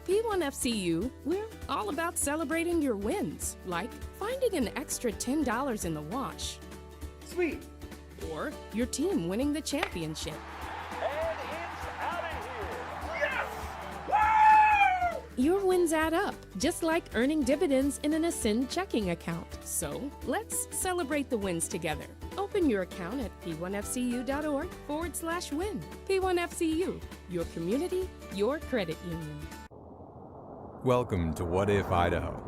P1FCU, we're all about celebrating your wins, like finding an extra $10 in the wash. Sweet. Or your team winning the championship. And it's out of here. Yes! Woo! Your wins add up, just like earning dividends in an Ascend checking account. So let's celebrate the wins together. Open your account at p1fcu.org/win. P1FCU, your community, your credit union. Welcome to What If Idaho,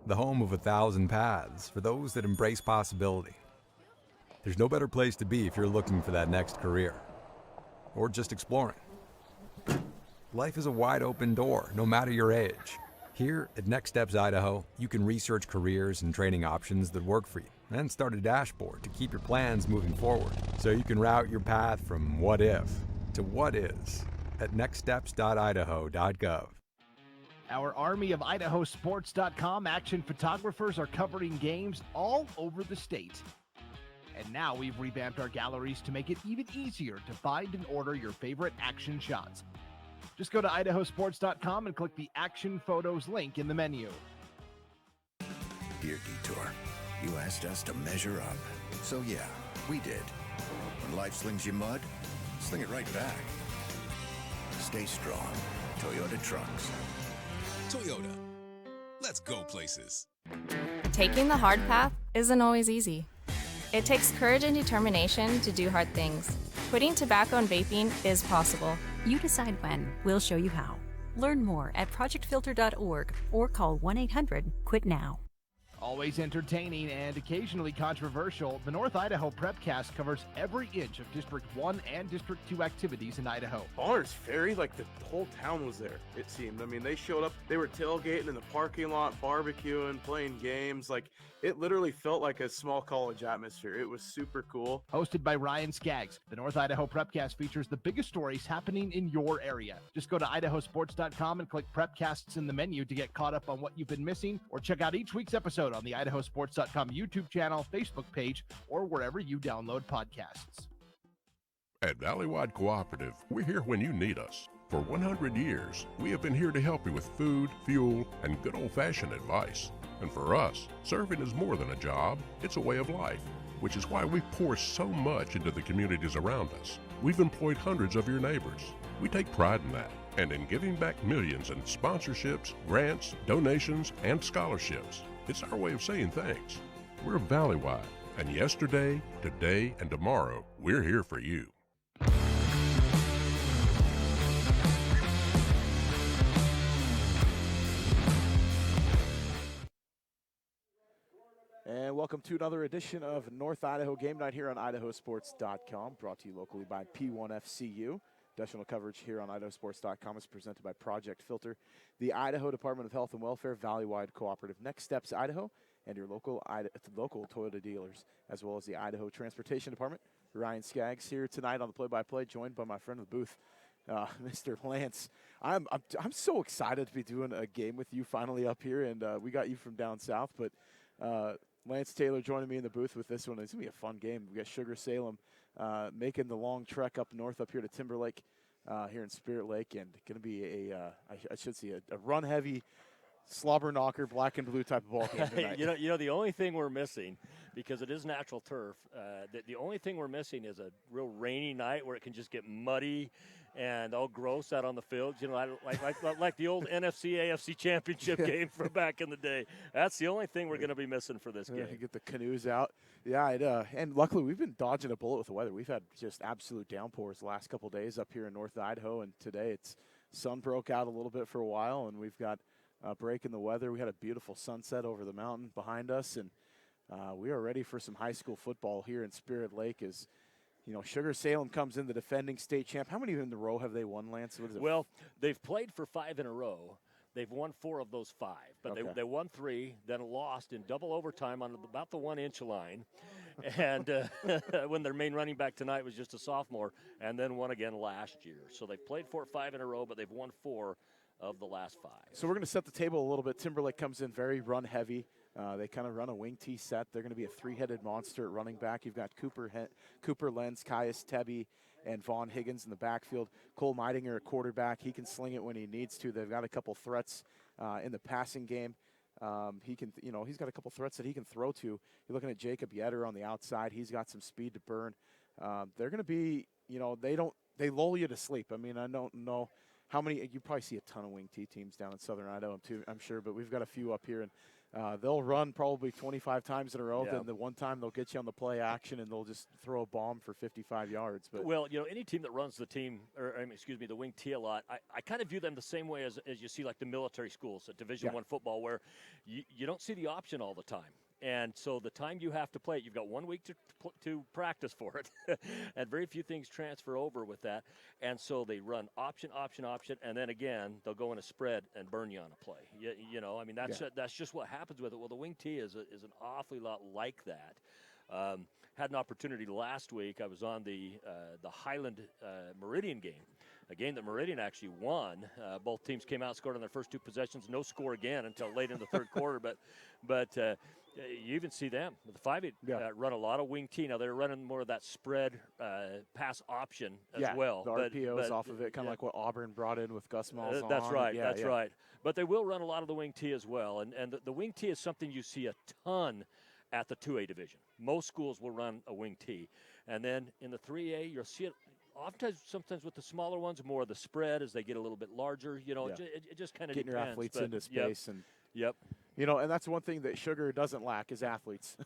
the home of 1,000 paths for those that embrace possibility. There's no better place to be if you're looking for that next career, or just exploring. Life is a wide open door, no matter your age. Here at Next Steps Idaho, you can research careers and training options that work for you, and start a dashboard to keep your plans moving forward, so you can route your path from what if to what is at nextsteps.idaho.gov. Our army of IdahoSports.com action photographers are covering games all over the state. And now we've revamped our galleries to make it even easier to find and order your favorite action shots. Just go to IdahoSports.com and click the Action Photos link in the menu. Dear Detour, you asked us to measure up. So yeah, we did. When life slings you mud, sling it right back. Stay strong. Toyota Trucks. Toyota. Let's go places. Taking the hard path isn't always easy. It takes courage and determination to do hard things. Quitting tobacco and vaping is possible. You decide when. We'll show you how. Learn more at projectfilter.org or call 1-800-QUIT-NOW. Always entertaining and occasionally controversial, the North Idaho Prepcast covers every inch of District 1 and District 2 activities in Idaho. Bonners Ferry, like the whole town was there, it seemed. I mean, they showed up, they were tailgating in the parking lot, barbecuing, playing games. Like, it literally felt like a small college atmosphere. It was super cool. Hosted by Ryan Skaggs, the North Idaho Prepcast features the biggest stories happening in your area. Just go to IdahoSports.com and click Prepcasts in the menu to get caught up on what you've been missing, or check out each week's episode on the IdahoSports.com YouTube channel, Facebook page, or wherever you download podcasts. At Valleywide Cooperative, we're here when you need us. For 100 years, we have been here to help you with food, fuel, and good old-fashioned advice. And for us, serving is more than a job, it's a way of life, which is why we pour so much into the communities around us. We've employed hundreds of your neighbors. We take pride in that, and in giving back millions in sponsorships, grants, donations, and scholarships. It's our way of saying thanks. We're Valleywide, and yesterday, today, and tomorrow, we're here for you. And welcome to another edition of North Idaho Game Night here on IdahoSports.com, brought to you locally by P1FCU. Additional coverage here on IdahoSports.com is presented by Project Filter, the Idaho Department of Health and Welfare, Valleywide Cooperative, Next Steps Idaho, and your local Toyota dealers, as well as the Idaho Transportation Department. Ryan Skaggs here tonight on the play-by-play, joined by my friend of the booth, Mr. Lance. I'm so excited to be doing a game with you finally up here, and we got you from down south, but Lance Taylor joining me in the booth with this one. It's going to be a fun game. We got Sugar-Salem making the long trek up north up here to Timberlake here in Spirit Lake, and going to be I should say a run-heavy, slobber knocker, black and blue type of ball game tonight. you know, the only thing we're missing, because it is natural turf, the only thing we're missing is a real rainy night where it can just get muddy and all gross out on the field. You know, like the old NFC AFC championship game from back in the day. That's the only thing we're going to be missing for this game. Get the canoes out. Yeah, and luckily we've been dodging a bullet with the weather. We've had just absolute downpours the last couple of days up here in North Idaho, and today it's sun broke out a little bit for a while, and we've got a break in the weather. We had a beautiful sunset over the mountain behind us, and we are ready for some high school football here in Spirit Lake as Sugar-Salem comes in, the defending state champ. How many in a row have they won, Lance? What is it? Well, they've played for 5 in a row. They've won 4 of those 5, but okay. they won 3, then lost in double overtime on about the 1-inch line. And when their main running back tonight was just a sophomore, and then won again last year. So they've played 5 in a row, but they've won 4 of the last 5. So we're going to set the table a little bit. Timberlake comes in very run heavy. They kind of run a wing T set. They're going to be a 3-headed monster at running back. You've got Cooper Lenz, Caius Tebby, and Vaughn Higgins in the backfield. Cole Meidinger, a quarterback. He can sling it when he needs to. They've got a couple threats in the passing game. He's got a couple threats that he can throw to. You're looking at Jacob Yetter on the outside. He's got some speed to burn. They're going to be, they lull you to sleep. I mean, I don't know how many. You probably see a ton of wing T teams down in Southern Idaho too, I'm sure, but we've got a few up here, and they'll run probably 25 times in a row. Then the one time they'll get you on the play action, and they'll just throw a bomb for 55 yards. But well, any team that runs the the wing T a lot, I kind of view them the same way as you see like the military schools at Division I football, where you don't see the option all the time. And so the time you have to play it, you've got 1 week to practice for it, and very few things transfer over with that. And so they run option, and then again they'll go in a spread and burn you on a play. That's just what happens with it. Well, the wing T is an awfully lot like that. Had an opportunity last week. I was on the Highland Meridian game, a game that Meridian actually won. Both teams came out, scored on their first 2 possessions, no score again until late in the third quarter. But you even see them. The 5 run a lot of wing T. Now they're running more of that spread pass option as well. The RPOs off of it, kind of like what Auburn brought in with Gus Malzahn. That's right. Right. But they will run a lot of the wing T as well. And the wing T is something you see a ton at the 2A division. Most schools will run a wing T. And then in the 3A, you'll see it sometimes with the smaller ones, more of the spread as they get a little bit larger. It just kind of getting your athletes into space. Yep. And that's one thing that Sugar doesn't lack is athletes.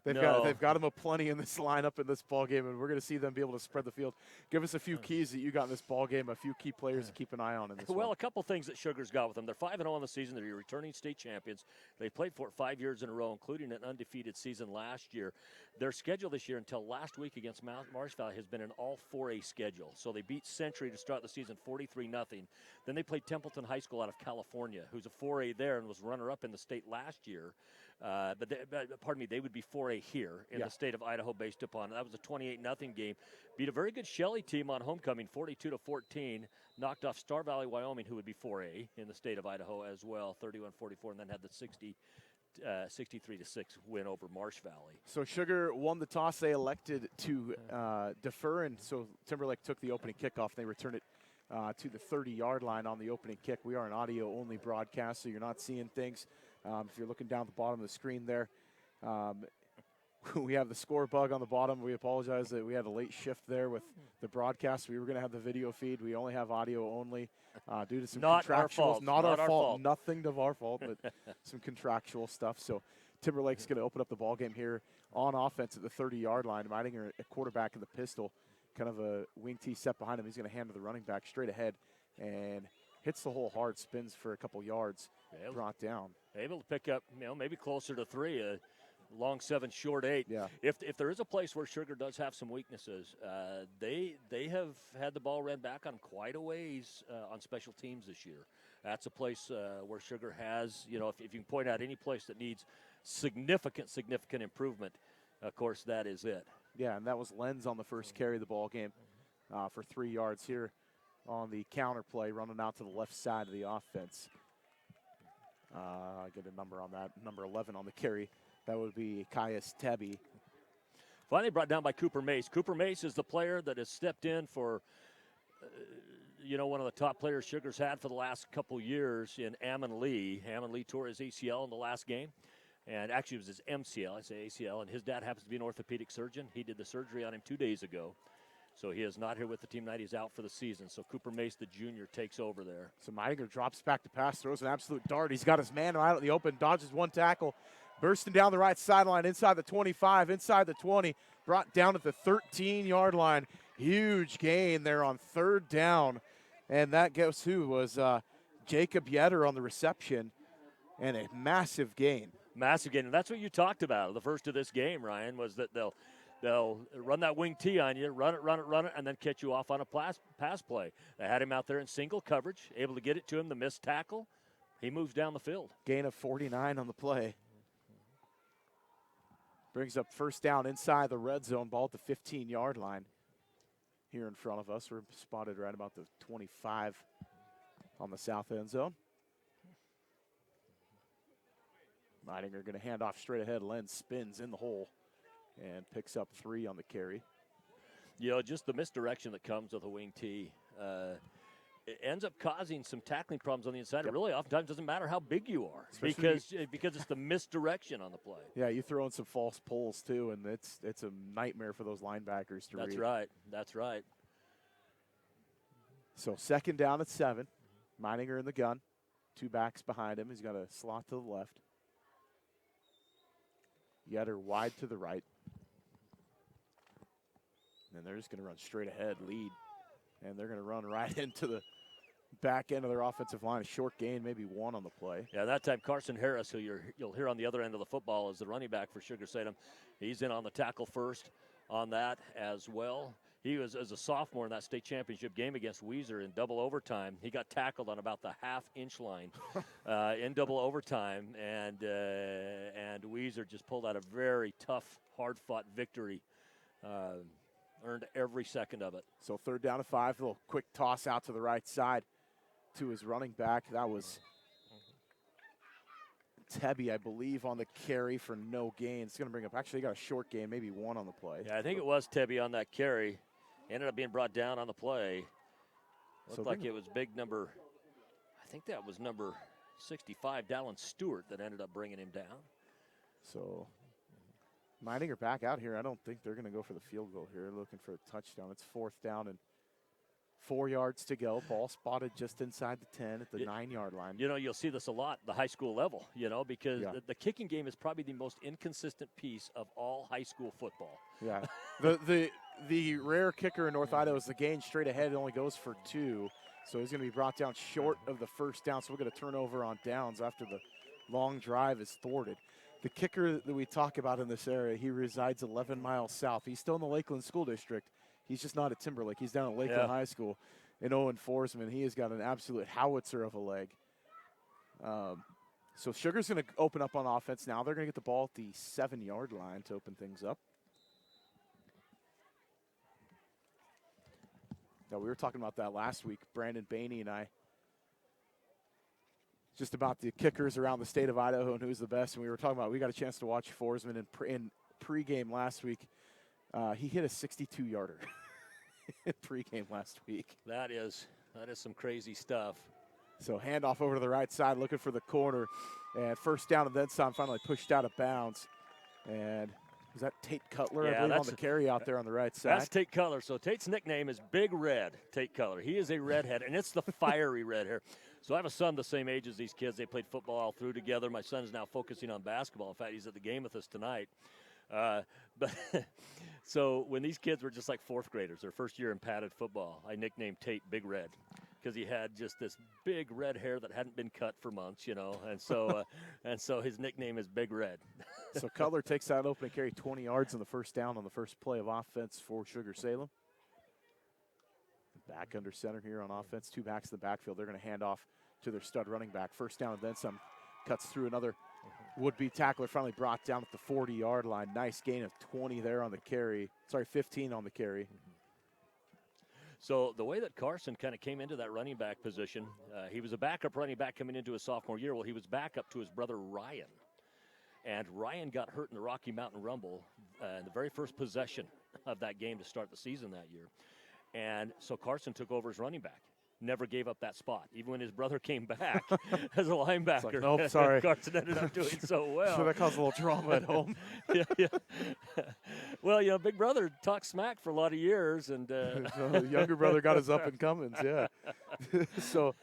They've got them plenty in this lineup in this ball game, and we're going to see them be able to spread the field. Give us a few keys that you got in this ball game, a few key players to keep an eye on in this one. Well, a couple things that Sugar's got with them. They're 5-0 on the season. They're your returning state champions. They played for it 5 years in a row, including an undefeated season last year. Their schedule this year until last week against Marsh Valley has been an all 4A schedule. So they beat Century to start the season 43-0. Then they played Templeton High School out of California, who's a 4A there and was runner-up in the state last year. They would be 4A here in the state of Idaho based upon. That was a 28-0 game. Beat a very good Shelley team on homecoming, 42-14. Knocked off Star Valley, Wyoming, who would be 4A in the state of Idaho as well, 31-44, and then had the 63-6 win over Marsh Valley. So Sugar won the toss. They elected to defer, and so Timberlake took the opening kickoff. They returned it to the 30-yard line on the opening kick. We are an audio-only broadcast, so you're not seeing things. If you're looking down at the bottom of the screen there, we have the score bug on the bottom. We apologize that we had a late shift there with the broadcast. We were going to have the video feed. We only have audio only due to some contractual. Not our fault. Nothing of our fault, but some contractual stuff. So Timberlake's going to open up the ball game here on offense at the 30-yard line. Meidinger, a quarterback in the pistol, kind of a wing T set behind him. He's going to hand to the running back straight ahead and hits the hole hard, spins for a couple yards, brought down. Able to pick up, maybe closer to 3, long 7, short 8. Yeah. If there is a place where Sugar does have some weaknesses, they have had the ball ran back on quite a ways on special teams this year. That's a place where Sugar has, if you can point out any place that needs significant improvement, of course, that is it. Yeah, and that was Lenz on the first carry of the ball game for 3 yards here on the counter play, running out to the left side of the offense. I get a number on that, number 11 on the carry. That would be Caius Tebby. Finally brought down by Cooper Mace. Cooper Mace is the player that has stepped in for, one of the top players Sugar's had for the last couple years in Ammon Lee. Ammon Lee tore his ACL in the last game. And actually it was his MCL, I say ACL, and his dad happens to be an orthopedic surgeon. He did the surgery on him 2 days ago. So he is not here with the team tonight. He's out for the season. So Cooper Mace, the junior, takes over there. So Meidinger drops back to pass, throws an absolute dart. He's got his man right out in the open, dodges one tackle, bursting down the right sideline, inside the 25, inside the 20, brought down at the 13-yard line. Huge gain there on 3rd down. And that guess who was Jacob Yetter on the reception, and a massive gain. Massive gain, and that's what you talked about the first of this game, Ryan, was that they'll run that wing T on you, run it, and then catch you off on a pass play. They had him out there in single coverage, able to get it to him, the missed tackle. He moves down the field. Gain of 49 on the play. Brings up 1st down inside the red zone, ball at the 15-yard line. Here in front of us, we're spotted right about the 25 on the south end zone. Meidinger going to hand off straight ahead. Lenz spins in the hole and picks up 3 on the carry. You know, just the misdirection that comes with a wing tee. It ends up causing some tackling problems on the inside. It really oftentimes doesn't matter how big you are because it's the misdirection on the play. Yeah, you throw in some false pulls too, and it's a nightmare for those linebackers to read. That's right. So 2nd down at 7. Meininger in the gun. 2 backs behind him. He's got a slot to the left. Yetter wide to the right. And they're just going to run straight ahead, lead. And they're going to run right into the back end of their offensive line. A short gain, maybe 1 on the play. Yeah, that time Carson Harris, who you'll hear on the other end of the football, is the running back for Sugar-Salem. He's in on the tackle first on that as well. He was, as a sophomore in that state championship game against Weiser in double overtime, he got tackled on about the half-inch line in double overtime, and Weiser just pulled out a very tough, hard-fought victory. Earned every second of it. So 3rd down to 5, a little quick toss out to the right side to his running back. That was Tebby, I believe, on the carry for no gain. It's going to bring up, actually, he got a short gain, maybe 1 on the play. Yeah, I think it was Tebby on that carry. Ended up being brought down on the play. Looked like it was big number, I think that was number 65, Dallin Stewart, that ended up bringing him down. So Meininger back out here. I don't think they're going to go for the field goal here. Looking for a touchdown. It's 4th down and 4 yards to go. Ball spotted just inside the 10 at the 9-yard line. You know, you'll see this a lot at the high school level, you know, because the kicking game is probably the most inconsistent piece of all high school football. Yeah. the rare kicker in North Idaho is the gain straight ahead. It only goes for 2. So he's going to be brought down short of the 1st down. So we'll get a turnover on downs after the long drive is thwarted. The kicker that we talk about in this area, he resides 11 miles south. He's still in the Lakeland School District. He's just not at Timberlake. He's down at Lakeland High School. And Owen Forsman, he has got an absolute howitzer of a leg. So Sugar's going to open up on offense now. They're going to get the ball at the 7-yard line to open things up. Now, we were talking about that last week, Brandon Bainey and I, just about the kickers around the state of Idaho and who's the best. And we were talking about, we got a chance to watch Forsman in pregame last week. He hit a 62-yarder in pregame last week. That is some crazy stuff. So handoff over to the right side, looking for the corner. And 1st down and then some, finally pushed out of bounds. And was that Tate Cutler, I believe, on the carry out there on the right side? That's Tate Cutler. So Tate's nickname is Big Red, Tate Cutler. He is a redhead, and it's the fiery red hair. So I have a son the same age as these kids. They played football all through together. My son's now focusing on basketball. In fact, he's at the game with us tonight. But so when these kids were just like 4th graders, their first year in padded football, I nicknamed Tate Big Red because he had just this big red hair that hadn't been cut for months, you know, and so his nickname is Big Red. So Cutler takes that opening carry 20 yards on the 1st down on the first play of offense for Sugar-Salem. Back under center here on offense. 2 backs in the backfield. They're going to hand off to their stud running back. 1st down and then some. Cuts through another would-be tackler. Finally brought down at the 40-yard line. Nice gain of 20 there on the carry. Sorry, 15 on the carry. So the way that Carson kind of came into that running back position, he was a backup running back coming into his sophomore year. Well, he was backup to his brother Ryan. And Ryan got hurt in the Rocky Mountain Rumble in the very first possession of that game to start the season that year. And so Carson took over as running back. Never gave up that spot, even when his brother came back as a linebacker. Like, nope, sorry. Carson ended up doing so well. So that caused a little drama at home. yeah. Well, you know, big brother talked smack for a lot of years, and so the younger brother got his up and comings. Yeah. So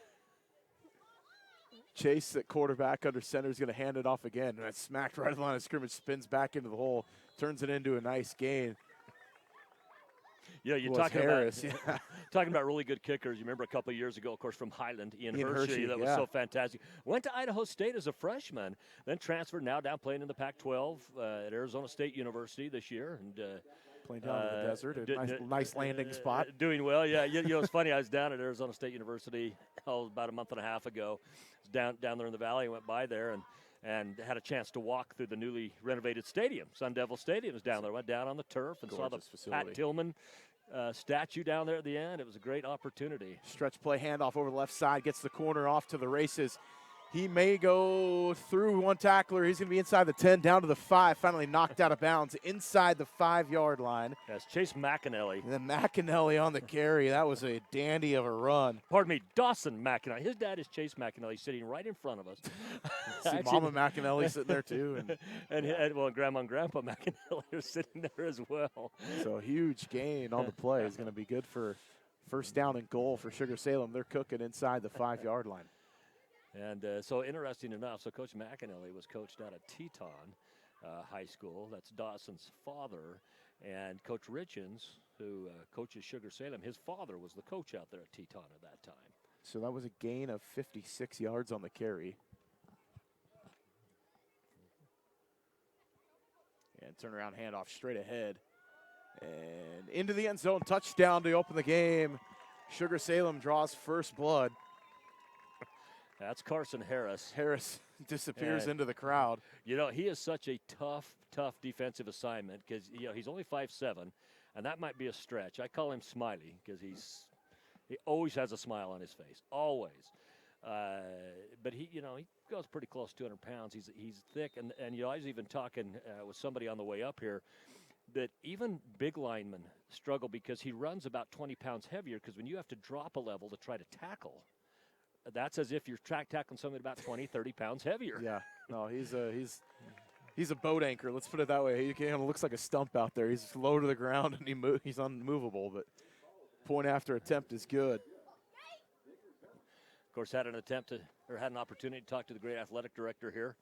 Chase at quarterback under center is going to hand it off again, and that's smacked right at the line of scrimmage. Spins back into the hole, turns it into a nice gain. Yeah, you're talking about really good kickers. You remember a couple of years ago, of course, from Highland, Ian Hershey, that was so fantastic. Went to Idaho State as a freshman, then transferred, now down playing in the Pac-12 at Arizona State University this year. And playing down in the desert, a nice landing spot. Doing well, yeah. You know, it's funny, I was down at Arizona State University about a month and a half ago. Down there in the valley, I went by there and had a chance to walk through the newly renovated stadium. Sun Devil Stadium is down there. Went down on the turf and saw the Pat Tillman statue down there at the end. It was a great opportunity. Stretch play handoff over the left side, gets the corner off to the races. He may go through one tackler. He's going to be inside the 10, down to the 5, finally knocked out of bounds inside the 5-yard line. That's Chase McAnally. And then McAnally on the carry. That was a dandy of a run. Pardon me, Dawson McAnally. His dad is Chase McAnally, sitting right in front of us. See Mama McAnally sitting there too. And Grandma and Grandpa McAnally are sitting there as well. So a huge gain on the play is going to be good for first down and goal for Sugar-Salem. They're cooking inside the 5-yard line. And so interesting enough, so Coach McAnally was coached out of Teton High School. That's Dawson's father. And Coach Richens, who coaches Sugar-Salem, his father was the coach out there at Teton at that time. So that was a gain of 56 yards on the carry. And turnaround handoff straight ahead. And into the end zone, touchdown to open the game. Sugar-Salem draws first blood. That's Carson Harris. Harris disappears into the crowd. You know, he is such a tough defensive assignment because, you know, he's only 5'7", and that might be a stretch. I call him Smiley because he always has a smile on his face, always. But he goes pretty close to 200 pounds. He's thick, and you know, I was even talking with somebody on the way up here that even big linemen struggle because he runs about 20 pounds heavier because when you have to drop a level to try to tackle, that's as if you're tackling something about 20, 30 pounds heavier. Yeah, no, he's a boat anchor. Let's put it that way. He kind of looks like a stump out there. He's low to the ground and he's unmovable. But point after attempt is good. Of course, had an opportunity to talk to the great athletic director here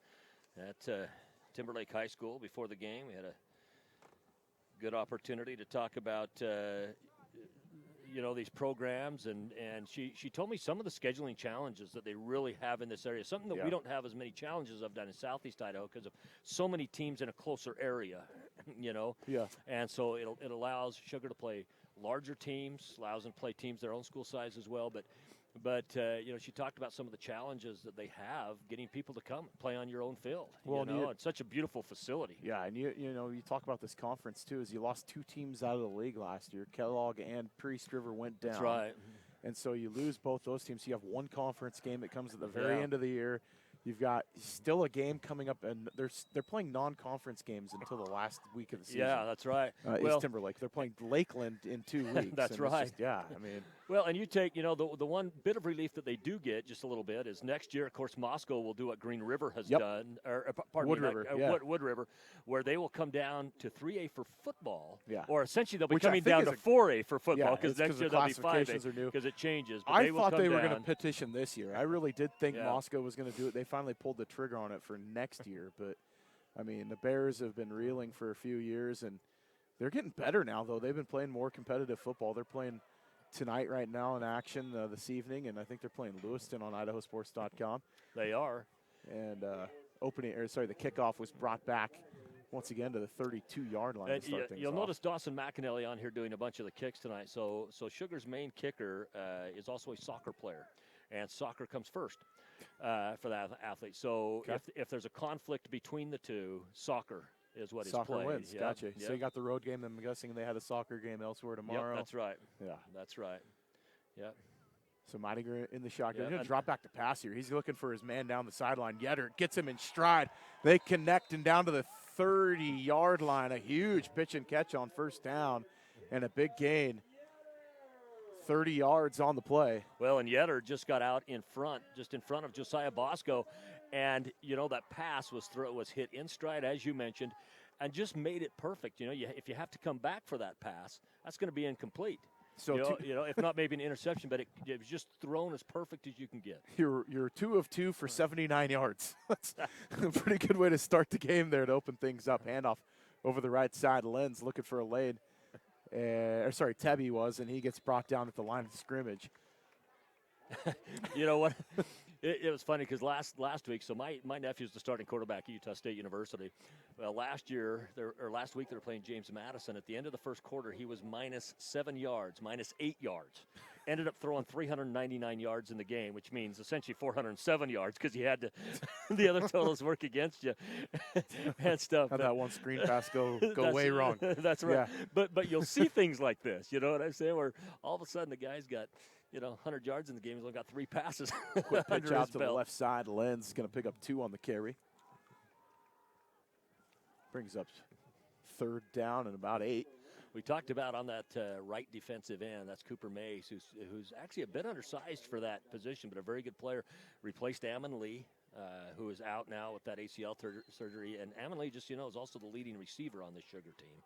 at Timberlake High School before the game. We had a good opportunity to talk about these programs, and she told me some of the scheduling challenges that they really have in this area, something that we don't have as many challenges of down in Southeast Idaho because of so many teams in a closer area, you know. Yeah. And so it allows Sugar to play larger teams, allows them to play teams their own school size as well, but she talked about some of the challenges that they have getting people to come play on your own field. Well, it's such a beautiful facility. Yeah, and you talk about this conference too. Is you lost 2 teams out of the league last year. Kellogg and Priest River went down. That's right. And so you lose both those teams. You have one conference game that comes at the very end of the year. You've got still a game coming up, and they're playing non-conference games until the last week of the season. Yeah, that's right. East Timberlake. They're playing Lakeland in 2 weeks. That's right. Well, and you take, the one bit of relief that they do get just a little bit is next year, of course, Moscow will do what Green River has done, or Wood River, Wood River, where they will come down to 3A for football, yeah. or essentially they'll be coming down to 4A for football because next year they'll be 5A because it changes. But I thought they were going to petition this year. I really did think Moscow was going to do it. They finally pulled the trigger on it for next year, but I mean, the Bears have been reeling for a few years, and they're getting better now, though. They've been playing more competitive football. They're playing tonight right now in action this evening, and I think they're playing Lewiston on IdahoSports.com. They are. And the kickoff was brought back once again to the 32-yard line. You'll notice Dawson McAnally on here doing a bunch of the kicks tonight. So Sugar's main kicker is also a soccer player, and soccer comes first for that athlete. So if there's a conflict between the two, soccer is what is played. Soccer wins. Yep. Gotcha. Yep. So you got the road game. I'm guessing they had a soccer game elsewhere tomorrow. Yep, that's right. Yeah. That's right. Yep. So Meidinger in the shotgun. Yeah, He's going to drop back to pass here. He's looking for his man down the sideline. Yetter gets him in stride. They connect and down to the 30-yard line. A huge pitch and catch on first down and a big gain. 30 yards on the play. Well, and Yetter just got out in front of Josiah Bosco, and that pass was hit in stride, as you mentioned, and just made it perfect. If you have to come back for that pass, that's going to be incomplete. So if not maybe an interception, but it was just thrown as perfect as you can get. You're 2 of 2 for 79 yards. That's a pretty good way to start the game there to open things up. Handoff over the right side. Lenz looking for a lane. Tebby was, and he gets brought down at the line of scrimmage. You know what? It was funny because last week, so my nephew's the starting quarterback at Utah State University. Well, last week they were playing James Madison. At the end of the first quarter, he was -7 yards, -8 yards. Ended up throwing 399 yards in the game, which means essentially 407 yards because he had to the other totals work against you and stuff. Had that one screen pass go way wrong. That's right. Yeah. But you'll see things like this, you know what I'm saying, where all of a sudden the guy's got 100 yards in the game. He's only got 3 passes. Quick pitch under out his to belt. the left side. Lenz is going to pick up 2 on the carry. Brings up 3rd down and about 8. We talked about on that right defensive end. That's Cooper Mays, who's actually a bit undersized for that position, but a very good player. Replaced Ammon Lee, who is out now with that ACL surgery. And Ammon Lee, just is also the leading receiver on the Sugar team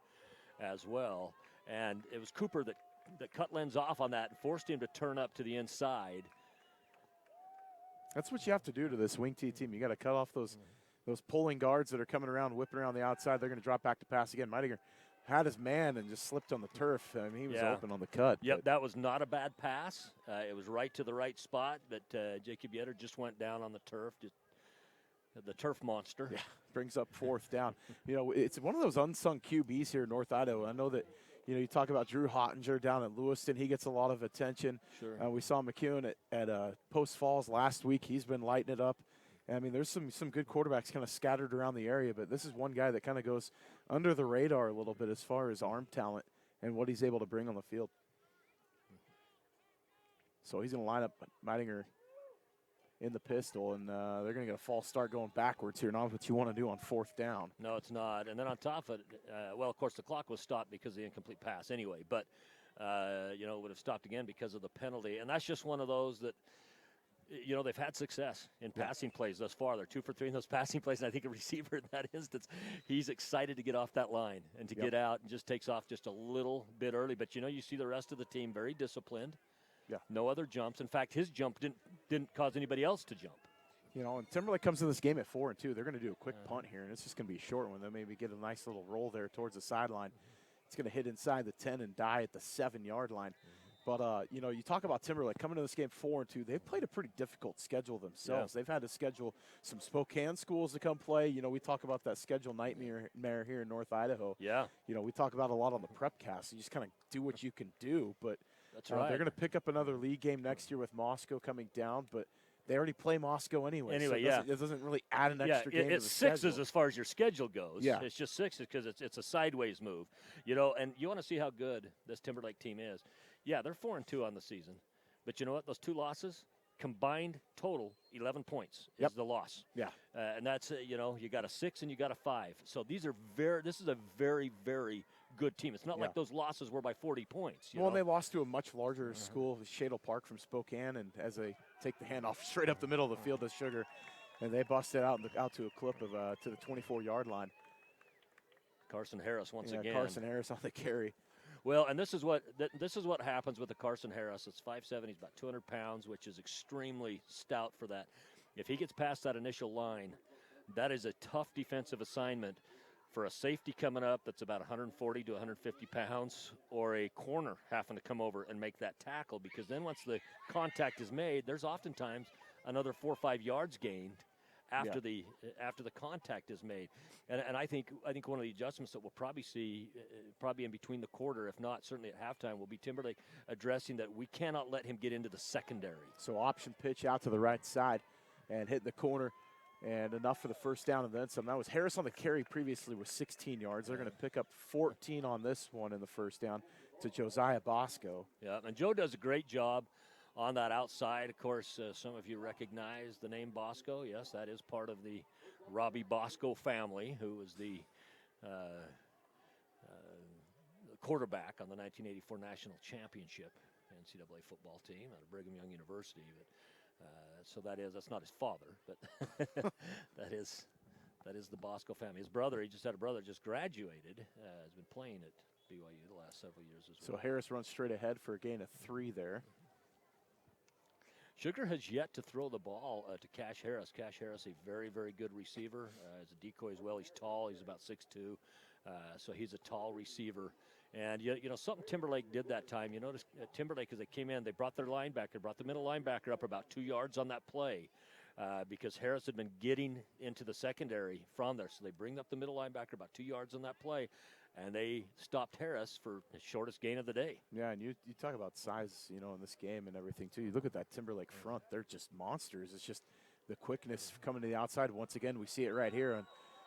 as well. And it was Cooper that cut Lenz off on that and forced him to turn up to the inside. That's what you have to do to this wing T team. You got to cut off those pulling guards that are coming around, whipping around the outside. They're going to drop back to pass again. Meidinger had his man and just slipped on the turf. I mean, he was open on the cut. Yep, that was not a bad pass. It was right to the right spot, but Jacob Yetter just went down on the turf. The turf monster. Yeah, brings up 4th down. It's one of those unsung QBs here in North Idaho. I know that, you talk about Drew Hottinger down at Lewiston. He gets a lot of attention. Sure. We saw McEwen at Post Falls last week. He's been lighting it up. I mean, there's some good quarterbacks kind of scattered around the area, but this is one guy that kind of goes under the radar a little bit as far as arm talent and what he's able to bring on the field. So he's going to line up Meidinger in the pistol, and they're going to get a false start going backwards here. Not what you want to do on 4th down. No, it's not. And then on top of it, of course, the clock was stopped because of the incomplete pass anyway, but, it would have stopped again because of the penalty. And that's just one of those that, they've had success in passing plays thus far. They're 2 for 3 in those passing plays, and I think a receiver in that instance, he's excited to get off that line and to get out and just takes off just a little bit early. But, you see the rest of the team very disciplined. Yeah. No other jumps. In fact, his jump didn't cause anybody else to jump. And Timberlake comes in this game at 4-2. They're going to do a quick punt here, and it's just going to be a short one. They'll maybe get a nice little roll there towards the sideline. It's going to hit inside the 10 and die at the 7-yard line. But, you talk about Timberlake coming to this game 4-2. They've played a pretty difficult schedule themselves. They've had to schedule some Spokane schools to come play. We talk about that schedule nightmare here in North Idaho. Yeah. We talk about a lot on the prep cast. You just kind of do what you can do. But that's right. They're going to pick up another league game next year with Moscow coming down. But they already play Moscow anyway. So it doesn't really add an extra game to the it's sixes schedule. as far as your schedule goes. Yeah. It's just 6 because it's a sideways move. And you want to see how good this Timberlake team is. Yeah, they're 4-2 on the season. But you know what? Those 2 losses, combined total, 11 points is the loss. Yeah. And that's, you got a 6 and you got a 5. So this is a very, very good team. It's not like those losses were by 40 points. You know? They lost to a much larger school, Shadle Park from Spokane, and as they take the handoff straight up the middle of the field to Sugar, and they busted out to a clip of to the 24-yard line. Carson Harris once again. Carson Harris on the carry. Well, and this is what happens with the Carson Harris. It's 5'7", he's about 200 pounds, which is extremely stout for that. If he gets past that initial line, that is a tough defensive assignment for a safety coming up that's about 140 to 150 pounds, or a corner having to come over and make that tackle, because then once the contact is made, there's oftentimes another 4 or 5 yards gained after the contact is made. And I think one of the adjustments that we'll probably see, probably in between the quarter, if not certainly at halftime, will be Timberlake addressing that we cannot let him get into the secondary. So option pitch out to the right side and hitting the corner, and enough for the first down and then some. That was Harris on the carry previously with 16 yards. They're going to pick up 14 on this one in the first down to Josiah Bosco. Yeah, and Joe does a great job on that outside. Of course, some of you recognize the name Bosco. Yes, that is part of the Robbie Bosco family, who was the quarterback on the 1984 National Championship NCAA football team out of Brigham Young University. But, so that's not his father, but that is the Bosco family. His brother, he just had a brother, just graduated, has been playing at BYU the last several years as well. So Harris runs straight ahead for a gain of 3 there. Sugar has yet to throw the ball to Cash Harris. Cash Harris, a very, very good receiver. As a decoy as well. He's tall. He's about 6'2", so he's a tall receiver. And, something Timberlake did that time. You notice Timberlake, as they came in, they brought the middle linebacker up about 2 yards on that play because Harris had been getting into the secondary from there. So they bring up the middle linebacker about 2 yards on that play, and they stopped Harris for the shortest gain of the day. Yeah, and you talk about size, in this game and everything, too. You look at that Timberlake front. They're just monsters. It's just the quickness coming to the outside. Once again, we see it right here on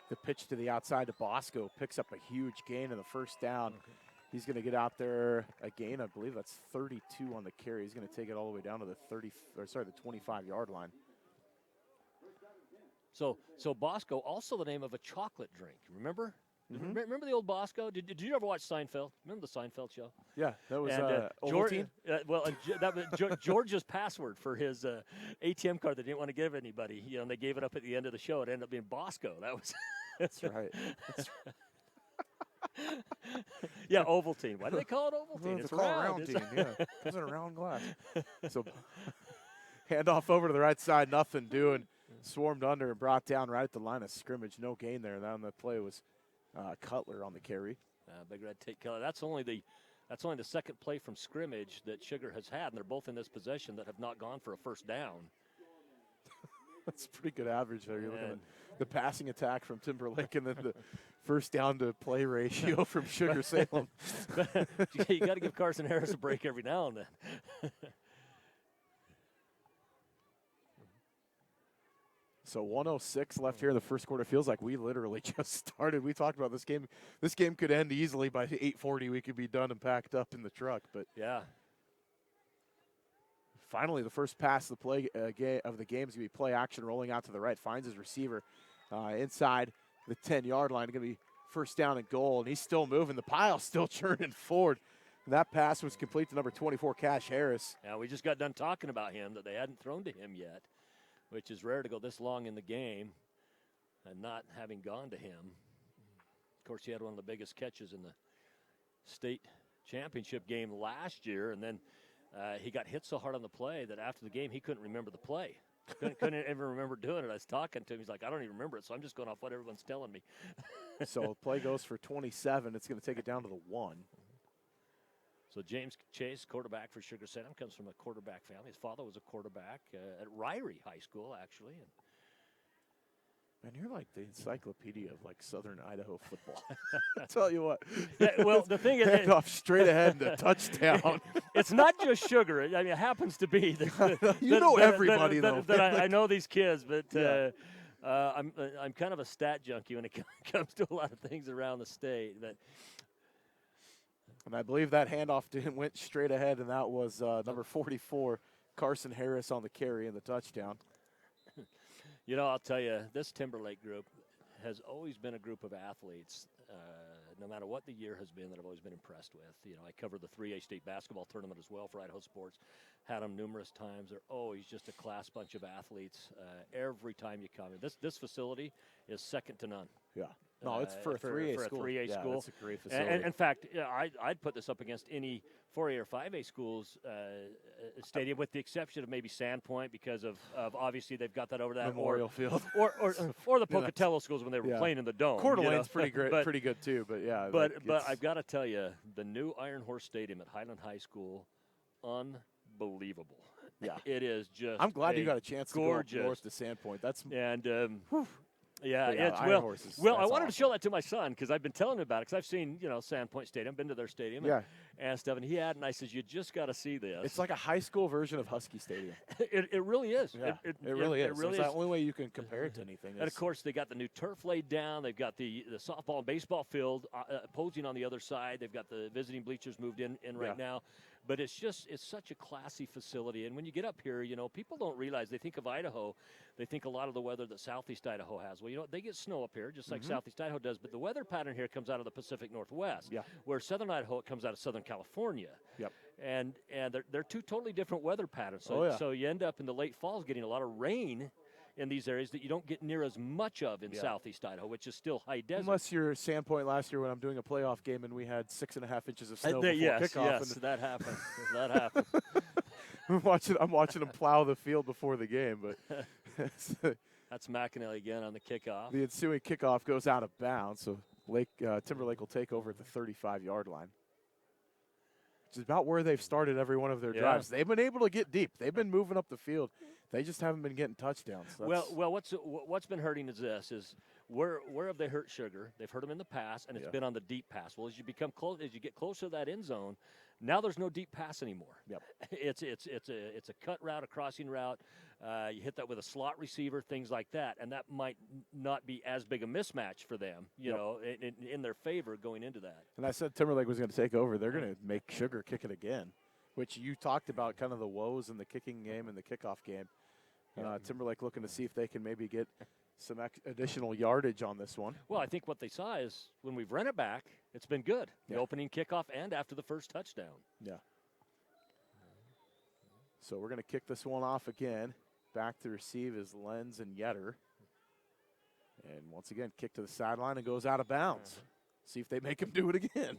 the pitch to the outside to Bosco. Picks up a huge gain in the first down. He's going to get out there again. I believe that's 32 on the carry. He's going to take it all the way down to the the 25-yard line. So Bosco, also the name of a chocolate drink. Remember? Mm-hmm. Remember the old Bosco? Did you ever watch Seinfeld? Remember the Seinfeld show? Yeah, that was Ovaltine. That was George's password for his ATM card. They didn't want to give anybody. And they gave it up at the end of the show. It ended up being Bosco. That was. That's right. Yeah, Ovaltine. Why do they call it Ovaltine? Well, it's round. Yeah, comes in a round glass. So handoff over to the right side, nothing doing. Swarmed under and brought down right at the line of scrimmage. No gain there. Down the play was Cutler on the carry. Big Red take Cutler. That's only the second play from scrimmage that Sugar has had, and they're both in this possession that have not gone for a first down. That's a pretty good average there. You're looking at the passing attack from Timberlake and then the first down to play ratio from Sugar-Salem. You got to give Carson Harris a break every now and then. So 1:06 left here in the first quarter. Feels like we literally just started. We talked about this game. This game could end easily by 8:40. We could be done and packed up in the truck. But yeah. Finally, the first pass of the of the game is going to be play action, rolling out to the right, finds his receiver inside the 10-yard line. Going to be first down and goal, and he's still moving. The pile's still churning forward. And that pass was complete to number 24, Cash Harris. Yeah, we just got done talking about him, that they hadn't thrown to him yet, which is rare to go this long in the game and not having gone to him. Of course, he had one of the biggest catches in the state championship game last year, and then he got hit so hard on the play that after the game he couldn't remember the play. Couldn't even remember doing it. I was talking to him. He's like, I don't even remember it, so I'm just going off what everyone's telling me. So play goes for 27. It's going to take it down to the 1. So James Chase, quarterback for Sugar-Salem, comes from a quarterback family. His father was a quarterback at Ryrie High School, actually. Man, you're like the encyclopedia of like Southern Idaho football. I tell you what. Yeah, well, the thing is, hand off straight ahead and a touchdown. It's not just Sugar. I mean, it happens to be that everybody though. That I know these kids, but I'm kind of a stat junkie when it comes to a lot of things around the state. But and I believe that handoff to him went straight ahead, and that was number 44, Carson Harris on the carry and the touchdown. You know, I'll tell you, this Timberlake group has always been a group of athletes, no matter what the year has been, that I've always been impressed with. You know, I covered the 3A state basketball tournament as well for Idaho Sports, had them numerous times. They're always just a class bunch of athletes every time you come in. This facility is second to none. Yeah. No, it's for a 3A school. For a 3A school. That's a great facility. And in fact, I'd put this up against any 4A or 5A schools stadium, with the exception of maybe Sandpoint, because of obviously they've got that over that Memorial Field, or the Pocatello schools when they were playing in the dome. Coeur d'Alene's pretty great, pretty good too. But yeah, but I've got to tell you, the new Iron Horse Stadium at Highland High School, unbelievable. Yeah, it is just. I'm glad you got a chance gorgeous. To go north to Sandpoint. That's Yeah, it's I wanted to show that to my son because I've been telling him about it because I've seen Sandpoint Stadium, been to their stadium, and stuff, and he had, and I said, you just got to see this. It's like a high school version of Husky Stadium. It really is. Yeah, it really is. It's the only way you can compare it to anything. And of course, they got the new turf laid down. They've got the softball and baseball field opposing on the other side. They've got the visiting bleachers moved in right now. But it's such a classy facility. And when you get up here, people don't realize, they think of Idaho, they think a lot of the weather that Southeast Idaho has. Well, they get snow up here, just like Southeast Idaho does. But the weather pattern here comes out of the Pacific Northwest, where Southern Idaho, it comes out of Southern California. Yep. And they're two totally different weather patterns. So you end up in the late falls getting a lot of rain in these areas that you don't get near as much of in Southeast Idaho, which is still high desert. Unless you're Sandpoint last year when I'm doing a playoff game and we had 6.5 inches of snow before kickoff. Yes, that happened. That happened. I'm watching them plow the field before the game, but that's McAnally again on the kickoff. The ensuing kickoff goes out of bounds, so Timberlake will take over at the 35-yard line. Which is about where they've started every one of their drives. They've been able to get deep. They've been moving up the field. They just haven't been getting touchdowns. Well, what's been hurting is this: is where have they hurt Sugar? They've hurt him in the pass, and it's been on the deep pass. Well, as you get closer to that end zone, now there's no deep pass anymore. Yep. It's a cut route, a crossing route. You hit that with a slot receiver, things like that, and that might not be as big a mismatch for them, you know, in their favor going into that. And I said Timberlake was going to take over. They're going to make Sugar kick it again, which you talked about, kind of the woes in the kicking game and the kickoff game. Timberlake looking to see if they can maybe get some additional yardage on this one. Well, I think what they saw is when we've run it back, it's been good. The opening kickoff and after the first touchdown. Yeah. So we're going to kick this one off again. Back to receive is Lenz and Yetter. And once again, kick to the sideline and goes out of bounds. See if they make him do it again.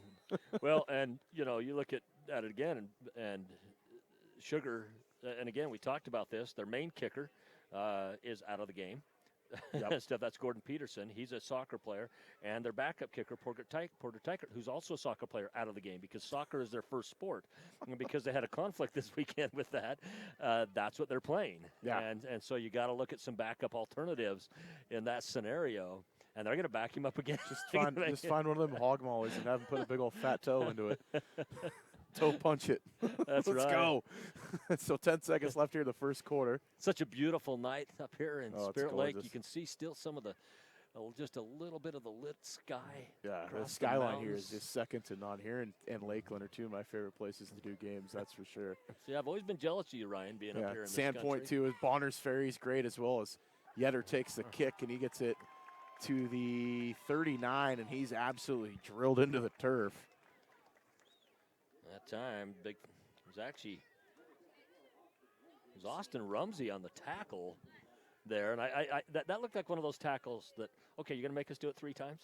Well, and, you know, you look at it again, and Sugar, and again, we talked about this, their main kicker is out of the game. That's Gordon Peterson. He's a soccer player. And their backup kicker, Porter Tykert, who's also a soccer player, out of the game because soccer is their first sport. And because they had a conflict this weekend with that, that's what they're playing. Yeah. And so you got to look at some backup alternatives in that scenario. And they're going to back him up again. Just find one of them hog mollies and have him put a big old fat toe into it. Toe punch it. That's Let's right. go. So 10 seconds left here in the first quarter. Such a beautiful night up here in Spirit Lake. Gorgeous. You can see still some of the, just a little bit of the lit sky. Yeah, the across skyline here is mountains. just second to none here, and Lakeland are two of my favorite places to do games, that's for sure. See, I've always been jealous of you, Ryan, being up here in this Sandpoint, country. too, is Bonner's Ferry's great, as well as Yetter takes the kick, and he gets it to the 39, and he's absolutely drilled into the turf. That time, it was Austin Rumsey on the tackle there, and that looked like one of those tackles that, okay, you're going to make us do it 3 times?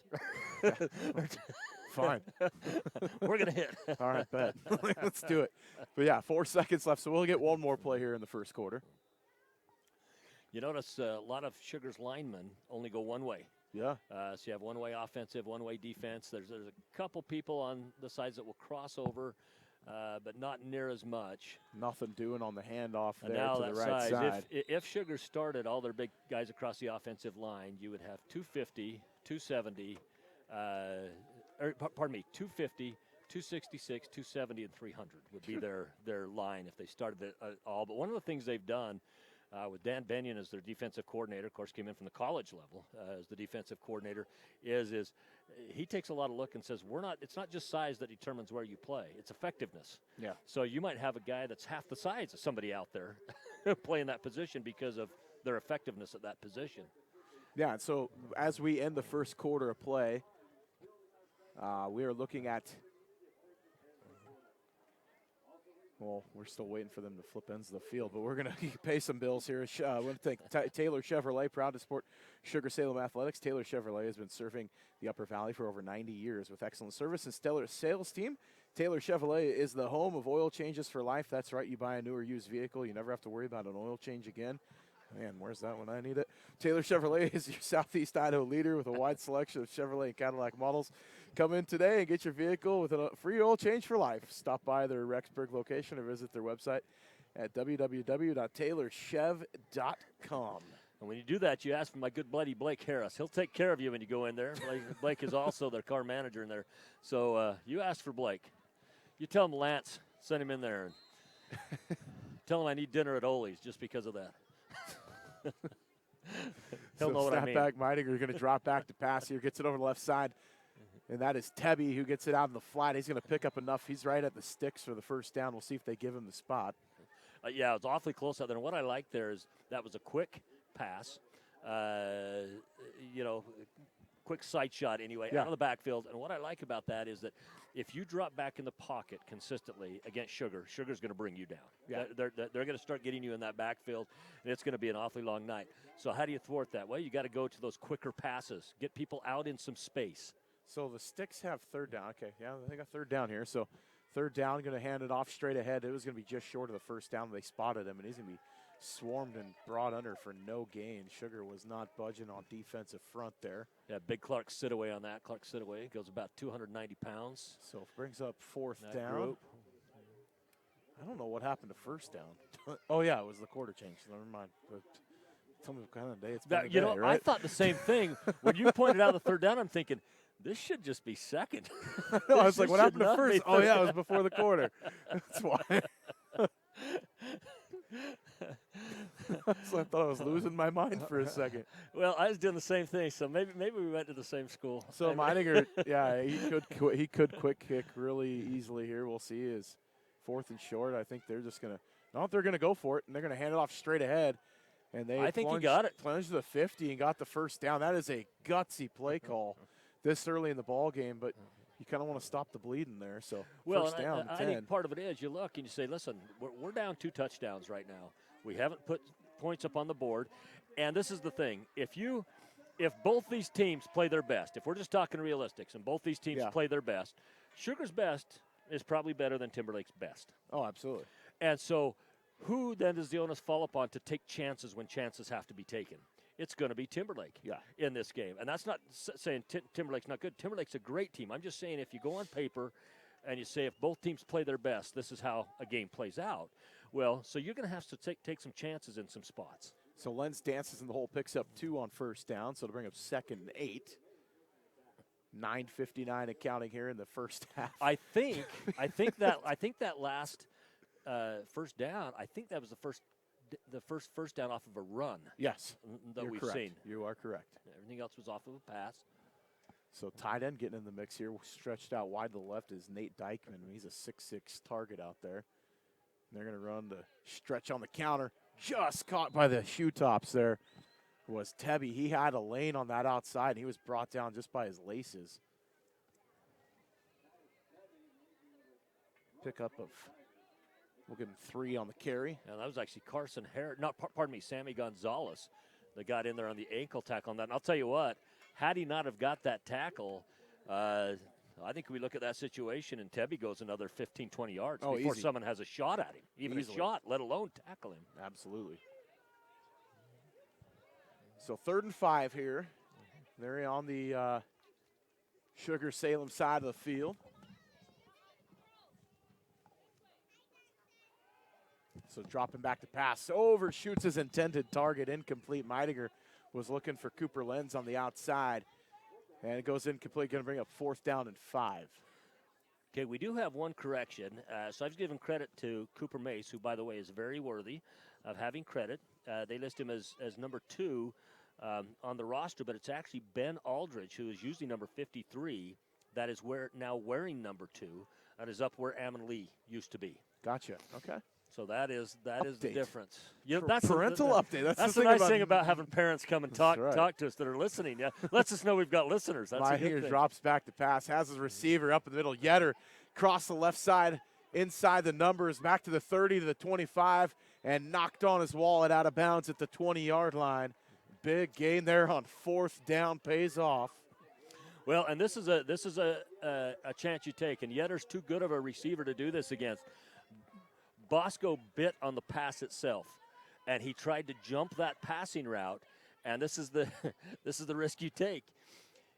Fine. We're going to hit. All right, bet. Let's do it. But, yeah, 4 seconds left, so we'll get one more play here in the first quarter. You notice a lot of Sugar's linemen only go one way. Yeah. So you have one-way offensive, one-way defense. There's a couple people on the sides that will cross over, but not near as much. Nothing doing on the handoff there now to the right side. If Sugar started all their big guys across the offensive line, you would have 250, 270, 250, 266, 270, and 300 would be their line if they started it all. But one of the things they've done with Dan Benyon as their defensive coordinator, of course, came in from the college level as the defensive coordinator, is he takes a lot of look and says, it's not just size that determines where you play, it's effectiveness. Yeah. So you might have a guy that's half the size of somebody out there playing that position because of their effectiveness at that position. Yeah, and so as we end the first quarter of play, we are looking at, well, we're still waiting for them to flip ends of the field, but we're going to pay some bills here. I want to thank Taylor Chevrolet, proud to support Sugar-Salem Athletics. Taylor Chevrolet has been serving the Upper Valley for over 90 years with excellent service and stellar sales team. Taylor Chevrolet is the home of oil changes for life. That's right, you buy a new or used vehicle, you never have to worry about an oil change again. Man, where's that when I need it? Taylor Chevrolet is your Southeast Idaho leader with a wide selection of Chevrolet and Cadillac models. Come in today and get your vehicle with a free oil change for life. Stop by their Rexburg location or visit their website at www.taylorchev.com. And when you do that, you ask for my good buddy Blake Harris. He'll take care of you when you go in there. Blake is also their car manager in there. So you ask for Blake. You tell him Lance, send him in there. And tell him I need dinner at Ole's just because of that. He'll know what I mean. Snapback Meidinger going to drop back to pass here, gets it over the left side. And that is Tebby who gets it out in the flat. He's going to pick up enough. He's right at the sticks for the first down. We'll see if they give him the spot. Yeah, it was awfully close out there. And what I like there is that was a quick pass, quick sight shot anyway, out of the backfield. And what I like about that is that if you drop back in the pocket consistently against Sugar's going to bring you down. Yeah. They're going to start getting you in that backfield, and it's going to be an awfully long night. So how do you thwart that? Well, you got to go to those quicker passes, get people out in some space. So the Sticks have third down. Okay, yeah, they got third down here. So third down, going to hand it off straight ahead. It was going to be just short of the first down. They spotted him, and he's going to be swarmed and brought under for no gain. Sugar was not budging on defensive front there. Yeah, big Clark Sidaway on that. Clark Sidaway goes about 290 pounds. So brings up fourth that down. Group. I don't know what happened to first down. Oh, yeah, it was the quarter change. Never mind. But tell me what kind of day it's been You today, know, right? I thought the same thing. When you pointed out the third down, I'm thinking, this should just be second. No, I was like, what This happened to should not be first? Oh, yeah, it third. was before the quarter. That's why. So I thought I was losing my mind for a second. Well, I was doing the same thing, so maybe we went to the same school. So Meininger, yeah, he could quick kick really easily here. We'll see. Is 4th and short. I think they're just gonna. No, they're gonna go for it, and they're gonna hand it off straight ahead. And they I think he got it. Plunged to the 50 and got the first down. That is a gutsy play call this early in the ball game, but you kind of want to stop the bleeding there. So first down, I 10. think part of it is you look and you say, listen, we're down 2 touchdowns right now. We haven't put points up on the board, and this is the thing: if both these teams play their best, if we're just talking realistics, and both these teams play their best, Sugar's best is probably better than Timberlake's best. Oh, absolutely. And so, who then does the onus fall upon to take chances when chances have to be taken? It's going to be Timberlake in this game. And that's not saying Timberlake's not good. Timberlake's a great team. I'm just saying if you go on paper and you say if both teams play their best, this is how a game plays out. Well, so you're going to have to take some chances in some spots. So Lenz dances in the hole, picks up 2 on first down, so to bring up 2nd and 8. 9:59 and counting here in the first half. I think that last first down. I think that was the first down off of a run. Yes, that we've correct. seen. You are correct. Everything else was off of a pass. So tight end getting in the mix here, stretched out wide to the left is Nate Dykeman. He's a 6'6" target out there. And they're going to run the stretch on the counter. Just caught by the shoe tops there was Tebby. He had a lane on that outside, and he was brought down just by his laces. Pickup of, we'll give him 3 on the carry. And that was actually Carson Harris, Sammy Gonzalez that got in there on the ankle tackle on that. And I'll tell you what, had he not have got that tackle, I think we look at that situation and Tebby goes another 15, 20 yards before someone has a shot at him. Even a shot, let alone tackle him. Absolutely. So 3rd and 5 here. They're on the Sugar-Salem side of the field. So dropping back to pass. Overshoots his intended target. Incomplete. Meidinger was looking for Cooper Lenz on the outside. And it goes incomplete. Going to bring up 4th down and 5. Okay, we do have one correction. So I've given credit to Cooper Mace, who, by the way, is very worthy of having credit. They list him as number 2 on the roster, but it's actually Ben Aldridge, who is usually number 53, that is now wearing number 2, and is up where Ammon Lee used to be. Gotcha. Okay. So that is the difference. That's parental update. That's the nice thing about having parents come and talk to us that are listening. Yeah, lets us know we've got listeners. That's a good thing. Drops back to pass, has his receiver up in the middle. Yetter cross the left side, inside the numbers, back to the 30 to the 25, and knocked on his wallet out of bounds at the 20-yard line. Big gain there on 4th down, pays off. Well, and this is a chance you take, and Yetter's too good of a receiver to do this against. Bosco bit on the pass itself, and he tried to jump that passing route, and this is the risk you take.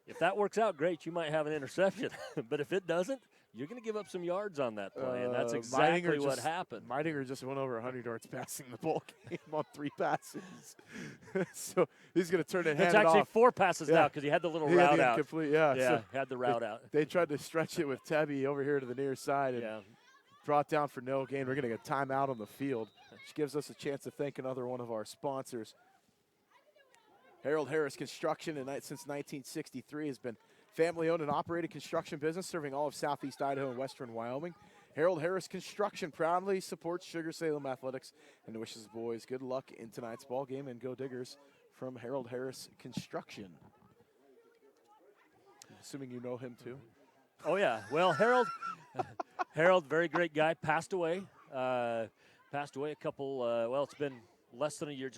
If that works out, great, you might have an interception. But if it doesn't, you're going to give up some yards on that play, and that's exactly what happened. Meidinger just went over 100 yards passing the ball game on 3 passes. So he's going to turn it hand It's actually off. 4 passes now because he had the little route out. Yeah, so had the route out. They tried to stretch it with Tebby over here to the near side. And brought down for no gain. We're going to get a timeout on the field, which gives us a chance to thank another one of our sponsors. Harold Harris Construction, since 1963, has been family-owned and operated construction business serving all of southeast Idaho and western Wyoming. Harold Harris Construction proudly supports Sugar-Salem Athletics and wishes the boys good luck in tonight's ball game. And go Diggers from Harold Harris Construction. Assuming you know him too. Oh yeah, well Harold, very great guy, passed away a couple, it's been less than a year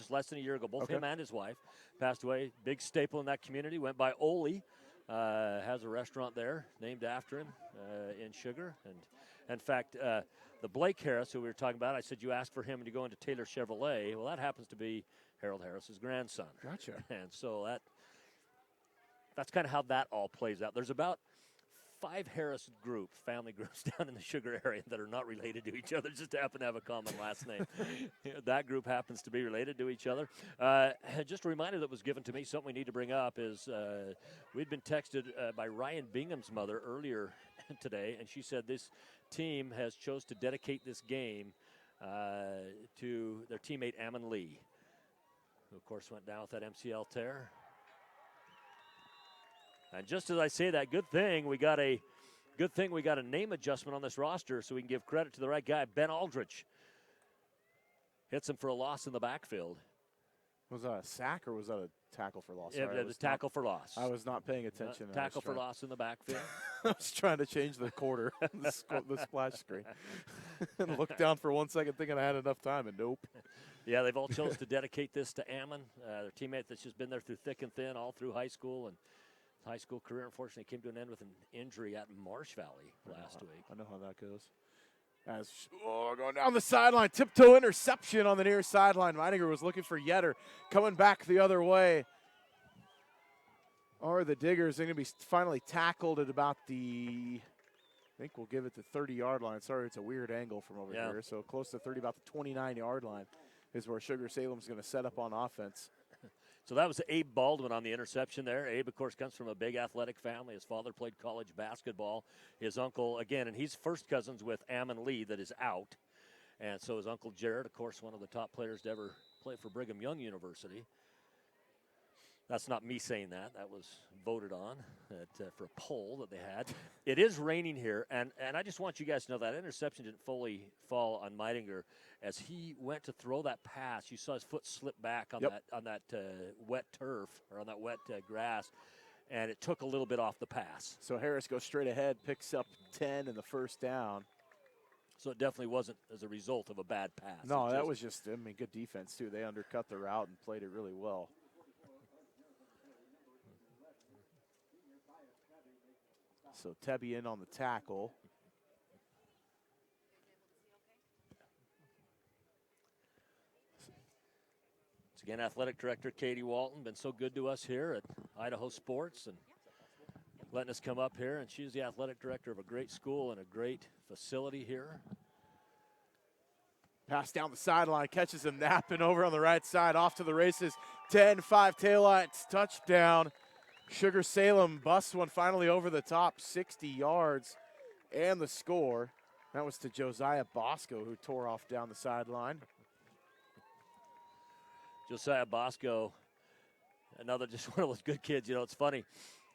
ago. Both him and his wife passed away. Big staple in that community, went by Ole, has a restaurant there named after him in Sugar. And in fact, the Blake Harris, who we were talking about, I said you asked for him to go into Taylor Chevrolet. Well, that happens to be Harold Harris's grandson. Gotcha. And so that's kind of how that all plays out. There's about 5 Harris family groups down in the Sugar area that are not related to each other, just happen to have a common last name. That group happens to be related to each other. Just a reminder that was given to me, something we need to bring up is we'd been texted by Ryan Bingham's mother earlier today, and she said this team has chose to dedicate this game to their teammate Ammon Lee, who of course went down with that MCL tear. And just as I say that, good thing we got a name adjustment on this roster, so we can give credit to the right guy. Ben Aldrich hits him for a loss in the backfield. Was that a sack or was that a tackle for loss? Yeah, it was tackle for loss. I was not paying attention. Tackle for loss in the backfield. I was trying to change the quarter, the splash screen, and looked down for 1 second thinking I had enough time, and nope. Yeah, they've all chose to dedicate this to Ammon, their teammate that's just been there through thick and thin, all through high school, and high school career unfortunately came to an end with an injury at Marsh Valley last week. I know how that goes. As going down the sideline, tiptoe interception on the near sideline. Meininger was looking for Yetter, coming back the other way. Or the Diggers are going to be finally tackled at about the, I think we'll give it the 30-yard line. Sorry, it's a weird angle from over here. So close to 30, about the 29-yard line is where Sugar-Salem's going to set up on offense. So that was Abe Baldwin on the interception there. Abe, of course, comes from a big athletic family. His father played college basketball. His uncle, again, and he's first cousins with Ammon Lee that is out. And so his uncle Jared, of course, one of the top players to ever play for Brigham Young University. That's not me saying that. That was voted on for a poll that they had. It is raining here, and I just want you guys to know that interception didn't fully fall on Meininger. As he went to throw that pass, you saw his foot slip back on that wet turf, or on that wet grass, and it took a little bit off the pass. So Harris goes straight ahead, picks up 10 in the first down. So it definitely wasn't as a result of a bad pass. No, that was just, I mean, good defense, too. They undercut the route and played it really well. So Tebby in on the tackle. Once again, Athletic Director Katie Walton, been so good to us here at Idaho Sports and letting us come up here. And she's the Athletic Director of a great school and a great facility here. Pass down the sideline, catches him napping over on the right side, off to the races. 10-5 taillights, touchdown. Sugar-Salem busts one finally over the top, 60 yards, and the score. That was to Josiah Bosco, who tore off down the sideline. Josiah Bosco, another just one of those good kids. You know, it's funny.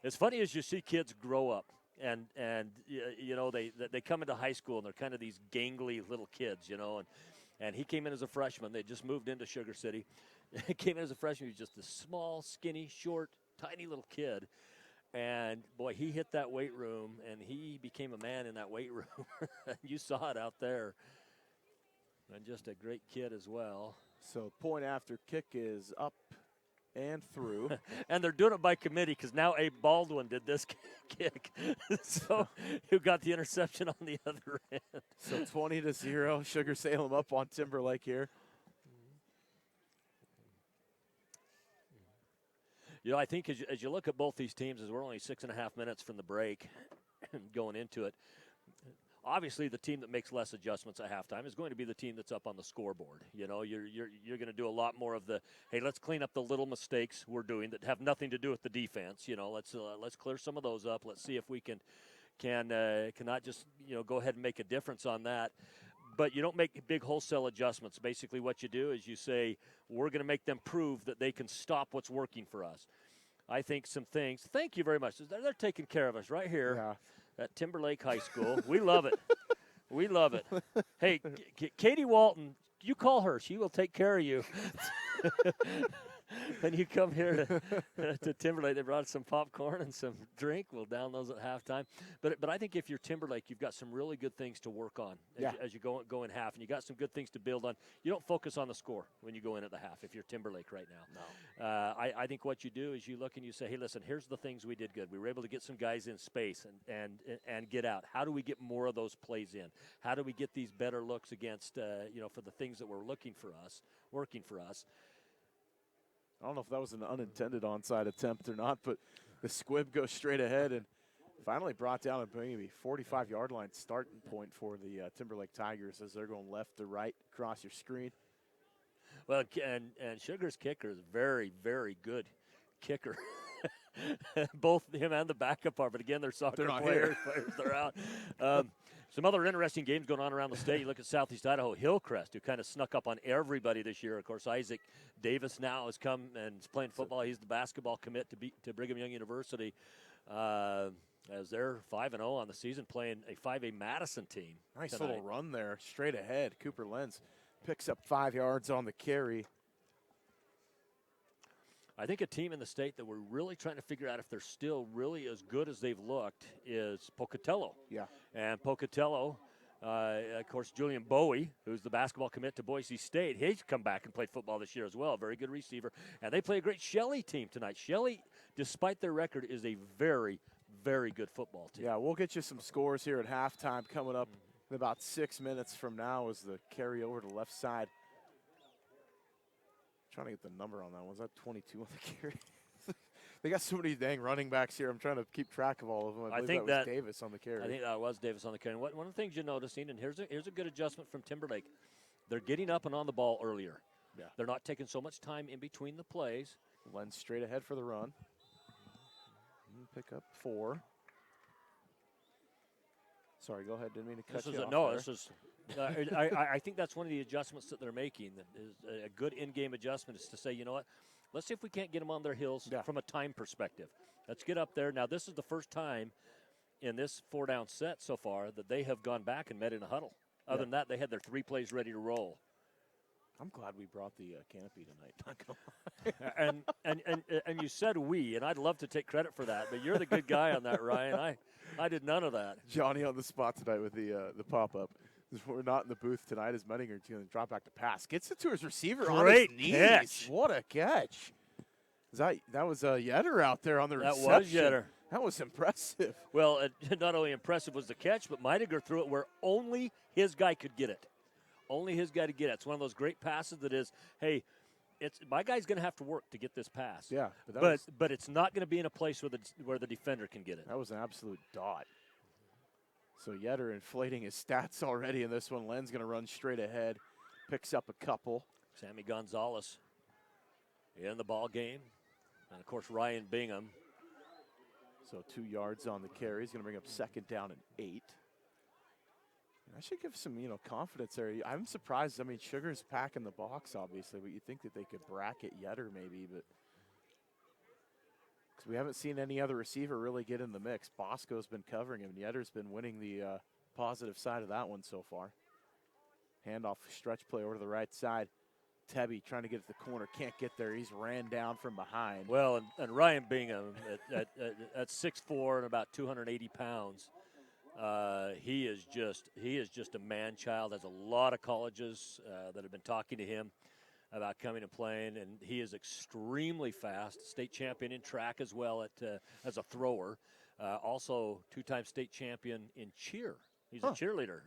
It's funny as you see kids grow up, and you know, they come into high school, and they're kind of these gangly little kids, you know, and he came in as a freshman. They just moved into Sugar City. He came in as a freshman. He was just a small, skinny, short, tiny little kid, and boy, he hit that weight room, and he became a man in that weight room. You saw it out there, and just a great kid as well. So point after kick is up and through. And they're doing it by committee because now Abe Baldwin did this kick. So who got the interception on the other end. So 20-0, Sugar-Salem up on Timberlake here. You know, I think as you look at both these teams, as we're only 6.5 minutes from the break going into it, obviously the team that makes less adjustments at halftime is going to be the team that's up on the scoreboard. You know, you're going to do a lot more of the, hey, let's clean up the little mistakes we're doing that have nothing to do with the defense. You know, let's clear some of those up. Let's see if we can not just, you know, go ahead and make a difference on that. But you don't make big wholesale adjustments. Basically what you do is you say, we're going to make them prove that they can stop what's working for us. I think some things, thank you very much. They're taking care of us right here at Timberlake High School. We love it. We love it. Hey, Katie Walton, you call her. She will take care of you. When you come here to Timberlake, they brought some popcorn and some drink. We'll down those at halftime. But I think if you're Timberlake, you've got some really good things to work on as you go in half, and you got some good things to build on. You don't focus on the score when you go in at the half if you're Timberlake right now. No. I think what you do is you look and you say, hey, listen, here's the things we did good. We were able to get some guys in space and get out. How do we get more of those plays in? How do we get these better looks against, for the things that were working for us? I don't know if that was an unintended onside attempt or not, but the squib goes straight ahead, and Finally brought down a maybe 45-yard line starting point for the Timberlake Tigers as they're going left to right across your screen. Well, and Sugar's kicker is very, very good kicker. Both him and the backup are, but again, they're soccer players. They're out. Some other interesting games going on around the state. You look at Southeast Idaho, Hillcrest, who kind of snuck up on everybody this year. Of course, Isaac Davis now has come and is playing football. He's the basketball commit to Brigham Young University. As they're 5-0 on the season, playing a 5A Madison team. Nice tonight. little run there, straight ahead. Cooper Lenz picks up 5 yards on the carry. I think a team in the state that we're really trying to figure out if they're still really as good as they've looked is Pocatello. Yeah. And Pocatello, of course, Julian Bowie, who's the basketball commit to Boise State, he's come back and played football this year as well. Very good receiver. And they play a great Shelley team tonight. Shelley, despite their record, is a very, very good football team. Yeah, we'll get you some scores here at halftime coming up in about 6 minutes from now as the carry over to the left side. Trying to get the number on that one. Was that 22 on the carry? They got so many dang running backs here. I'm trying to keep track of all of them. I believe that was Davis on the carry. I think that was Davis on the carry. One of the things you're noticing, and here's a good adjustment from Timberlake, they're getting up and on the ball earlier. Yeah. They're not taking so much time in between the plays. Lenz straight ahead for the run. Pick up 4. Sorry, go ahead. Didn't mean to cut you off. This is. I think that's one of the adjustments that they're making. That is a good in-game adjustment is to say, you know what, let's see if we can't get them on their heels from a time perspective. Let's get up there. Now, this is the first time in this 4-down set so far that they have gone back and met in a huddle. Other than that, they had their 3 plays ready to roll. I'm glad we brought the canopy tonight. and you said we, and I'd love to take credit for that, but you're the good guy on that, Ryan. I did none of that. Johnny on the spot tonight with the pop-up. We're not in the booth tonight as Menninger's going to drop back to pass. Gets it to his receiver on his knees. Catch. What a catch. That was Yetter out there on the reception. That was Yetter. That was impressive. Well, not only impressive was the catch, but Meidinger threw it where only his guy could get it. Only his guy to get it. It's one of those great passes that is, hey, my guy's going to have to work to get this pass. Yeah. But it's not going to be in a place where the defender can get it. That was an absolute dot. So Yetter inflating his stats already in this one. Len's going to run straight ahead. Picks up a couple. Sammy Gonzalez in the ball game. And, of course, Ryan Bingham. So 2 yards on the carry. He's going to bring up 2nd down and 8. I should give some, confidence there. I'm surprised. I mean, Sugar's packing the box, obviously, but you'd think that they could bracket Yetter maybe, but because we haven't seen any other receiver really get in the mix. Bosco's been covering him, and Yetter's been winning the positive side of that one so far. Handoff stretch play over to the right side. Tebby trying to get to the corner, can't get there. He's ran down from behind. Well, and Ryan Bingham at 6'4" and about 280 pounds. He is just a man-child. Has a lot of colleges that have been talking to him about coming and playing, and he is extremely fast. State champion in track as well as a thrower. Also, 2-time state champion in cheer. He's a cheerleader.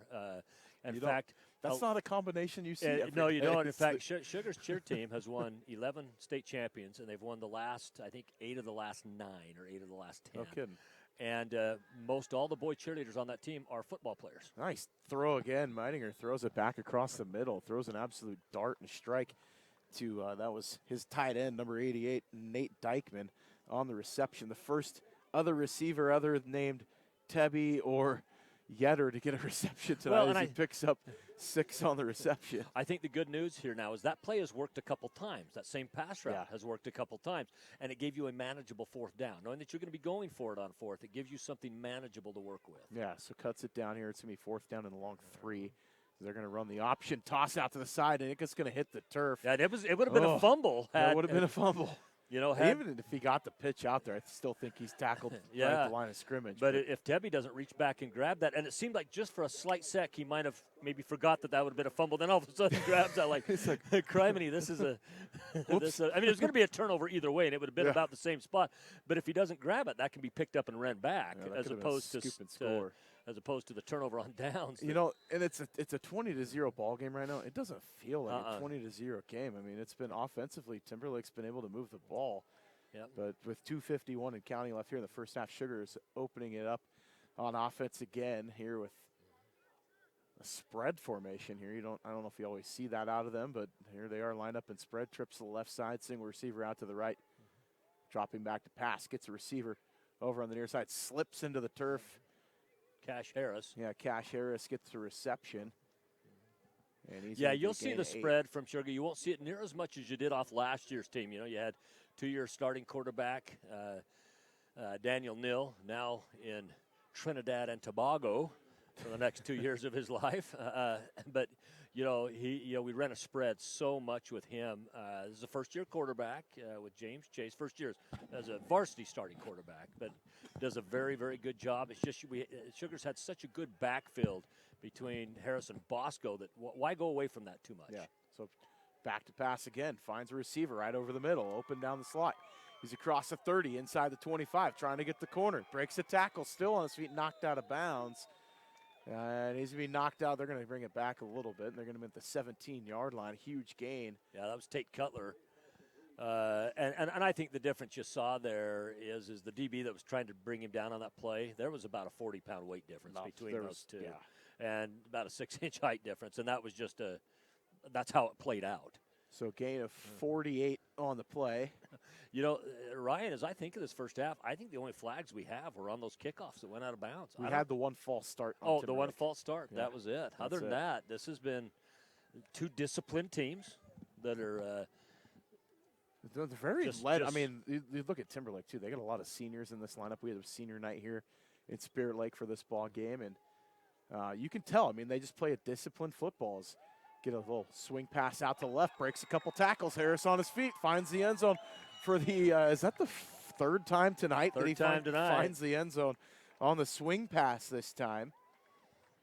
In fact, that's not a combination you see. No, you don't. In fact, Sugar's cheer team has won 11 state champions, and they've won the last, I think, 8 of the last 9 or 8 of the last 10. No kidding. And most all the boy cheerleaders on that team are football players. Nice throw again. Meidinger throws it back across the middle. Throws an absolute dart and strike to, that was his tight end, number 88, Nate Dykeman, on the reception. The first other receiver other named Tebby or Yetter to get a reception tonight as he picks up 6 on the reception. I think the good news here now is that play has worked a couple times. That same pass route has worked a couple times, and it gave you a manageable 4th down. Knowing that you're going to be going for it on 4th, it gives you something manageable to work with. Yeah, so cuts it down here. It's going to be 4th down and a long 3. They're going to run the option, toss out to the side, and it's going to hit the turf. Yeah, it would have been a fumble. It would have been a fumble. Even if he got the pitch out there, I still think he's tackled right at the line of scrimmage. But if Tebby doesn't reach back and grab that, and it seemed like just for a slight sec, he might have maybe forgot that would have been a fumble. Then all of a sudden he grabs that like, criminy, this is a I mean, there's going to be a turnover either way, and it would have been about the same spot. But if he doesn't grab it, that can be picked up and ran back as opposed to the turnover on downs. And it's a 20-0 ball game right now. It doesn't feel like a 20-0 game. I mean, it's been offensively, Timberlake's been able to move the ball. Yep. But with 2:51 and counting left here in the first half, Sugar is opening it up on offense again here with a spread formation here. I don't know if you always see that out of them, but here they are lined up in spread. Trips to the left side, single receiver out to the right. Dropping back to pass, gets a receiver over on the near side, slips into the turf. Cash Harris. Yeah, Cash Harris gets the reception. And he's you'll see the spread from Sugar. You won't see it near as much as you did off last year's team. You know, you had 2-year starting quarterback, Daniel Nill, now in Trinidad and Tobago for the next 2 years of his life. But, we ran a spread so much with him. This is a first-year quarterback with James Chase. First year as a varsity starting quarterback, but does a very, very good job. It's just Sugar's had such a good backfield between Harris and Bosco that why go away from that too much? Yeah, so back to pass again. Finds a receiver right over the middle, open down the slot. He's across the 30, inside the 25, trying to get the corner. Breaks a tackle, still on his feet, knocked out of bounds. And he's going to be knocked out. They're going to bring it back a little bit, and they're going to be at the 17-yard line. Huge gain. Yeah, that was Tate Cutler. And I think the difference you saw there is the DB that was trying to bring him down on that play. There was about a 40-pound weight difference between those two. Yeah. And about a 6-inch height difference. And that was just that's how it played out. So gain of 48 on the play. Ryan, as I think of this first half, I think the only flags we have were on those kickoffs that went out of bounds. We had the one false start. The one false start. Yeah. That was it. Other than that, this has been two disciplined teams that are they're very led. I just- mean, you look at Timberlake, too. They got a lot of seniors in this lineup. We had a senior night here in Spirit Lake for this ball game. And you can tell. I mean, they just play a disciplined football. Get a little swing pass out to the left, breaks a couple tackles. Harris on his feet, finds the end zone for the, is that the third time tonight? Tonight. Finds the end zone on the swing pass this time.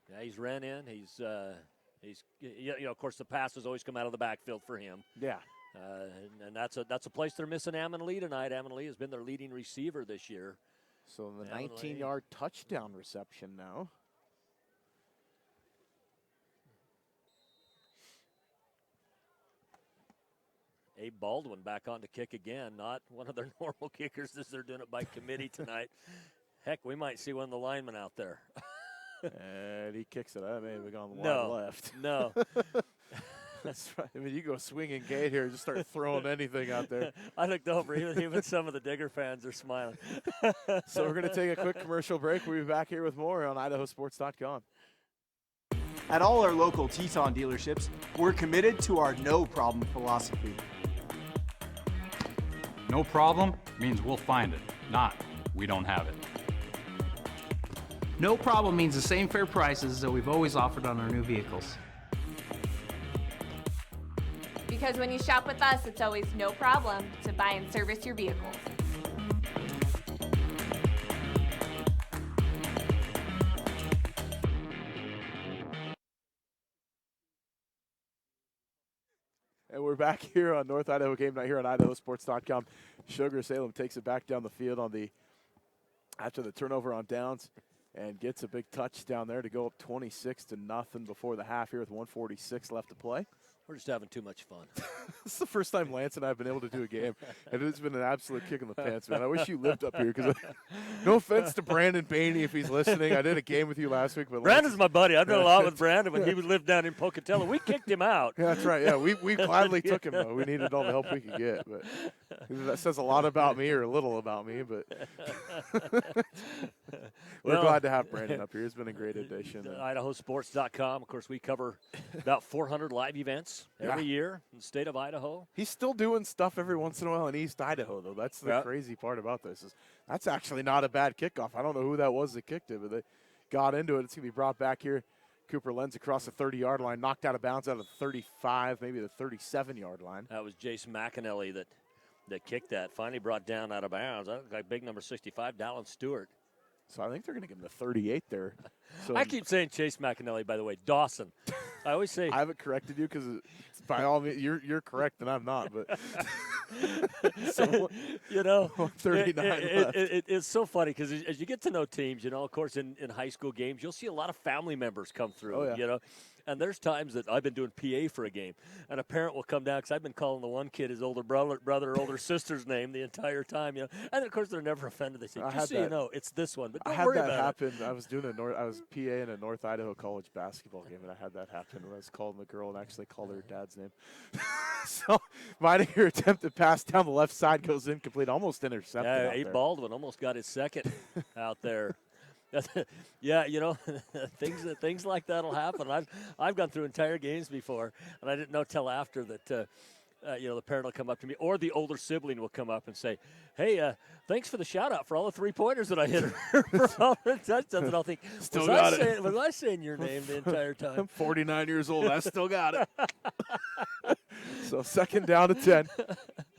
Yeah, he's ran in. He's of course, the passes always come out of the backfield for him. Yeah. And that's a place they're missing Ammon Lee tonight. Ammon Lee has been their leading receiver this year. So the 19-yard touchdown reception now. Abe Baldwin back on to kick again. Not one of their normal kickers as they're doing it by committee tonight. Heck, we might see one of the linemen out there. And he kicks it out. Maybe we go on the wide left. No. That's right. I mean, you go swinging gate here, just start throwing anything out there. I looked over. Even some of the Digger fans are smiling. So we're going to take a quick commercial break. We'll be back here with more on IdahoSports.com. At all our local Teton dealerships, we're committed to our no problem philosophy. No problem means we'll find it, not we don't have it. No problem means the same fair prices that we've always offered on our new vehicles. Because when you shop with us, it's always no problem to buy and service your vehicles. And we're back here on North Idaho Game Night here on IdahoSports.com. Sugar-Salem takes it back down the field after the turnover on downs and gets a big touchdown there to go up 26-0 before the half here with 1:46 left to play. We're just having too much fun. This is the first time Lance and I have been able to do a game, and it's been an absolute kick in the pants, man. I wish you lived up here because, no offense to Brandon Bainey if he's listening. I did a game with you last week. But Brandon's my buddy. I've done a lot with Brandon when he lived down in Pocatello. We kicked him out. Yeah, that's right. Yeah, we gladly took him, though. We needed all the help we could get. But that says a lot about me or a little about me. But we're glad to have Brandon up here. It's been a great addition. IdahoSports.com. Of course, we cover about 400 live events every year in the state of Idaho. He's still doing stuff every once in a while in East Idaho, though. That's the crazy part about this. That's actually not a bad kickoff. I don't know who that was that kicked it, but they got into it. It's going to be brought back here. Cooper Lenz across the 30-yard line, knocked out of bounds out of the 35, maybe the 37-yard line. That was Jason McAnally that kicked that. Finally brought down out of bounds. That looked like big number 65, Dallin Stewart. So I think they're going to give him the 38 there. So I keep saying Chase McAnally, by the way. Dawson. I always say. I haven't corrected you because by all means, you're correct and I'm not. But so, 39 left. It's so funny because as you get to know teams, of course, in high school games, you'll see a lot of family members come through. Oh, yeah. And there's times that I've been doing PA for a game, and a parent will come down because I've been calling the one kid his older brother or older sister's name the entire time, And of course they're never offended. They say, "Just so you know, it's this one." But don't worry about it. I had that happen. I was doing I was PA in a North Idaho college basketball game, and I had that happen when I was calling the girl and actually called her dad's name. So Meininger attempted pass down the left side goes incomplete, almost intercepted. Yeah, Abe Baldwin almost got his second out there. Yeah, things like that'll happen. I've gone through entire games before, and I didn't know till after that. The parent will come up to me, or the older sibling will come up and say, "Hey, thanks for the shout out for all the 3-pointers that I hit for all the touchdowns." And I'll think, was I saying your name the entire time? I'm 49 years old. I still got it. So 2nd down to 10.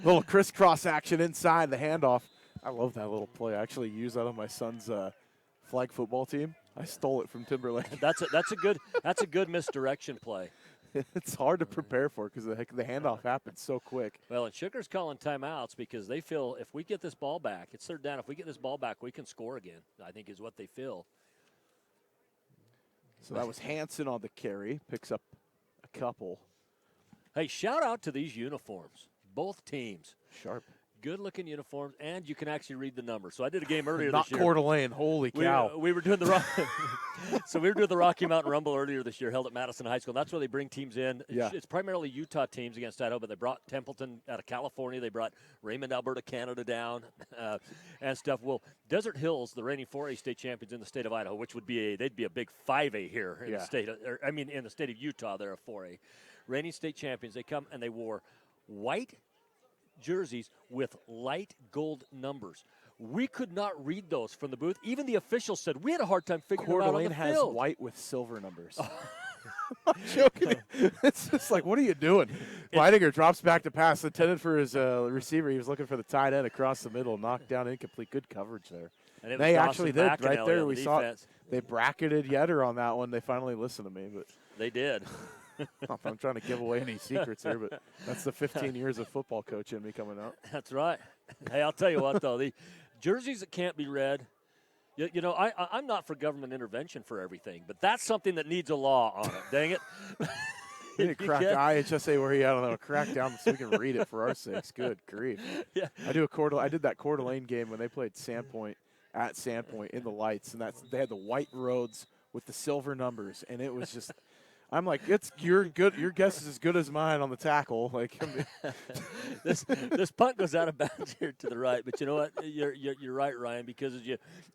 Little crisscross action inside the handoff. I love that little play. I actually use that on my son's flag football team. I stole it from Timberlake. That's a good misdirection play. It's hard to prepare for because the handoff happens so quick. Well, and Sugar's calling timeouts because they feel if we get this ball back, it's 3rd down. If we get this ball back, we can score again. I think is what they feel. So that was Hansen on the carry. Picks up a couple. Hey, shout out to these uniforms. Both teams. Sharp. Good-looking uniforms, and you can actually read the numbers. So I did a game earlier Not this year. Coeur d'Alene, holy cow. We were doing the Rocky Mountain Rumble earlier this year, held at Madison High School. That's where they bring teams in. Yeah. It's primarily Utah teams against Idaho, but they brought Templeton out of California. They brought Raymond, Alberta, Canada down and stuff. Well, Desert Hills, the reigning 4A state champions in the state of Idaho, which would be they'd be a big 5A here in the state in the state of Utah. They're a 4A. Reigning state champions. They come and they wore white jerseys with light gold numbers. We could not read those from the booth. Even the officials said we had a hard time figuring them out on the field. has white with silver numbers. I'm joking. It's just like, what are you doing? Meininger drops back to pass, intended for his receiver. He was looking for the tight end across the middle, knocked down incomplete. Good coverage there. And they actually did right there. We saw they bracketed Yetter on that one. They finally listened to me, but they did. I'm trying to give away any secrets here, but that's the 15 years of football coach in me coming out. That's right. Hey, I'll tell you what, though. The jerseys that can't be read, I'm not for government intervention for everything, but that's something that needs a law on it. Dang it. You need to crack IHSA where he out on a crack down so we can read it for our sakes. Good grief. Yeah. I did that Coeur d'Alene game when they played Sandpoint at Sandpoint in the lights, and they had the white roads with the silver numbers, and it was just – I'm like, you're good. Your guess is as good as mine on the tackle. Like, this punt goes out of bounds here to the right, but you know what? You're right, Ryan, because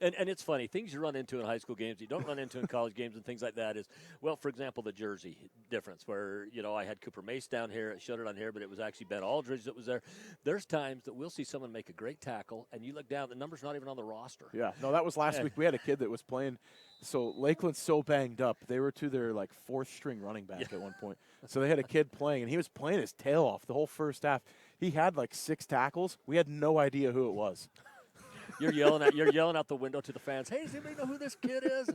and it's funny, things you run into in high school games you don't run into in college games and things like that is, well, for example, the jersey difference where I had Cooper Mace down here, it showed it on here, but it was actually Ben Aldridge that was there. There's times that we'll see someone make a great tackle, and you look down, the number's not even on the roster. Yeah, no, that was last week. We had a kid that was playing. So Lakeland's so banged up, they were to their 4th string running back at one point. So they had a kid playing, and he was playing his tail off the whole first half. He had 6 tackles. We had no idea who it was. You're yelling out the window to the fans. Hey, does anybody know who this kid is?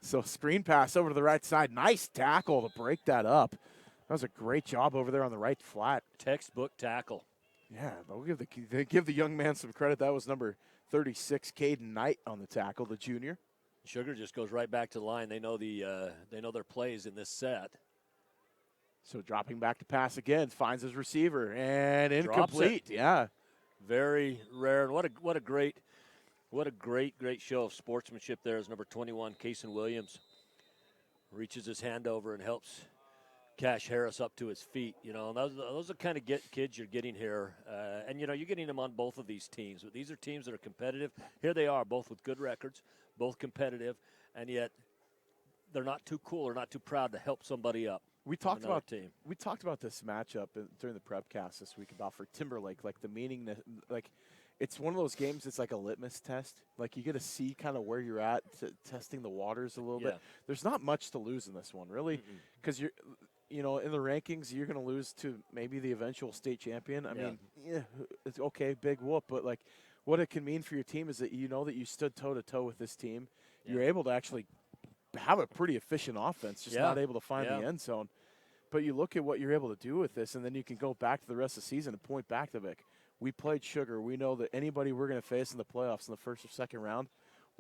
So screen pass over to the right side. Nice tackle to break that up. That was a great job over there on the right flat. Textbook tackle. Yeah, but we'll give the young man some credit. That was number 36, Caden Knight, on the tackle, the junior. Sugar just goes right back to the line. They know their plays in this set. So dropping back to pass again, finds his receiver and incomplete. Yeah, very rare. And what a great show of sportsmanship there is number 21, Kason Williams. Reaches his hand over and helps Cash Harris up to his feet. And those are the kind of kids you're getting here. And you're getting them on both of these teams. But these are teams that are competitive. Here they are, both with good records, both competitive, and yet they're not too cool or not too proud to help somebody up. We talked about this matchup during the prepcast this week about for Timberlake, the meaning that it's one of those games. It's like a litmus test. You get to see kind of where you're at, testing the waters a little bit. There's not much to lose in this one, really, because you're. In the rankings, you're going to lose to maybe the eventual state champion. I mean, it's okay, big whoop, but what it can mean for your team is that that you stood toe-to-toe with this team. Yeah. You're able to actually have a pretty efficient offense, just not able to find the end zone. But you look at what you're able to do with this, and then you can go back to the rest of the season and point back to we played Sugar. We know that anybody we're going to face in the playoffs in the first or second round,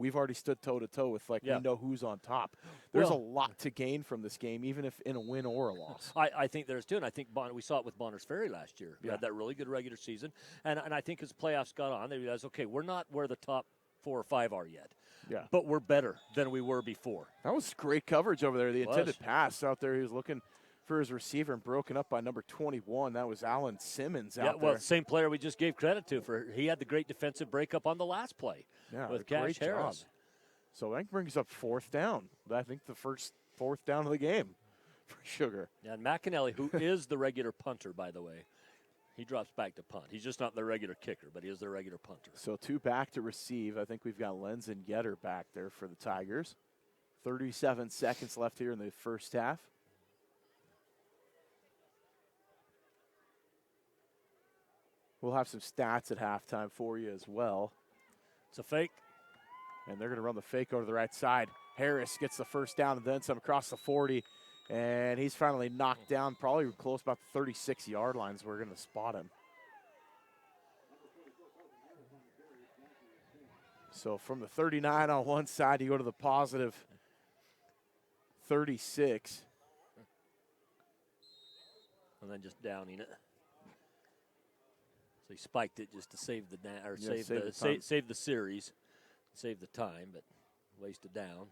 we've already stood toe-to-toe with, we know who's on top. There's a lot to gain from this game, even if in a win or a loss. I think there's, too, and I think we saw it with Bonners Ferry last year. We had that really good regular season, and I think as playoffs got on, they realized, okay, we're not where the top 4 or 5 are yet. Yeah. But we're better than we were before. That was great coverage over there. The intended pass out there, he was looking for his receiver and broken up by number 21. That was Alan Simmons out there. Well, same player we just gave credit to. He had the great defensive breakup on the last play with Cash Harris. Job. So that brings up 4th down. I think the first 4th down of the game for Sugar. Yeah, and McAnally, who is the regular punter, by the way, he drops back to punt. He's just not the regular kicker, but he is the regular punter. So 2 back to receive. I think we've got Lenz and Getter back there for the Tigers. 37 seconds left here in the first half. We'll have some stats at halftime for you as well. It's a fake. And they're going to run the fake over to the right side. Harris gets the first down and then some across the 40. And he's finally knocked down, probably close about the 36-yard lines. We're going to spot him. So from the 39 on one side, you go to the positive 36. And then just downing it. So he spiked it just to save the save the series, save the time, but wasted down.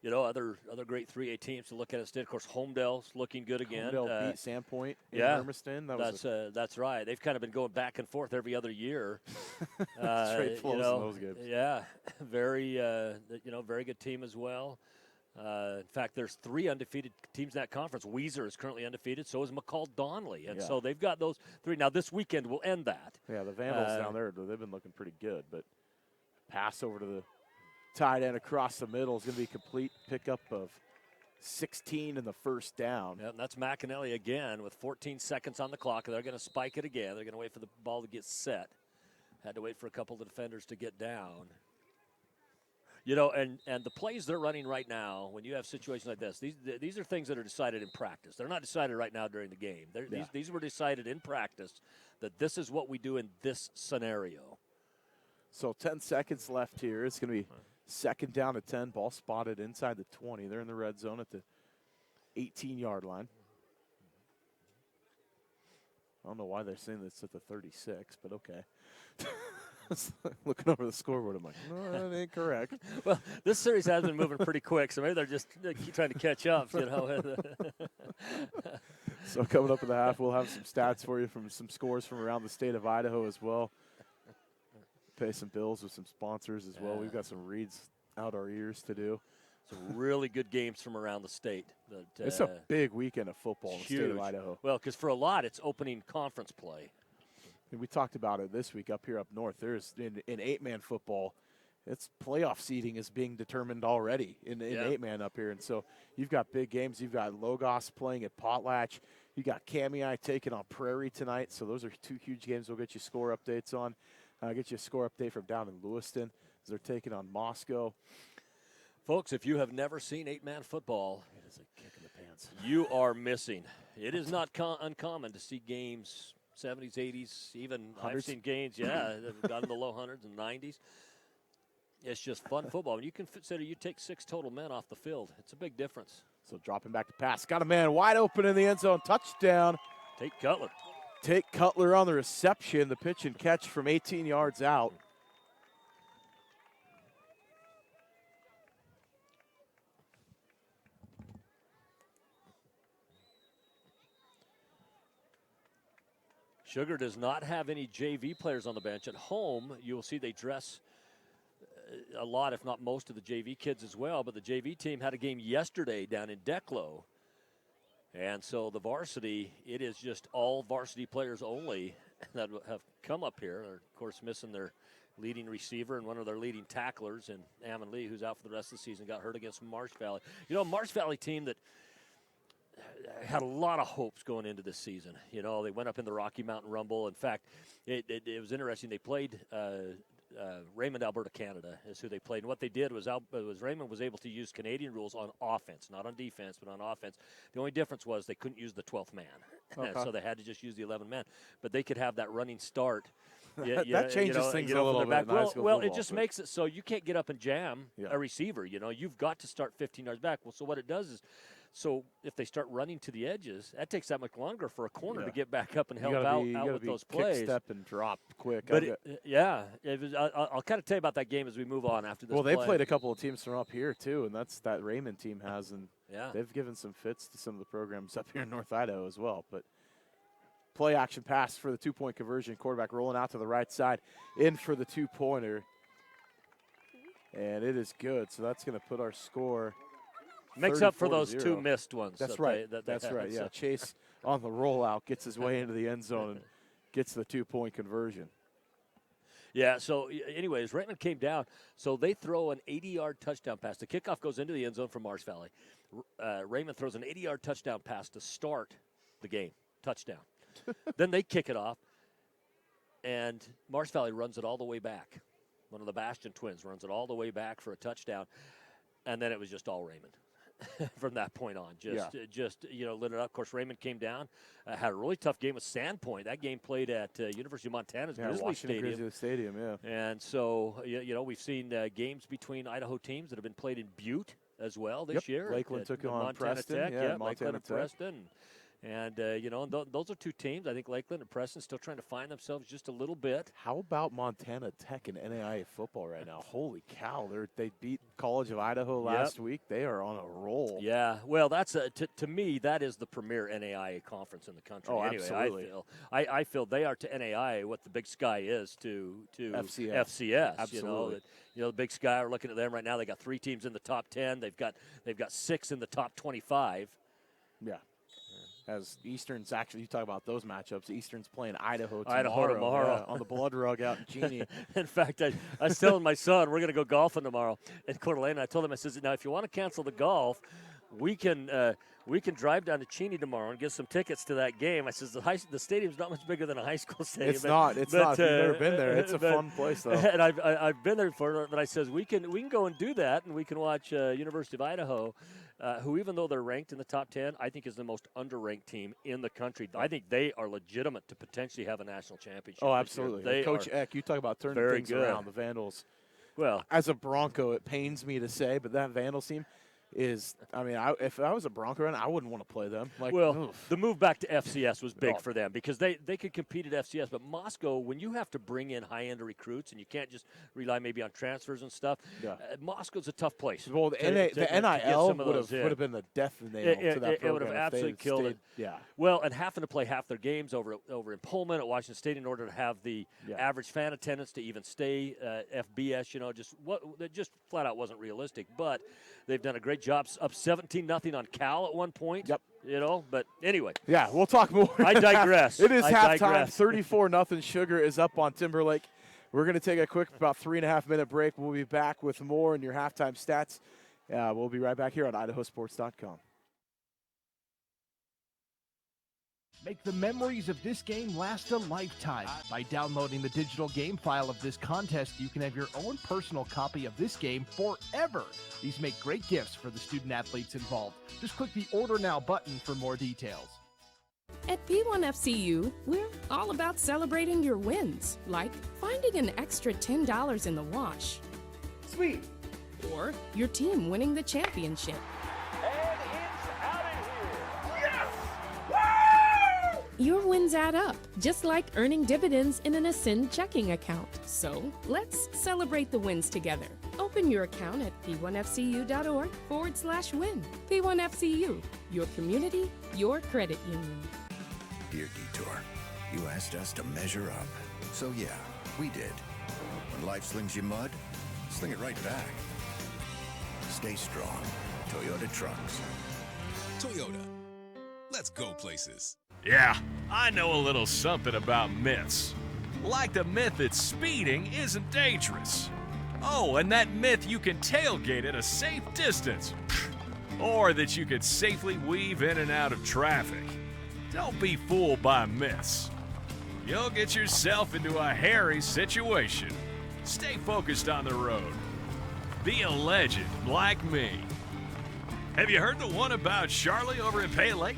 You know, other great 3A teams to look at instead. Of course, Homedale's looking good again. Homedale beat Sandpoint in Hermiston. That's right. They've kind of been going back and forth every other year. Straight flows in those games. Yeah, very very good team as well. In fact, there's 3 undefeated teams in that conference. Weiser is currently undefeated. So is McCall-Donley, and so they've got those 3. Now this weekend will end that. Yeah, the Vandals down there, they've been looking pretty good, but pass over to the tight end across the middle is going to be complete pickup of 16 in the first down. Yeah, and that's McAnally again with 14 seconds on the clock. They're going to spike it again. They're going to wait for the ball to get set. Had to wait for a couple of the defenders to get down. You know, and the plays they're running right now, when you have situations like this, these are things that are decided in practice. They're not decided right now during the game. These were decided in practice that this is what we do in this scenario. So 10 seconds left here. It's going to be second down at 10. Ball spotted inside the 20. They're in the red zone at the 18-yard line. I don't know why they're saying this at the 36, but okay. Looking over the scoreboard, I'm like, no, that ain't correct. Well, this series has been moving pretty quick, so maybe they're just trying to catch up, you know. So coming up in the half, we'll have some stats for you from some scores from around the state of Idaho as well. Pay some bills with some sponsors as well. We've got some reads out our ears to do. Some really good games from around the state. It's a big weekend of football in the state of Idaho. Well, because for a lot, it's opening conference play. And we talked about it this week up here up north. There's in 8-man football, it's playoff seeding is being determined already in 8-man up here. And so you've got big games. You've got Logos playing at Potlatch. You got Kamei taking on Prairie tonight. So those are 2 huge games we'll get you score updates on. Get you a score update from down in Lewiston as they're taking on Moscow. Folks, if you have never seen 8-man football, it is a kick in the pants. You are missing. It is not uncommon to see games 70s, 80s, even hundreds. I've seen games, that have gone in the low hundreds and 90s. It's just fun football. When you consider you take 6 total men off the field, it's a big difference. So dropping back to pass. Got a man wide open in the end zone. Touchdown. Tate Cutler. Tate Cutler on the reception. The pitch and catch from 18 yards out. Sugar does not have any JV players on the bench. At home, you will see they dress a lot, if not most, of the JV kids as well. But the JV team had a game yesterday down in Declo. And so the varsity, it is just all varsity players only that have come up here. They're, of course, missing their leading receiver and one of their leading tacklers, and Ammon Lee, who's out for the rest of the season, got hurt against Marsh Valley. You know, Marsh Valley team that had a lot of hopes going into this season. You know, they went up in the Rocky Mountain Rumble. In fact, it was interesting. They played Raymond, Alberta, Canada is who they played. And what they did was Raymond was able to use Canadian rules on offense, not on defense, but on offense. The only difference was they couldn't use the 12th man. So they had to just use the 11 men. But they could have that running start. That changes things a little bit. Well, it just makes it so you can't get up and jam a receiver. You've got to start 15 yards back. Well, so what it does is, so if they start running to the edges, that takes that much longer for a corner to get back up and help out with those plays. Kick, step, and drop quick. But I'll kind of tell you about that game as we move on after this. Well, they played a couple of teams from up here too, and that's that Raymond team has, and they've given some fits to some of the programs up here in North Idaho as well. But play action pass for the 2-point conversion. Quarterback rolling out to the right side, in for the 2-pointer, and it is good. So that's going to put our score. Makes up for those 2 missed ones. That's right. That's right. Yeah, Chase on the rollout gets his way into the end zone and gets the 2-point conversion. Yeah, so anyways, Raymond came down. So they throw an 80-yard touchdown pass. The kickoff goes into the end zone from Marsh Valley. Raymond throws an 80-yard touchdown pass to start the game. Touchdown. Then they kick it off, and Marsh Valley runs it all the way back. One of the Bastion twins runs it all the way back for a touchdown, and then it was just all Raymond. From that point on, lit it up. Of course, Raymond came down, had a really tough game with Sandpoint. That game played at University of Montana's Grizzly Stadium. And so, we've seen games between Idaho teams that have been played in Butte as well this year. Lakeland took on Montana Preston. Tech, Montana Lakeland and Tech. Preston. And, those are 2 teams. I think Lakeland and Preston still trying to find themselves just a little bit. How about Montana Tech in NAIA football right now? Holy cow. They beat College of Idaho last week. They are on a roll. Yeah. Well, that's to me, that is the premier NAIA conference in the country. Oh, anyway, absolutely. I feel they are to NAIA what the Big Sky is to FCS. Absolutely. The Big Sky are looking at them right now. They got 3 teams in the top 10. They've got 6 in the top 25. Yeah. As Eastern's actually, you talk about those matchups. Eastern's playing Idaho tomorrow. On the blood rug out in Cheney. In fact, I was telling my son we're going to go golfing tomorrow in Coeur d'Alene. I told him, I says, now if you want to cancel the golf, we can drive down to Cheney tomorrow and get some tickets to that game. I says the stadium's not much bigger than a high school stadium. It's not. If you've never been there, it's a fun place though. And I've been there before. But I says we can go and do that, and we can watch University of Idaho, who even though they're ranked in the top 10, I think is the most underranked team in the country. I think they are legitimate to potentially have a national championship. Oh, absolutely. Coach Eck, you talk about turning things around. The Vandals. Well, as a Bronco, it pains me to say, but that Vandals team is, if I was a Bronco run, I wouldn't want to play them. The move back to FCS was big for them because they could compete at FCS. But Moscow, when you have to bring in high-end recruits and you can't just rely maybe on transfers and stuff, Moscow's a tough place. Well, the NIL would have been the death nail to that program. It would have absolutely killed it. Yeah. Well, and having to play half their games over in Pullman at Washington State in order to have the average fan attendance to even stay FBS, just flat out wasn't realistic. But they've done a great job, up 17-0 on Cal at one point. Yep. But anyway. Yeah, we'll talk more. I digress. It is halftime. 34-0. Sugar is up on Timberlake. We're going to take a quick about 3.5-minute break. We'll be back with more in your halftime stats. We'll be right back here on IdahoSports.com. Make the memories of this game last a lifetime. By downloading the digital game file of this contest, you can have your own personal copy of this game forever. These make great gifts for the student-athletes involved. Just click the Order Now button for more details. At P1FCU, we're all about celebrating your wins, like finding an extra $10 in the wash. Sweet. Or your team winning the championship. And it's out of here. Yes! Your wins add up, just like earning dividends in an Ascend checking account. So let's celebrate the wins together. Open your account at p1fcu.org/win. P1FCU, your community, your credit union. Dear Detour, you asked us to measure up. So yeah, we did. When life slings you mud, sling it right back. Stay strong. Toyota Trucks. Toyota. Let's go places. Yeah, I know a little something about myths. Like the myth that speeding isn't dangerous. Oh, and that myth you can tailgate at a safe distance. Or that you could safely weave in and out of traffic. Don't be fooled by myths. You'll get yourself into a hairy situation. Stay focused on the road. Be a legend like me. Have you heard the one about Charlie over in Pay Lake?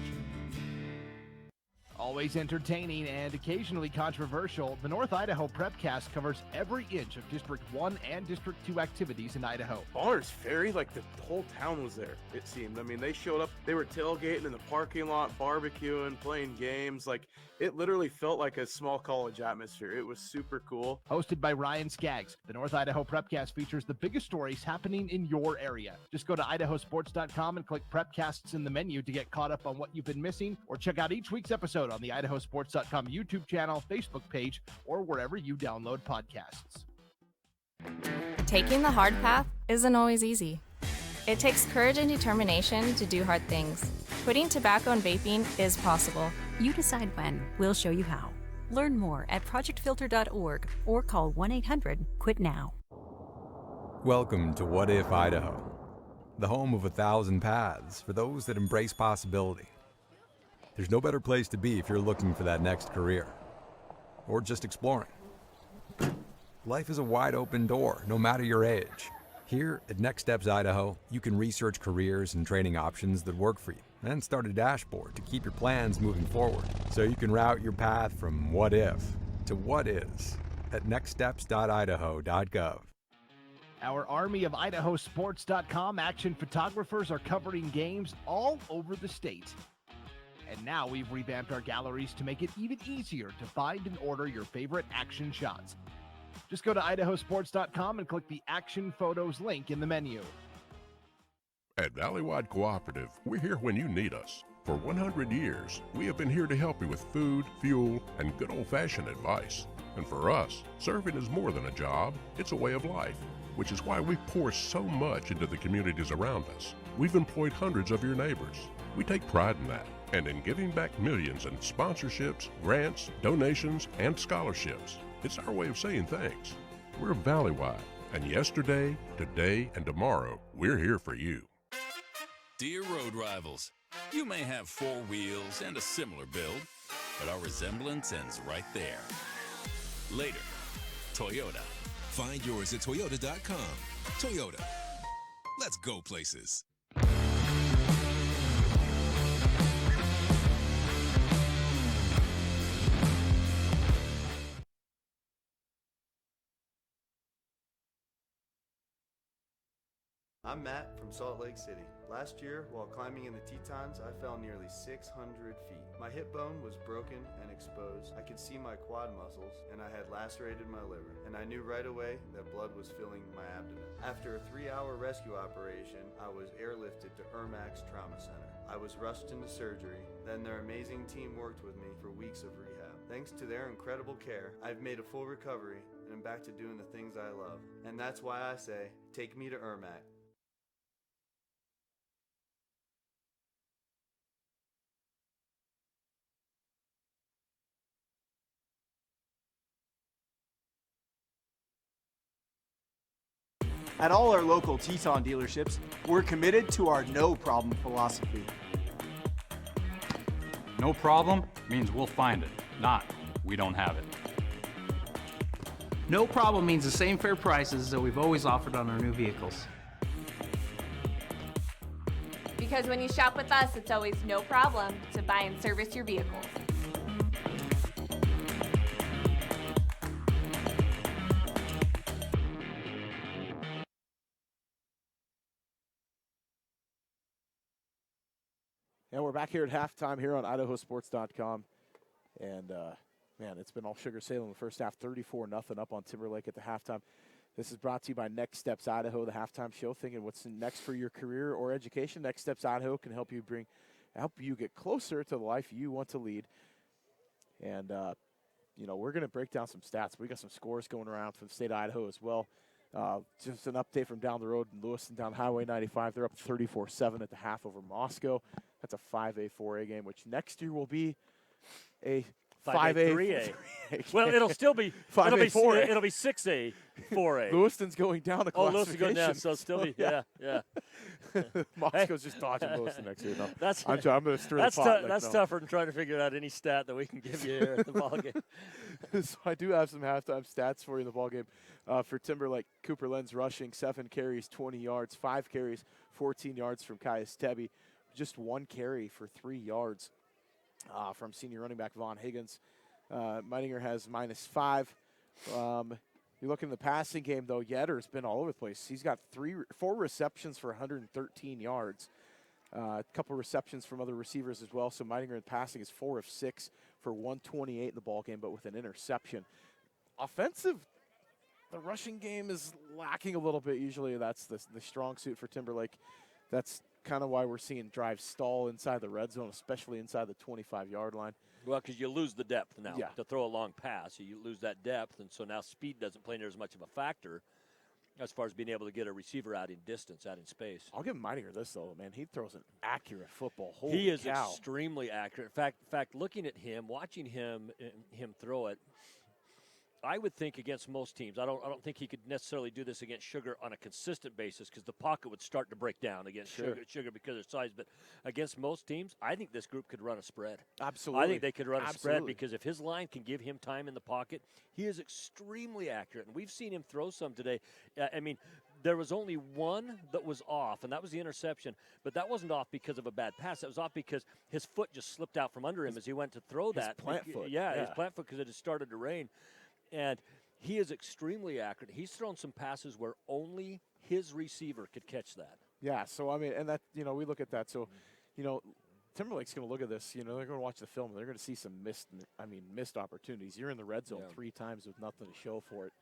Always entertaining and occasionally controversial, the North Idaho Prepcast covers every inch of District 1 and District 2 activities in Idaho. Bonners Ferry, like the whole town was there, it seemed. I mean, they showed up, they were tailgating in the parking lot, barbecuing, playing games. Like, it literally felt like a small college atmosphere. It was super cool. Hosted by Ryan Skaggs, the North Idaho Prepcast features the biggest stories happening in your area. Just go to IdahoSports.com and click Prepcasts in the menu to get caught up on what you've been missing, or check out each week's episode on the IdahoSports.com YouTube channel, Facebook page, or wherever you download podcasts. Taking the hard path isn't always easy. It takes courage and determination to do hard things. Quitting tobacco and vaping is possible. You decide when. We'll show you how. Learn more at projectfilter.org or call 1-800-QUIT-NOW. Welcome to What If Idaho, the home of 1,000 paths for those that embrace possibility. There's no better place to be if you're looking for that next career, or just exploring. Life is a wide open door, no matter your age. Here at Next Steps Idaho, you can research careers and training options that work for you, and start a dashboard to keep your plans moving forward, so you can route your path from what if to what is at nextsteps.idaho.gov. Our army of IdahoSports.com action photographers are covering games all over the state. And now we've revamped our galleries to make it even easier to find and order your favorite action shots. Just go to IdahoSports.com and click the Action Photos link in the menu. At Valleywide Cooperative, we're here when you need us. For 100 years, we have been here to help you with food, fuel, and good old-fashioned advice. And for us, serving is more than a job, it's a way of life, which is why we pour so much into the communities around us. We've employed hundreds of your neighbors. We take pride in that, and in giving back millions in sponsorships, grants, donations, and scholarships. It's our way of saying thanks. We're Valleywide, and yesterday, today, and tomorrow, we're here for you. Dear road rivals, you may have four wheels and a similar build, but our resemblance ends right there. Later, Toyota. Find yours at Toyota.com. Toyota. Let's go places. I'm Matt from Salt Lake City. Last year, while climbing in the Tetons, I fell nearly 600 feet. My hip bone was broken and exposed. I could see my quad muscles, and I had lacerated my liver. And I knew right away that blood was filling my abdomen. After a 3-hour rescue operation, I was airlifted to Ermax Trauma Center. I was rushed into surgery. Then their amazing team worked with me for weeks of rehab. Thanks to their incredible care, I've made a full recovery and am back to doing the things I love. And that's why I say, take me to Ermac. At all our local Teton dealerships, we're committed to our no problem philosophy. No problem means we'll find it, not we don't have it. No problem means the same fair prices that we've always offered on our new vehicles. Because when you shop with us, it's always no problem to buy and service your vehicles. And we're back here at halftime here on IdahoSports.com. And, man, it's been all Sugar-Salem in the first half, 34-0 up on Timberlake at the halftime. This is brought to you by Next Steps Idaho, the halftime show. Thinking what's next for your career or education? Next Steps Idaho can help you get closer to the life you want to lead. And, you know, we're going to break down some stats. We got some scores going around from the state of Idaho as well. Just an update from down the road in Lewiston down Highway 95. They're up 34-7 at the half over Moscow. That's a 5A, 4A game, which next year will be a 5A, 3A. Well, it'll still be 5A, 4A. It'll be 6A, 4A. Lewiston's going down the classification. Lewiston's going down, so it'll still be, yeah. Moscow's just dodging Lewiston next year. No, that's I'm going to stir the pot. That's tougher than trying to figure out any stat that we can give you here at the ballgame. So I do have some halftime stats for you in the ballgame. For Timberlake, Cooper Lenz rushing, 7 carries, 20 yards, 5 carries, 14 yards from Caius Tebby. Just 1 carry for 3 yards from senior running back Vaughn Higgins. Meininger has -5. You look in the passing game, though, Yetter's been all over the place. He's got 4 receptions for 113 yards. A couple receptions from other receivers as well. So Meininger in passing is 4 of 6 for 128 in the ball game, but with an interception. Offensive, the rushing game is lacking a little bit. Usually that's the strong suit for Timberlake. That's kind of why we're seeing drives stall inside the red zone, especially inside the 25-yard line. Well, because you lose the depth now. Yeah. To throw a long pass, you lose that depth, and so now speed doesn't play near as much of a factor as far as being able to get a receiver out in distance, out in space. I'll give Meininger this, though, man. He throws an accurate football. Holy He is cow. extremely accurate. In fact, looking at him, watching him throw it, I would think against most teams, I don't think he could necessarily do this against Sugar on a consistent basis because the pocket would start to break down against Sugar because of their size. But against most teams, I think this group could run a spread. Absolutely. I think they could run a spread because if his line can give him time in the pocket, he is extremely accurate. And we've seen him throw some today. I mean, there was only one that was off, and that was the interception. But that wasn't off because of a bad pass. That was off because his foot just slipped out from under him as he went to throw that. Plant foot. Yeah, his plant foot because it had started to rain. And he is extremely accurate. He's thrown some passes where only his receiver could catch that. Yeah, so, I mean, and that, we look at that. So, Timberlake's going to look at this. They're going to watch the film. They're going to see some missed opportunities. You're in the red zone 3 times with nothing to show for it.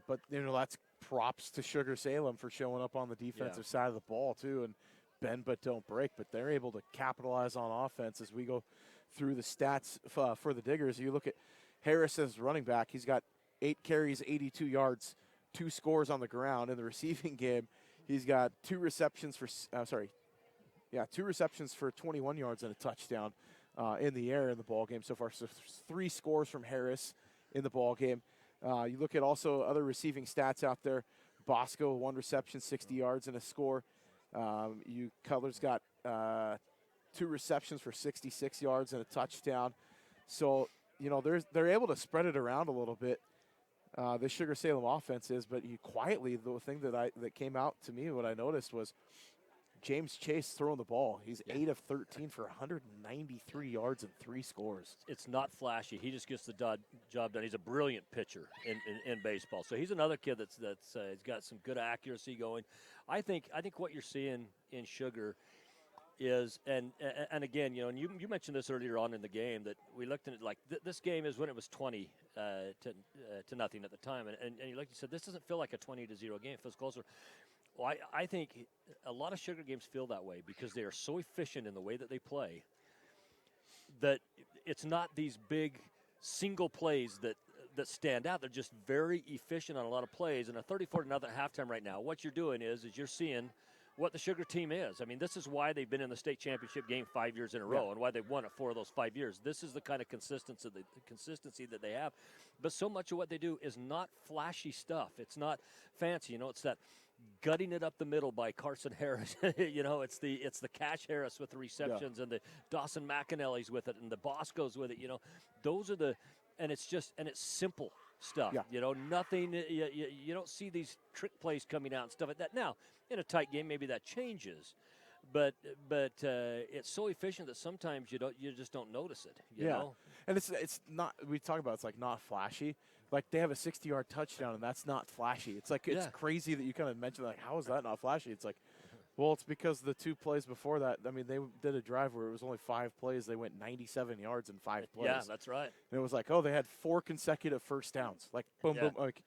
But, that's props to Sugar-Salem for showing up on the defensive side of the ball, too, and bend but don't break. But they're able to capitalize on offense as we go through the stats for the Diggers. You look at Harris as running back. He's got 8 carries, 82 yards, 2 scores on the ground. In the receiving game, he's got 2 receptions for 21 yards and a touchdown in the air in the ball game so far. So 3 scores from Harris in the ball game. You look at also other receiving stats out there. Bosco, 1 reception, 60 yards and a score. Cutler's got 2 receptions for 66 yards and a touchdown. So, they're able to spread it around a little bit. The Sugar-Salem offense is, but quietly, the thing that came out to me, what I noticed was James Chase throwing the ball. He's 8 of 13 for 193 yards and 3 scores. It's not flashy. He just gets the job done. He's a brilliant pitcher in baseball. So he's another kid that's he's got some good accuracy going. I think what you're seeing in Sugar is, and again, and you mentioned this earlier on in the game, that we looked at it like this game is when it was 20 to nothing at the time, and like you said, this doesn't feel like a 20-0 game. It feels closer. Well, I think a lot of Sugar games feel that way because they are so efficient in the way that they play that it's not these big single plays that stand out. They're just very efficient on a lot of plays. And a 34-0 at halftime right now, what you're doing is you're seeing what the Sugar team is. I mean, this is why they've been in the state championship game 5 years in a row and why they've won it 4 of those 5 years. This is the kind of consistency that they have. But so much of what they do is not flashy stuff. It's not fancy. It's that gutting it up the middle by Carson Harris. It's the Cash Harris with the receptions and the Dawson McAnally's with it and the Boscos with it. Those are and it's simple stuff. Nothing. You don't see these trick plays coming out and stuff like that. Now, in a tight game, maybe that changes, but it's so efficient that sometimes you just don't notice it. You know? And it's not. We talk about it's like not flashy. Like they have a 60-yard touchdown, and that's not flashy. It's like it's crazy that you kind of mentioned like how is that not flashy? It's like, well, it's because the 2 plays before that. I mean, they did a drive where it was only 5 plays. They went 97 yards in 5 plays. Yeah, that's right. And it was like, they had 4 consecutive first downs. Like boom, boom. Like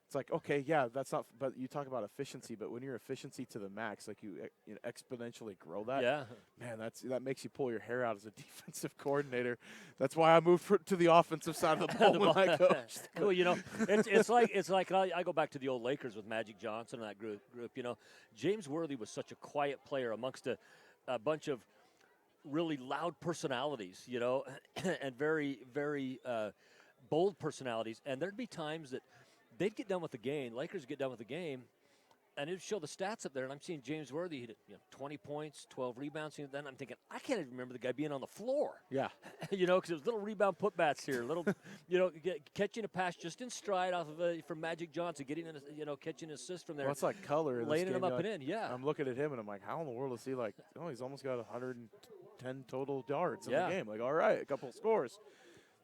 it's like okay, that's not. But you talk about efficiency, but when you're efficiency to the max, like you exponentially grow that. Yeah, man, that makes you pull your hair out as a defensive coordinator. That's why I moved to the offensive side of the ball when I coached. Well, it's like I go back to the old Lakers with Magic Johnson and that group. James Worthy was such a quiet player amongst a bunch of really loud personalities, and very, very bold personalities. And there'd be times that they'd get done with the game, Lakers get done with the game, and it would show the stats up there, and I'm seeing James Worthy, he did 20 points, 12 rebounds, and then I'm thinking, I can't even remember the guy being on the floor. Yeah. Because it was little rebound putbacks here, little, catching a pass just in stride off of from Magic Johnson, getting catching an assist from there. Well, it's like color. Laying him up and in, yeah. I'm looking at him, and I'm like, how in the world is he like, he's almost got 110 10 total yards in Yeah. the game. Like, all right, a couple of scores.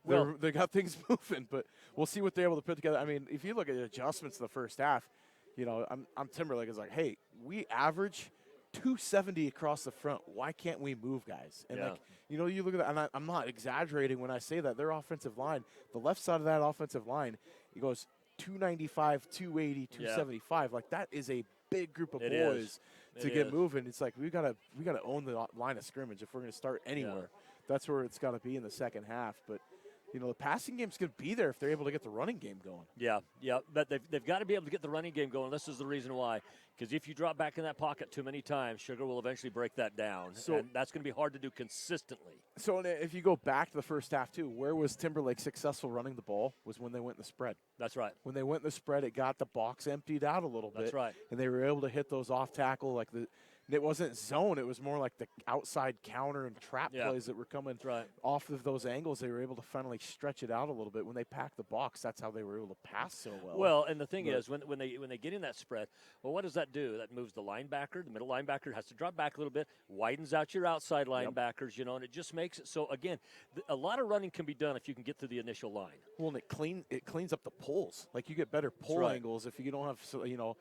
Well- They got things moving, but we'll see what they're able to put together. I mean, if you look at the adjustments in the first half, you know, I'm Timberlake is like, hey, we average 270 across the front. Why can't we move guys? And Yeah. like, you know, you look at that, and I'm not exaggerating when I say that. Their offensive line, the left side of that offensive line, it goes 295, 280, 275. Like, that is a big group of It boys is. to It get is. moving. It's like we gotta own the line of scrimmage if we're gonna start anywhere. That's where it's got to be in the second half. But you know, the passing game's going to be there if they're able to get the running game going. Yeah, but they've got to be able to get the running game going. This is the reason why. Because if you drop back in that pocket too many times, Sugar will eventually break that down. So- and that's going to be hard to do consistently. So if you go back to the first half, too, where was Timberlake successful running the ball was when they went in the spread. That's right. When they went in the spread, it got the box emptied out a little bit. That's right. And they were able to hit those off tackle, like it wasn't zone. It was more like the outside counter and trap plays that were coming off of those angles. They were able to finally stretch it out a little bit. When they packed the box, that's how they were able to pass so well. Well, and the thing is, when they get in that spread, well, what does that do? That moves the linebacker. The middle linebacker has to drop back a little bit, widens out your outside linebackers, you know, and it just makes it so, again, a lot of running can be done if you can get through the initial line. Well, and it cleans up the pulls. Like, you get better pull angles if you don't have, you know,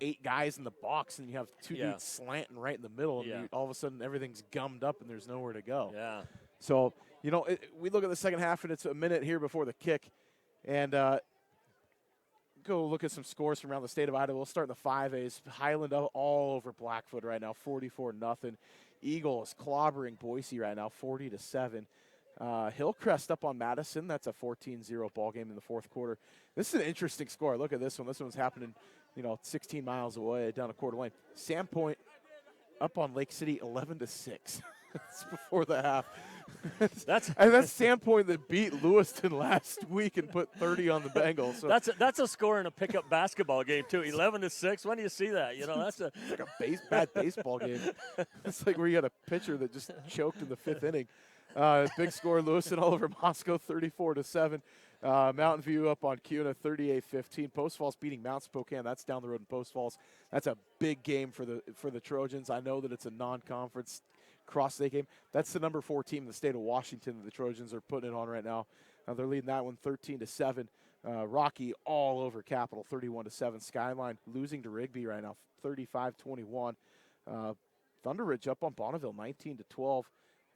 8 guys in the box and you have 2 dudes slanting right in the middle, and all of a sudden everything's gummed up and there's nowhere to go. Yeah. So, you know, we look at the second half, and it's a minute here before the kick. And go look at some scores from around the state of Idaho. We'll start in the 5As. Highland all over Blackfoot right now, 44-0. Eagle is clobbering Boise right now, 40-7. Hillcrest up on Madison. That's a 14-0 ball game in the fourth quarter. This is an interesting score. Look at this one. This one's happening, 16 miles away down a Coeur d'Alene. Sandpoint up on Lake City, 11-6. It's before the half. That's Sandpoint that beat Lewiston last week and put 30 on the Bengals. So That's a score in a pickup basketball game too. 11-6. When do you see that? That's it's like a bad baseball game. It's like where you got a pitcher that just choked in the 5th inning. Big score, Lewiston all over Moscow, 34-7. Mountain View up on Kuna, 38-15. Post Falls beating Mount Spokane. That's down the road in Post Falls. That's a big game for the Trojans. I know that it's a non-conference cross-state game. That's the number 4 team in the state of Washington that the Trojans are putting it on right now. They're leading that one 13-7. Rocky all over Capital, 31-7. Skyline losing to Rigby right now, 35-21. Thunder Ridge up on Bonneville, 19-12.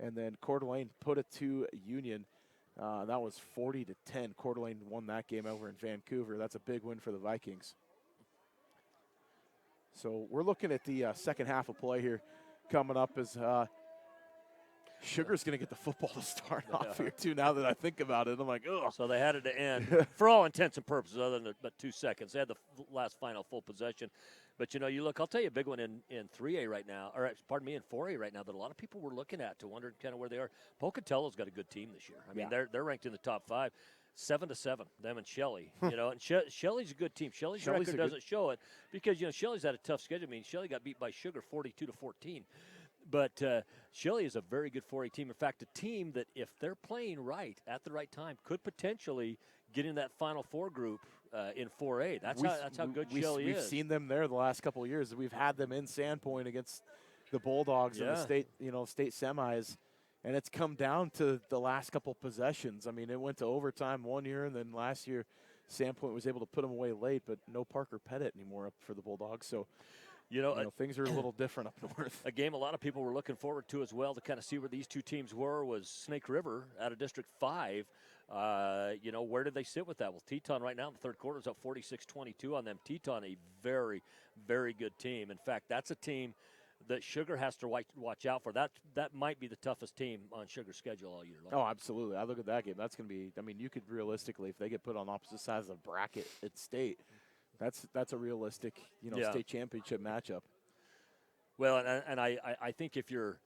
And then Coeur d'Alene put it to Union. That was 40-10. Coeur d'Alene won that game over in Vancouver. That's a big win for the Vikings. So we're looking at the second half of play here coming up as Sugar's going to get the football to start off here, too, now that I think about it. I'm like, ugh. So they had it to end, for all intents and purposes, other than about 2 seconds. They had the last final full possession. But, you look, I'll tell you a big one in 3A right now, or pardon me, in 4A right now that a lot of people were looking at to wonder kind of where they are. Pocatello's got a good team this year. I mean, they're ranked in the top 5. 7-7, them and Shelley, and Shelley's a good team. Shelley's record doesn't show it because, Shelley's had a tough schedule. I mean, Shelley got beat by Sugar 42-14. But Shelley is a very good 4A team. In fact, a team that, if they're playing right at the right time, could potentially get in that Final Four group in 4A. That's how good Shelley is. We've seen them there the last couple of years. We've had them in Sandpoint against the Bulldogs in the state semis, and it's come down to the last couple possessions. I mean, it went to overtime one year, and then last year, Sandpoint was able to put them away late, but no Parker Pettit anymore up for the Bulldogs. So. Things are a little different up north. A game a lot of people were looking forward to as well to kind of see where these two teams were was Snake River out of District 5. Where did they sit with that? Well, Teton right now in the third quarter is up 46-22 on them. Teton, a very, very good team. In fact, that's a team that Sugar has to watch out for. That might be the toughest team on Sugar's schedule all year long. Oh, absolutely. I look at that game. That's going to be – I mean, you could realistically, if they get put on opposite sides of the bracket at state – That's a realistic, state championship matchup. Well, and I think if you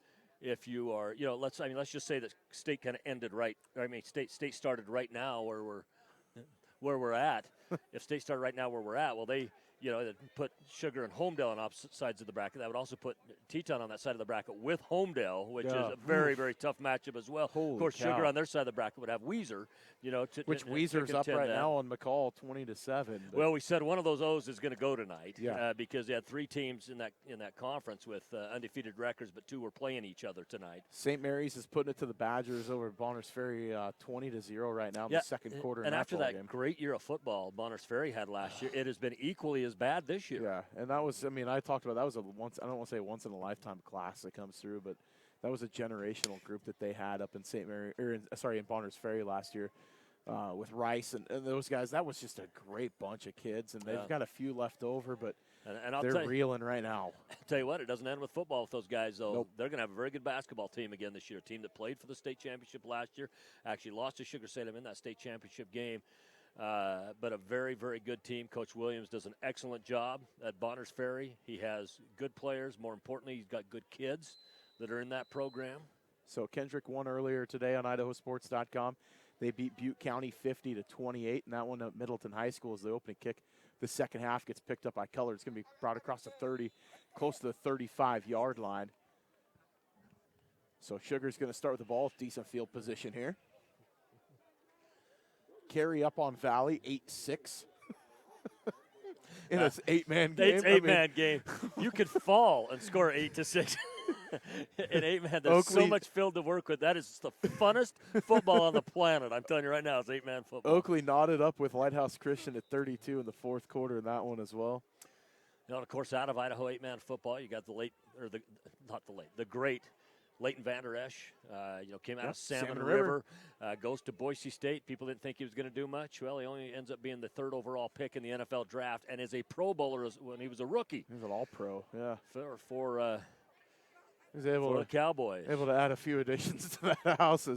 are, let's just say that state kind of ended right. I mean, state started right now where we're at. if State started right now where we're at, well, they put Sugar and Homedale on opposite sides of the bracket. That would also put Teton on that side of the bracket with Homedale, which is a very, very tough matchup as well. Of course, cow. Sugar on their side of the bracket would have Weezer. Which Weezer's up right now on McCall 20-7. Well, we said one of those O's is going to go tonight Yeah. because they had 3 teams in that conference with undefeated records, but 2 were playing each other tonight. St. Mary's is putting it to the Badgers over Bonners Ferry 20-0 right now in the second quarter. And after that game. great year of football Bonners Ferry had last year, it has been equally as bad this year. Yeah, and that was, I talked about that was I don't want to say once in a lifetime class that comes through, but that was a generational group that they had up in in Bonners Ferry last year with Rice and those guys. That was just a great bunch of kids, and they've got a few left over, but and they're reeling right now. I'll tell you what, it doesn't end with football with those guys, though. Nope. They're going to have a very good basketball team again this year, a team that played for the state championship last year, actually lost to Sugar-Salem in that state championship game. But a very, very good team. Coach Williams does an excellent job at Bonners Ferry. He has good players. More importantly, he's got good kids that are in that program. So Kendrick won earlier today on IdahoSports.com. They beat Butte County 50-28, and that one at Middleton High School is the opening kick. The second half gets picked up by Color. It's going to be brought across the 30, close to the 35-yard line. So Sugar's going to start with the ball with decent field position here. Carry up on Valley, 8-6. In an 8-man game. It's 8-man game. You could fall and score 8-6. In 8-man, there's so much field to work with. That is the funnest football on the planet. I'm telling you right now, it's 8-man football. Oakley knotted up with Lighthouse Christian at 32 in the fourth quarter in that one as well. Of course, out of Idaho 8-man football, you got the great Leighton Vander Esch, came out of Salmon River, goes to Boise State. People didn't think he was going to do much. Well, he only ends up being the 3rd overall pick in the NFL draft and is a Pro Bowler when he was a rookie. He was an All-Pro, yeah. For he was able the Cowboys. Able to add a few additions to that house. I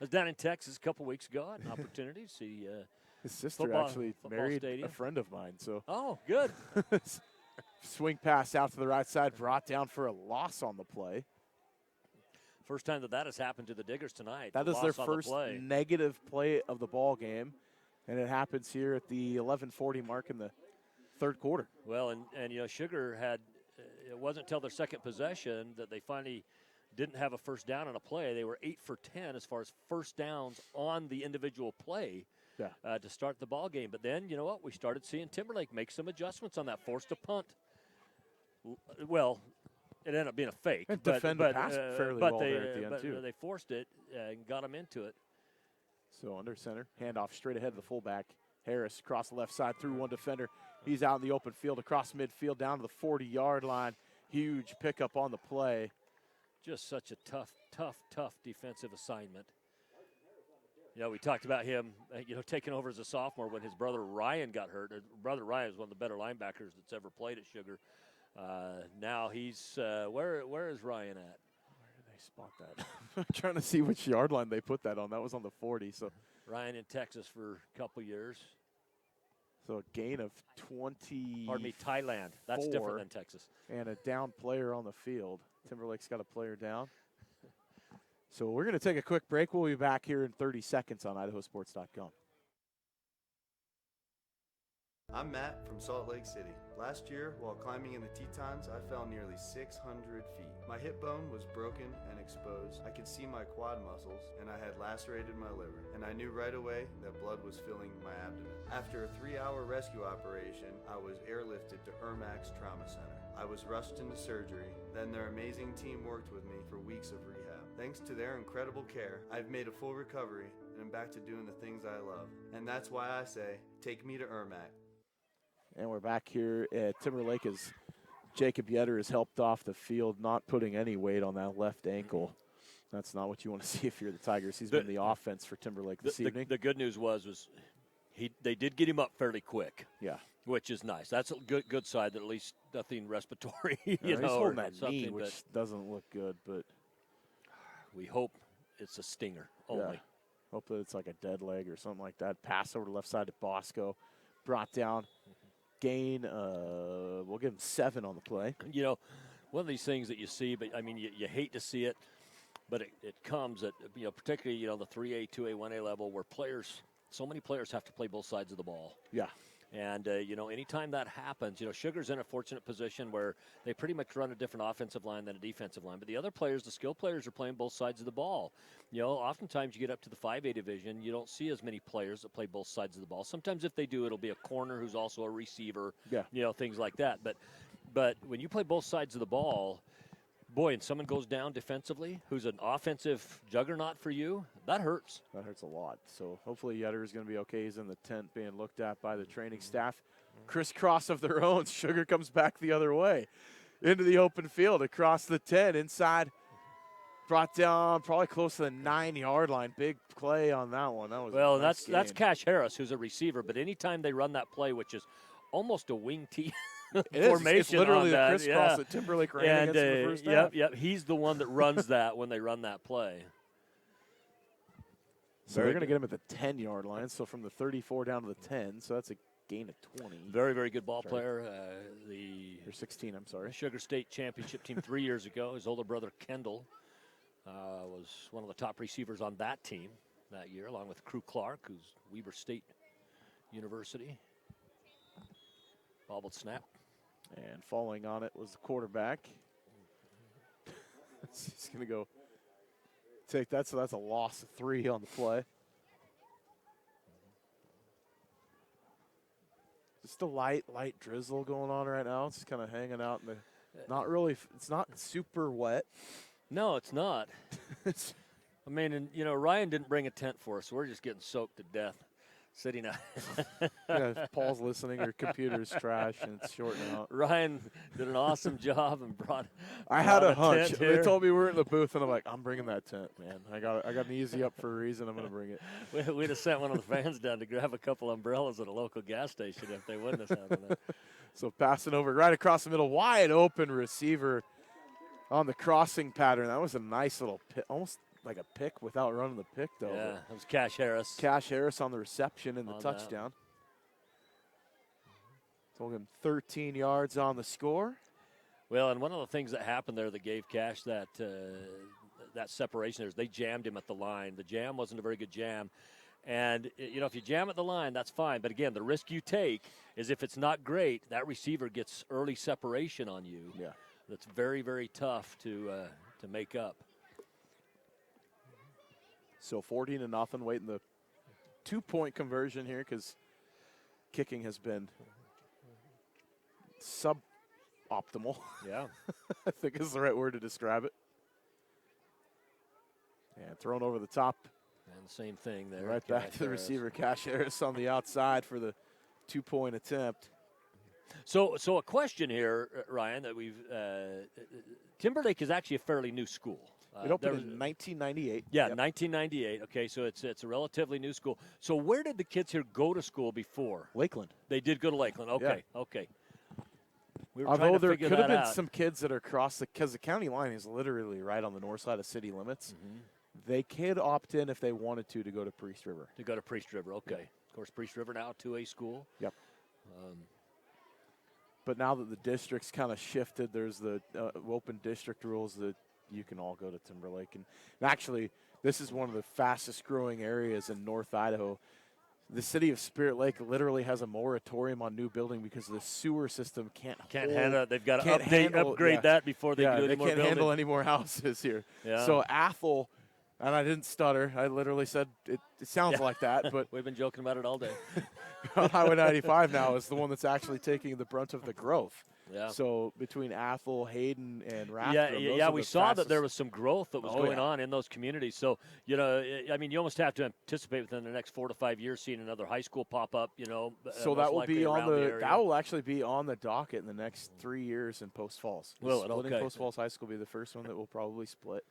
was down in Texas a couple weeks ago. I had an opportunity to see his sister actually married a friend of mine. So good. Swing pass out to the right side, brought down for a loss on the play. First time that has happened to the Diggers tonight. That is their first negative play of the ball game, and it happens here at the 11:40 mark in the third quarter. Well, and Sugar had it wasn't until their second possession that they finally didn't have a first down on a play. They were 8 for 10 as far as first downs on the individual play to start the ball game. But then, you know what? We started seeing Timberlake make some adjustments on that, forced a punt. Well, it ended up being a fake. And defend the pass fairly well there at the end, too. They forced it and got him into it. So under center, handoff straight ahead to the fullback. Harris across the left side through one defender. He's out in the open field across midfield down to the 40-yard line. Huge pickup on the play. Just such a tough defensive assignment. We talked about him, taking over as a sophomore when his brother Ryan got hurt. His brother Ryan is one of the better linebackers that's ever played at Sugar. Now he's where is Ryan at? Where did they spot that? I'm trying to see which yard line they put that on. That was on the 40. So Ryan in Texas for a couple years. So a gain of 20. Pardon me, Thailand. That's different than Texas. And a down player on the field. Timberlake's got a player down. So we're going to take a quick break. We'll be back here in 30 seconds on IdahoSports.com. I'm Matt from Salt Lake City. Last year, while climbing in the Tetons, I fell nearly 600 feet. My hip bone was broken and exposed. I could see my quad muscles, and I had lacerated my liver. And I knew right away that blood was filling my abdomen. After a 3-hour rescue operation, I was airlifted to Ermax Trauma Center. I was rushed into surgery. Then their amazing team worked with me for weeks of rehab. Thanks to their incredible care, I've made a full recovery, and I'm back to doing the things I love. And that's why I say, take me to Ermac. And we're back here at Timberlake as Jacob Yetter is helped off the field, not putting any weight on that left ankle. That's not what you want to see if you're the Tigers. He's been the offense for Timberlake this evening. The good news was they did get him up fairly quick. Yeah. Which is nice. That's a good side that at least nothing respiratory, he's holding that knee, which doesn't look good, but we hope it's a stinger only. Yeah. Hope that it's like a dead leg or something like that. Pass over to the left side to Bosco. Brought down. Gain, we'll give him 7 on the play. One of these things that you see, but I mean, you hate to see it, but it comes at, particularly, the 3A, 2A, 1A level where players so many players have to play both sides of the ball. Yeah. And, anytime that happens, Sugar's in a fortunate position where they pretty much run a different offensive line than a defensive line. But the other players, the skill players, are playing both sides of the ball. Oftentimes you get up to the 5A division, you don't see as many players that play both sides of the ball. Sometimes if they do, it'll be a corner who's also a receiver, things like that. But when you play both sides of the ball, boy, and someone goes down defensively who's an offensive juggernaut for you, that hurts. That hurts a lot. So hopefully Yetter is going to be okay. He's in the tent being looked at by the training staff. Crisscross of their own. Sugar comes back the other way into the open field across the 10 inside. Brought down probably close to the 9-yard line. Big play on that one. That was that's Cash Harris, who's a receiver. But anytime they run that play, which is almost a wing tee formation, it's literally on the crisscross that Timberlake ran against in the first half. Yep, he's the one that runs that when they run that play. So they're going to get him at the 10-yard line. So from the 34 down to the 10. So that's a gain of 20. Very, very good ball player. Or 16, I'm sorry. Sugar State championship team 3 years ago. His older brother, Kendall, was one of the top receivers on that team that year, along with Crew Clark, who's Weber State University. Bobbled snap. And falling on it was the quarterback. He's going to go take that, so that's a loss of 3 on the play. Just a light drizzle going on right now. It's just kind of hanging out in the, it's not super wet. No, it's not. I mean, and Ryan didn't bring a tent for us, so we're just getting soaked to death. Sitting out. If Paul's listening, your computer's trash and it's shorting out. Ryan did an awesome job and brought. I had a hunch. They told me we were in the booth, and I'm like, I'm bringing that tent, man. I got an easy up for a reason. I'm going to bring it. We'd have sent one of the fans down to grab a couple umbrellas at a local gas station if they wouldn't have sent them. So passing over right across the middle, wide open receiver on the crossing pattern. That was a nice little almost like a pick without running the pick, though. Yeah, it was Cash Harris. Cash Harris on the reception and the touchdown. Told him 13 yards on the score. Well, and one of the things that happened there that gave Cash that separation is they jammed him at the line. The jam wasn't a very good jam. And, if you jam at the line, that's fine. But, again, the risk you take is if it's not great, that receiver gets early separation on you. Yeah. That's very, very tough to make up. So 14-0, waiting the 2-point conversion here because kicking has been suboptimal. Yeah. I think is the right word to describe it. And thrown over the top. And the same thing there. Right back to the receiver, Cash Harris on the outside for the 2-point attempt. So a question here, Ryan, that we've Timberlake is actually a fairly new school. It opened in 1998. Yeah, 1998. Okay, so it's a relatively new school. So where did the kids here go to school before? Lakeland. They did go to Lakeland. Okay, okay. We were Although there could have been some kids that are across because the county line is literally right on the north side of city limits. Mm-hmm. They could opt in if they wanted to go to Priest River. To go to Priest River, okay. Yeah. Of course, Priest River now a 2A school. Yep. But now that the district's kind of shifted, there's the open district rules that you can all go to Timberlake. And actually, this is one of the fastest growing areas in North Idaho. The city of Spirit Lake literally has a moratorium on new building because the sewer system can't handle. They've got to upgrade that before they do any more building. They can't handle any more houses here. Yeah. So Athol, and I didn't stutter. I literally said it sounds like that. But we've been joking about it all day. Highway 95 now is the one that's actually taking the brunt of the growth. Yeah. So between Athol, Hayden, and Rathrum, we saw that there was some growth that was going on in those communities. So, you almost have to anticipate within the next 4 to 5 years seeing another high school pop up, So that will be that will actually be on the docket in the next 3 years in Post Falls. Splitting Post Falls High School will be the first one that will probably split.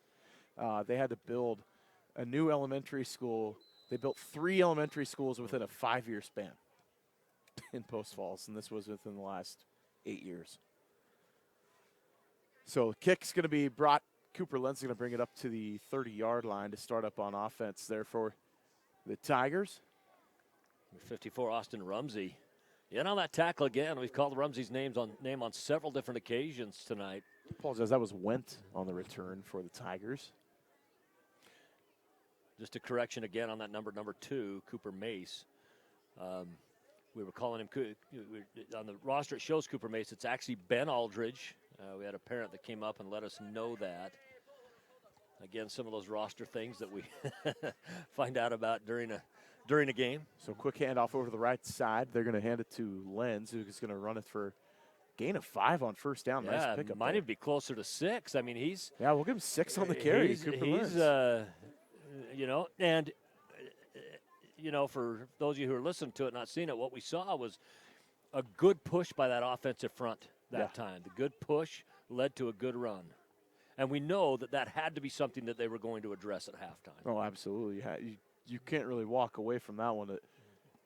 They had to build a new elementary school. They built 3 elementary schools within a 5-year span in Post Falls, and this was within the last 8 years. So kick's going to be brought. Cooper Lent's going to bring it up to the 30-yard line to start up on offense there for the Tigers. 54, Austin Rumsey. In on that tackle again. We've called Rumsey's name on several different occasions tonight. Apologize, that was Wendt on the return for the Tigers. Just a correction again on that number 2, Cooper Mace. We were calling him on the roster. It shows Cooper Mace. It's actually Ben Aldridge. We had a parent that came up and let us know that. Again, some of those roster things that we find out about during a game. So quick handoff over to the right side. They're going to hand it to Lenz, who's going to run it for gain of 5 on first down. Yeah, nice pickup. Might even be closer to 6. I mean, he's. Yeah, we'll give him 6 on the carry. Cooper Lenz. And for those of you who are listening to it, not seeing it, what we saw was a good push by that offensive front that time. The good push led to a good run. And we know that had to be something that they were going to address at halftime. Oh, absolutely. You can't really walk away from that one.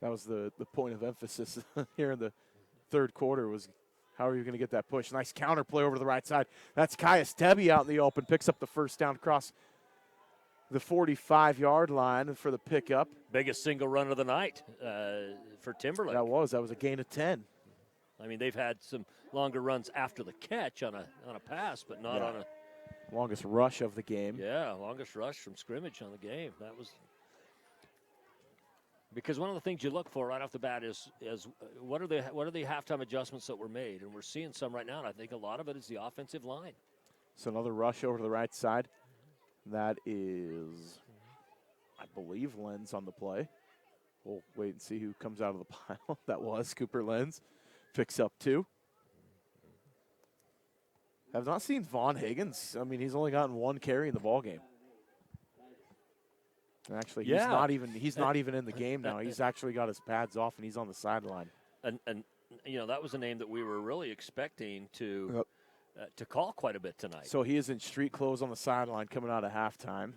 That was the point of emphasis here in the third quarter was how are you going to get that push. Nice counter play over to the right side. That's Caius Tebby out in the open, picks up the first down across the 45-yard line for the pickup. Biggest single run of the night for Timberlake. That was a gain of 10. I mean, they've had some longer runs after the catch on a pass, but not on a longest rush of the game. Yeah, longest rush from scrimmage on the game. That was because one of the things you look for right off the bat is what are the halftime adjustments that were made, and we're seeing some right now. And I think a lot of it is the offensive line. So another rush over to the right side. That is, I believe, Lenz on the play. We'll wait and see who comes out of the pile. That was Cooper Lenz. Picks up 2. Have not seen Vaughn Higgins. I mean, he's only gotten 1 carry in the ball game. Actually, he's not even in the game now. He's actually got his pads off and he's on the sideline. And that was a name that we were really expecting to call quite a bit tonight. So he is in street clothes on the sideline coming out of halftime.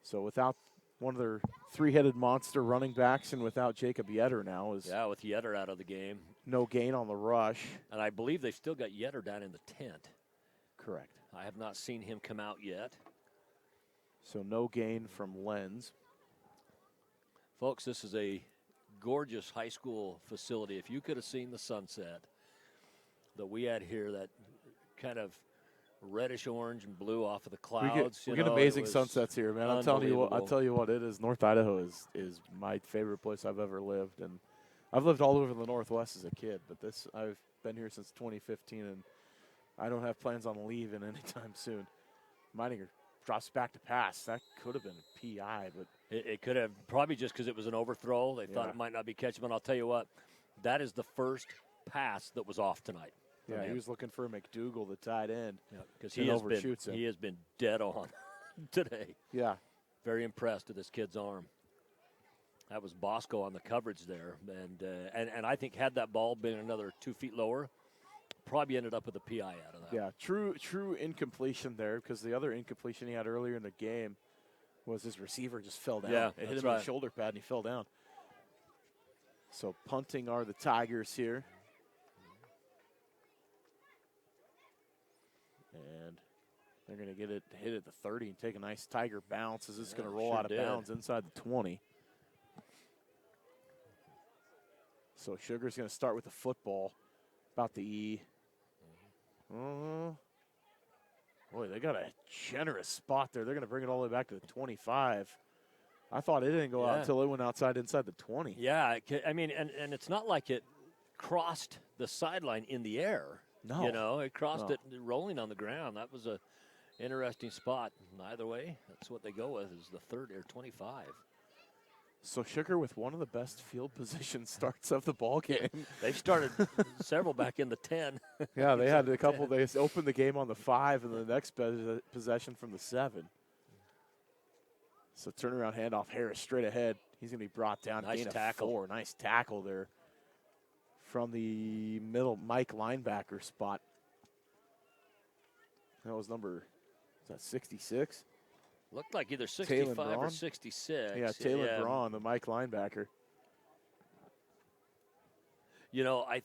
So without one of their 3-headed monster running backs and without Jacob Yetter now with Yetter out of the game. No gain on the rush. And I believe they've still got Yetter down in the tent. Correct. I have not seen him come out yet. So no gain from Lenz. Folks, this is a gorgeous high school facility. If you could have seen the sunset that we had here, that kind of reddish orange and blue off of the clouds. We get amazing sunsets here, man. I'll tell you what it is. North Idaho is my favorite place I've ever lived, and I've lived all over the Northwest as a kid, but I've been here since 2015, and I don't have plans on leaving anytime soon. Meininger drops back to pass. That could have been a PI, but it could have, probably just because it was an overthrow. They thought it might not be catchable. And I'll tell you what, that is the first pass that was off tonight. Yeah, he was looking for McDougal, the tight end, because he has been dead on today. Yeah, very impressed with this kid's arm. That was Bosco on the coverage there, and I think had that ball been another 2 feet lower, probably ended up with a PI out of that. Yeah, true incompletion there, because the other incompletion he had earlier in the game was his receiver just fell down. Yeah, it hit him in the shoulder pad and he fell down. So punting are the Tigers here. And they're going to get it hit at the 30 and take a nice Tiger bounce as it's going to roll out of bounds inside the 20. So Sugar's going to start with the football about the E. Boy, they got a generous spot there. They're going to bring it all the way back to the 25. I thought it didn't go out until it went inside the 20. Yeah, I mean, and it's not like it crossed the sideline in the air. No. It crossed it rolling on the ground. That was a interesting spot. Either way, that's what they go with is the 30 or 25. So Sugar with one of the best field position starts of the ball game. They've started several back in the 10. Yeah, they had a couple. They opened the game on the 5 and the next possession from the 7. So turnaround handoff, Harris straight ahead. He's going to be brought down. Nice tackle. 4. Nice tackle there from the middle Mike linebacker spot. That was number 66? Looked like either 65 or 66. Yeah, Taylor Braun, the Mike linebacker. I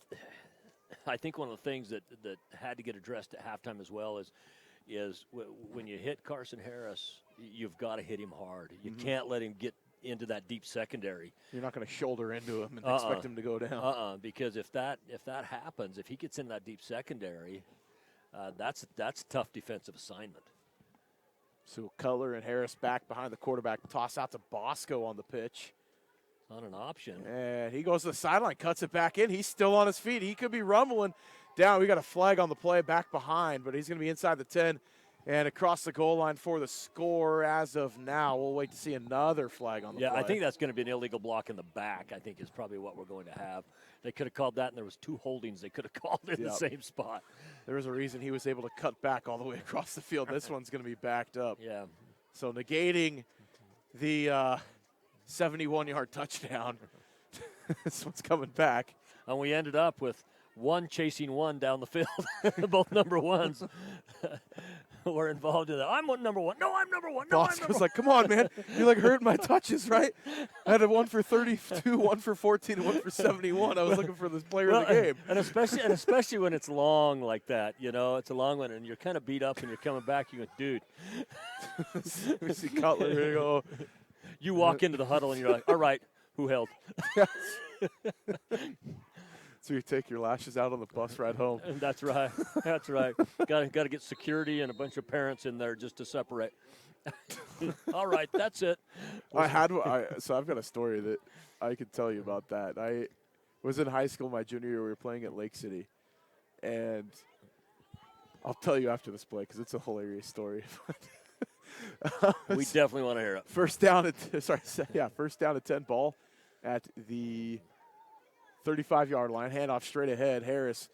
think one of the things that had to get addressed at halftime as well is when you hit Carson Harris, you've got to hit him hard. You can't let him get into that deep secondary. You're not going to shoulder into him and expect him to go down. Because if that happens, if he gets in that deep secondary, that's a tough defensive assignment. So Cutler and Harris back behind the quarterback. Toss out to Bosco on the pitch. Not an option. And he goes to the sideline, cuts it back in. He's still on his feet. He could be rumbling down. We got a flag on the play back behind, but he's going to be inside the 10 and across the goal line for the score as of now. We'll wait to see another flag on the play. Yeah, I think that's going to be an illegal block in the back, I think is probably what we're going to have. They could have called that, and there was 2 holdings they could have called in the same spot. There was a reason he was able to cut back all the way across the field. This one's going to be backed up. Yeah. So negating the 71-yard touchdown. This one's coming back. And we ended up with one chasing one down the field. Both number ones were involved in that. I'm number one. No, I'm number one. No, I'm number one. Like, come on, man. You're like hurting my touches, right? I had a 1 for 32, 1 for 14, and 1 for 71. I was looking for this player of the game. And especially when it's long like that, you know, it's a long one, and you're kind of beat up, and you're coming back. You go, dude. We see Cutler here go. You walk into the huddle, and you're like, all right, who held? So you take your lashes out on the bus ride home. That's right. That's right. Got to get security and a bunch of parents in there just to separate. All right, that's it. So I've got a story that I could tell you about that. I was in high school my junior year. We were playing at Lake City, and I'll tell you after this play because it's a hilarious story. We definitely want to hear it. First down at 10 ball at the 35-yard line. Handoff straight ahead. Harris,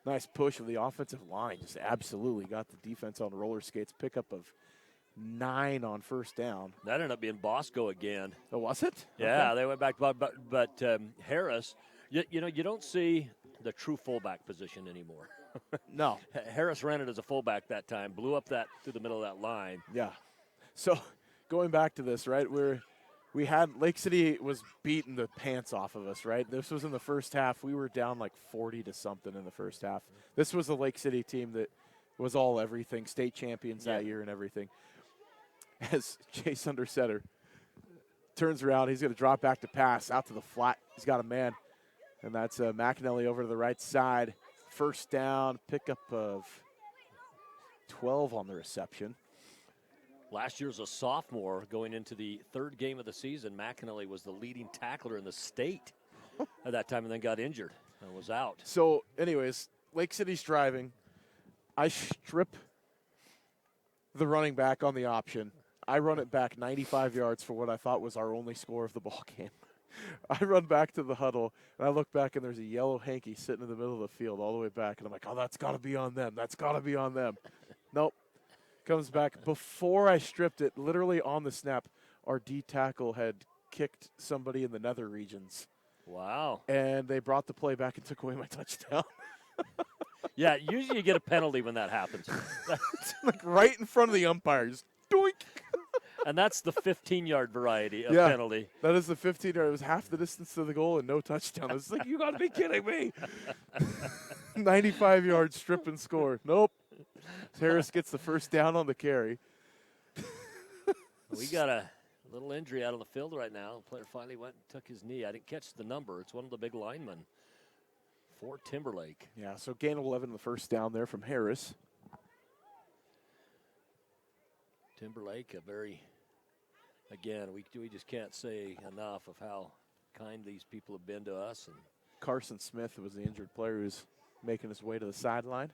nice push of the offensive line. Just absolutely got the defense on roller skates. Pickup of 9 on first down. That ended up being Bosco again. Oh, was it? Yeah, Okay. they went back. But Harris, you know, you don't see the true fullback position anymore. No. Harris ran it as a fullback that time, blew up that through the middle of that line. Yeah. So going back to this, right, we had Lake City was beating the pants off of us, right? This was in the first half. We were down like 40 to something in the first half. This was the Lake City team that was all everything, state champions that year and everything. As Chase Undersetter turns around, he's going to drop back to pass out to the flat. He's got a man, and that's McAnally over to the right side. First down, pickup of 12 on the reception. Last year as a sophomore, going into the third game of the season, McAnally was the leading tackler in the state at that time and then got injured and was out. So, anyways, Lake City's driving. I strip the running back on the option. I run it back 95 yards for what I thought was our only score of the ball game. I run back to the huddle, and I look back, and there's a yellow hanky sitting in the middle of the field all the way back. And I'm like, oh, that's got to be on them. That's got to be on them. Nope. Comes back. Before I stripped it, literally on the snap, our D tackle had kicked somebody in the nether regions. Wow. And they brought the play back and took away my touchdown. Yeah, usually you get a penalty when that happens. Like right in front of the umpire. Just doink. And that's the 15-yard variety of penalty. That is the 15-yard. It was half the distance to the goal and no touchdown. I was like, you got to be kidding me. 95-yard strip and score. Nope. Harris gets the first down on the carry. We got a little injury out on the field right now. The player finally went and took his knee. I didn't catch the number. It's one of the big linemen for Timberlake. Yeah, so gain of 11 the first down there from Harris. Timberlake, again, we just can't say enough of how kind these people have been to us. And Carson Smith was the injured player who's making his way to the sideline.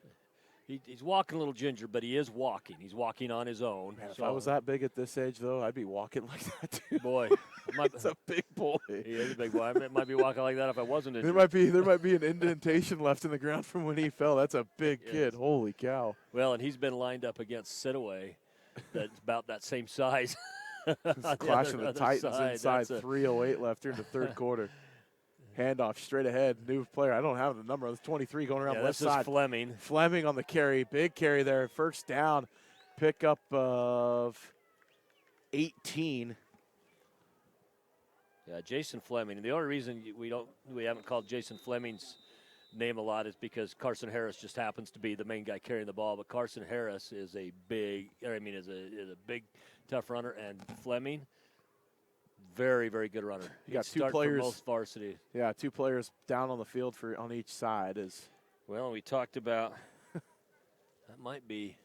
He's walking a little ginger, but he is walking. He's walking on his own. Man, if I was that big at this age, though, I'd be walking like that, too. Boy. That's a big boy. He is a big boy. I might be walking like that if I wasn't injured. There might be an indentation left in the ground from when he fell. That's a big kid. Holy cow. Well, and he's been lined up against Sitaway that's about that same size. Clashing the Titans inside 3:08 left here in the third quarter. Handoff straight ahead. New player. I don't have the number. It's 23 going around left side. Fleming. Fleming on the carry. Big carry there. First down. Pickup of 18. Yeah, Jason Fleming. And the only reason we haven't called Jason Fleming's name a lot is because Carson Harris just happens to be the main guy carrying the ball. But Carson Harris is a big, tough runner, and Fleming, very, very good runner. You got two players. For most varsity. Yeah, two players down on the field on each side is. Well, we talked about that might be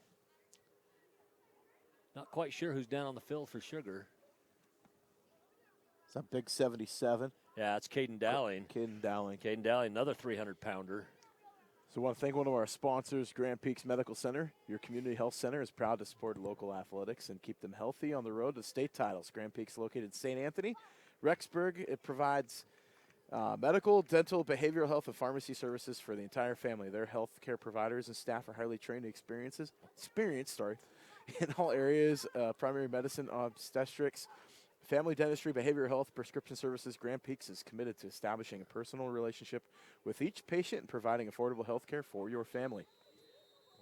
Not quite sure who's down on the field for Sugar. It's a big 77. Yeah, it's Caden Dowling. Caden Dowling, another 300-pounder. So I want to thank one of our sponsors, Grand Peaks Medical Center. Your community health center is proud to support local athletics and keep them healthy on the road to state titles. Grand Peaks located in St. Anthony. Rexburg, it provides medical, dental, behavioral health, and pharmacy services for the entire family. Their health care providers and staff are highly trained and experienced in all areas, primary medicine, obstetrics, family dentistry, behavioral health, prescription services. Grand Peaks is committed to establishing a personal relationship with each patient and providing affordable health care for your family.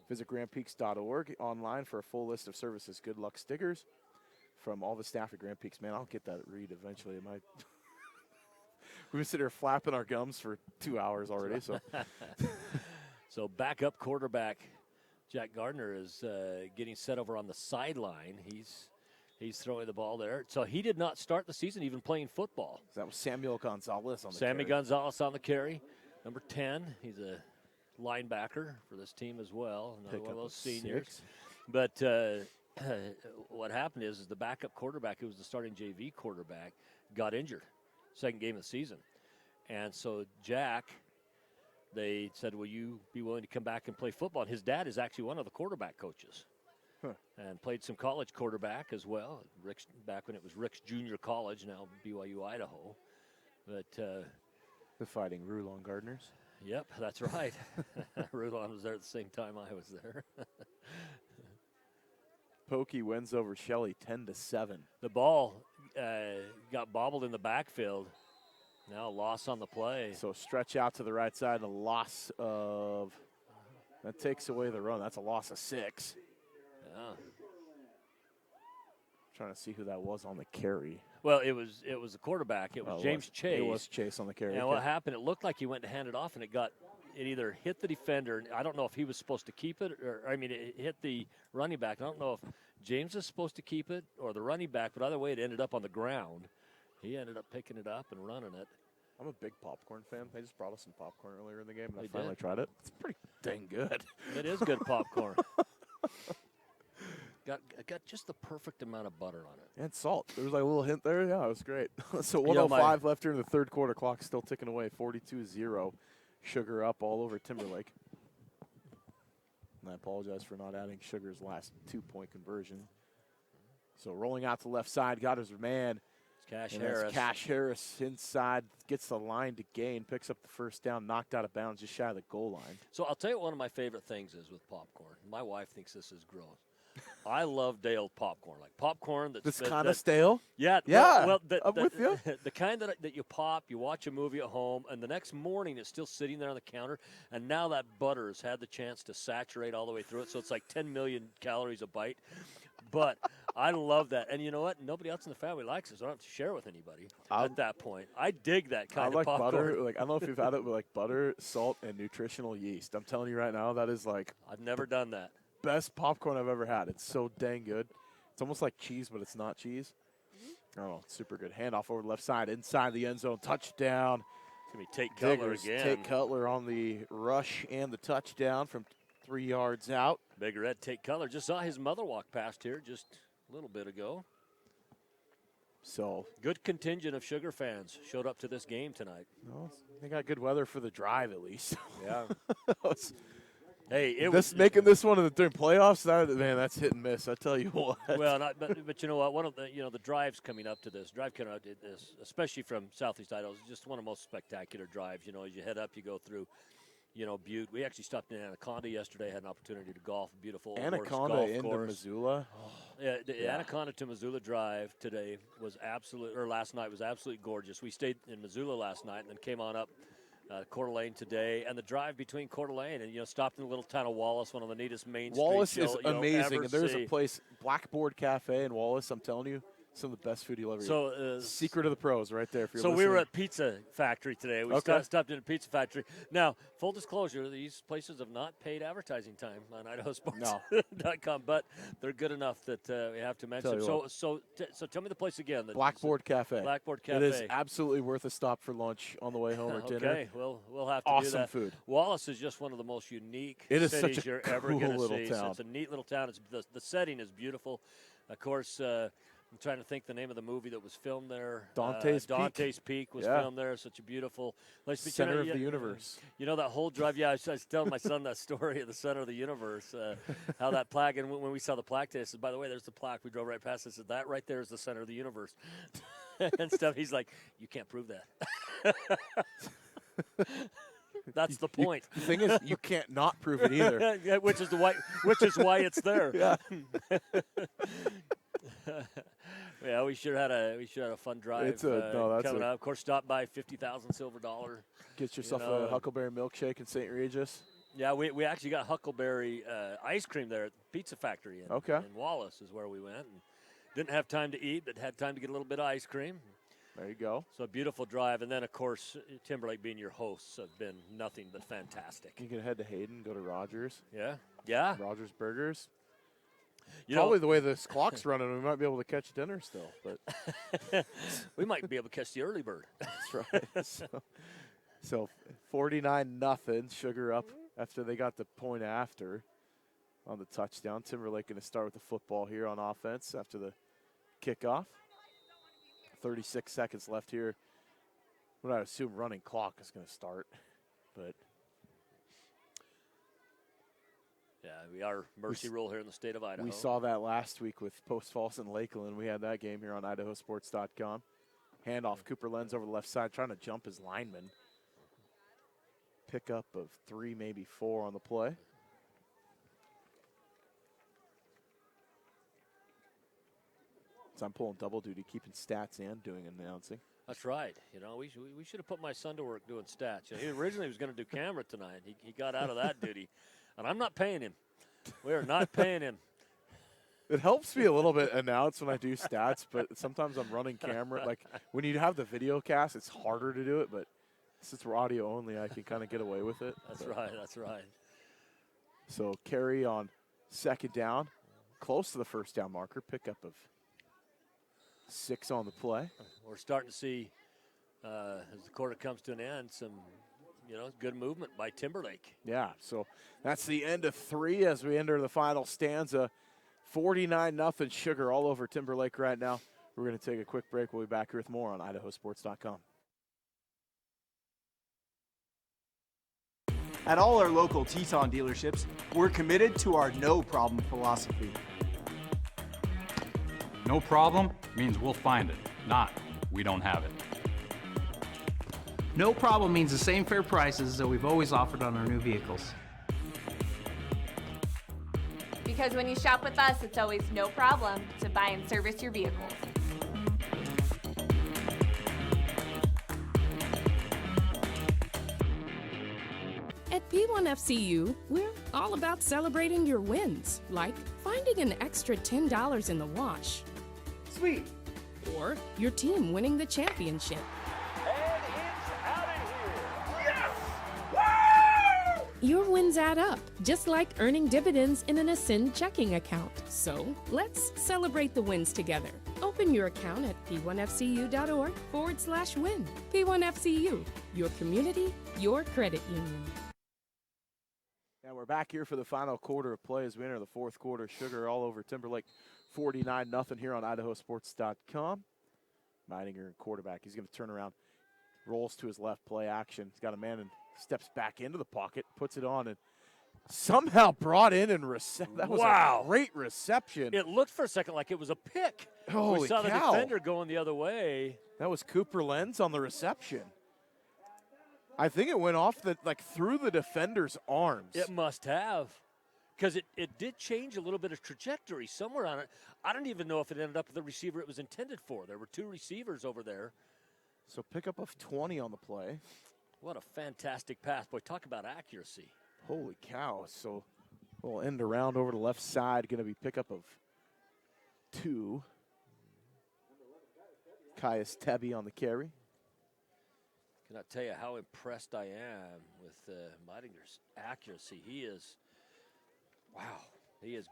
Visit grandpeaks.org online for a full list of services. Good luck, stickers from all the staff at Grand Peaks. Man, I'll get that read eventually. We've been sitting here flapping our gums for 2 hours already. So backup quarterback Jack Gardner is getting set over on the sideline. He's throwing the ball there. So he did not start the season even playing football. That was Samuel Gonzalez on the Sammy carry. Gonzalez on the carry. Number 10. He's a linebacker for this team as well. Another one of those seniors. 6. But what happened is the backup quarterback, who was the starting JV quarterback, got injured. Second game of the season. And so Jack, they said, will you be willing to come back and play football? And his dad is actually one of the quarterback coaches. And played some college quarterback as well. Rick's, back when it was Rick's Junior College, now BYU Idaho. But the Fighting Rulon Gardeners. Yep, that's right. Rulon was there at the same time I was there. Pokey wins over Shelley 10-7. The ball got bobbled in the backfield. Now a loss on the play. So stretch out to the right side, a loss of, that takes away the run. That's a loss of 6. Yeah. Trying to see who that was on the carry. Well, it was the quarterback. It was James Chase. It was Chase on the carry. And what happened, it looked like he went to hand it off, and it either hit the defender. I don't know if he was supposed to keep it, it hit the running back. I don't know if James is supposed to keep it or the running back, but either way, it ended up on the ground. He ended up picking it up and running it. I'm a big popcorn fan. They just brought us some popcorn earlier in the game, and I finally tried it. It's pretty dang good. It is good popcorn. Got just the perfect amount of butter on it. And salt. There was like a little hint there. Yeah, it was great. So 1:05 left here in the third quarter. Clock still ticking away. 42-0. Sugar up all over Timberlake. And I apologize for not adding Sugar's last 2-point conversion. So rolling out to the left side. Got his man. Cash Harris. Cash Harris inside. Gets the line to gain. Picks up the first down. Knocked out of bounds just shy of the goal line. So I'll tell you what one of my favorite things is with popcorn. My wife thinks this is gross. I love day-old popcorn, like popcorn that's kind of stale. Yeah, Well, I'm with you. The kind that you pop, you watch a movie at home, and the next morning it's still sitting there on the counter, and now that butter has had the chance to saturate all the way through it, so it's like 10 million calories a bite. But I love that, and you know what? Nobody else in the family likes it, so I don't have to share with anybody at that point. I dig that kind of popcorn. Butter. I don't know if you've had it with like butter, salt, and nutritional yeast. I'm telling you right now, that is like I've never done that. Best popcorn I've ever had. It's so dang good. It's almost like cheese, but it's not cheese. Oh, super good. Handoff over the left side, inside the end zone, touchdown. It's going to be Tate Cutler again. Tate Cutler on the rush and the touchdown from 3 yards out. Big Red Tate Cutler. Just saw his mother walk past here just a little bit ago. So good contingent of Sugar fans showed up to this game tonight. Well, they got good weather for the drive at least. Yeah. Hey, making this one during playoffs, that's hit and miss. I tell you what. Well, but you know what? One of the the drives coming up to this, especially from Southeast Idaho, is just one of the most spectacular drives. You know, as you head up, you go through, Butte. We actually stopped in Anaconda yesterday. Had an opportunity to golf. Beautiful Anaconda golf into course. Missoula. Yeah, the Anaconda to Missoula drive today was last night was absolutely gorgeous. We stayed in Missoula last night and then came on up Coeur d'Alene today, and the drive between Coeur d'Alene and stopped in the little town of Wallace, one of the neatest main Wallace streets. is amazing. There's a place, Blackboard Cafe in Wallace. I'm telling you, some of the best food you'll ever eat. Secret of the pros, right there. If you're so listening. we were at Pizza Factory today. We stopped in a Pizza Factory. Now, full disclosure, these places have not paid advertising time on IdahoSports.com, but they're good enough that we have to mention. So tell me the place again. Blackboard Cafe. Blackboard Cafe. It is absolutely worth a stop for lunch on the way home or dinner. Okay, we'll have to do that. Awesome food. Wallace is just one of the most unique cities such a you're cool ever going to see. It's a neat little town. The setting is beautiful. Of course, I'm trying to think the name of the movie that was filmed there. Dante's Peak was Yeah. filmed there. Such a beautiful place. But Center of the universe. You know that whole drive. Yeah, I was telling my son that story of the center of the universe. How that plaque, and when we saw the plaque today, I said, by the way, there's the plaque. We drove right past it. I said, that right there is the center of the universe. And stuff. He's like, you can't prove that. That's the point. The thing is, you can't not prove it either. Yeah, which is why it's there. Yeah. Yeah, we sure had a fun drive. That's coming up. Of course, stop by 50,000 Silver Dollar. Get yourself a Huckleberry milkshake in St. Regis. Yeah, we actually got Huckleberry ice cream there at the Pizza Factory in Wallace is where we went. And didn't have time to eat, but had time to get a little bit of ice cream. There you go. So a beautiful drive. And then, of course, Timberlake being your hosts have been nothing but fantastic. You can head to Hayden, go to Rogers. Yeah. Yeah. Rogers Burgers. Probably the way this clock's running, we might be able to catch dinner still. But we might be able to catch the early bird. That's right. So 49-0, Sugar up after they got the point after on the touchdown. Timberlake going to start with the football here on offense after the kickoff. 36 seconds left here. What I assume running clock is going to start, but yeah, we are mercy rule here in the state of Idaho. we saw that last week with Post Falls and Lakeland. We had that game here on IdahoSports.com. Handoff, Cooper Lenz over the left side, trying to jump his lineman. Pickup of 3, maybe 4 on the play. So I'm pulling double duty, keeping stats and doing announcing. That's right. You know, we should have put my son to work doing stats. You know, he originally was going to do camera tonight. He got out of that duty, and I'm not paying him. We are not paying him. It helps me a little bit announce when I do stats, but sometimes I'm running camera. Like when you have the video cast, it's harder to do it, but since we're audio only, I can kind of get away with it. That's right. That's right. So carry on second down, close to the first down marker, pickup of 6 on the play. We're starting to see, as the quarter comes to an end, some, good movement by Timberlake. Yeah, so that's the end of 3 as we enter the final stanza. 49-0 Sugar all over Timberlake right now. We're going to take a quick break. We'll be back here with more on IdahoSports.com. At all our local Teton dealerships, we're committed to our no problem philosophy. No problem means we'll find it, not we don't have it. No problem means the same fair prices that we've always offered on our new vehicles. Because when you shop with us, it's always no problem to buy and service your vehicles. At P1FCU, we're all about celebrating your wins, like finding an extra $10 in the wash. Sweet. Or your team winning the championship. And it's out of here. Yes! Woo! Your wins add up, just like earning dividends in an Ascend checking account. So let's celebrate the wins together. Open your account at p1fcu.org/win. P1FCU, your community, your credit union. And we're back here for the final quarter of play as we enter the fourth quarter. Sugar all over Timberlake, 49-0 here on IdahoSports.com. Meidinger, quarterback. He's going to turn around, rolls to his left, play action. He's got a man and steps back into the pocket, puts it on, and somehow brought in and that was a great reception. It looked for a second like it was a pick. Holy we saw cow. the defender going the other way. That was Cooper Lenz on the reception. I think it went off through the defender's arms. It must have, because it did change a little bit of trajectory somewhere on it. I don't even know if it ended up with the receiver it was intended for. There were 2 receivers over there. So pickup of 20 on the play. What a fantastic pass. Boy, talk about accuracy. Holy cow. So we'll end around over the left side. Going to be pickup of 2. Caius Tebby on the carry. Cannot tell you how impressed I am with Meidinger's accuracy. He has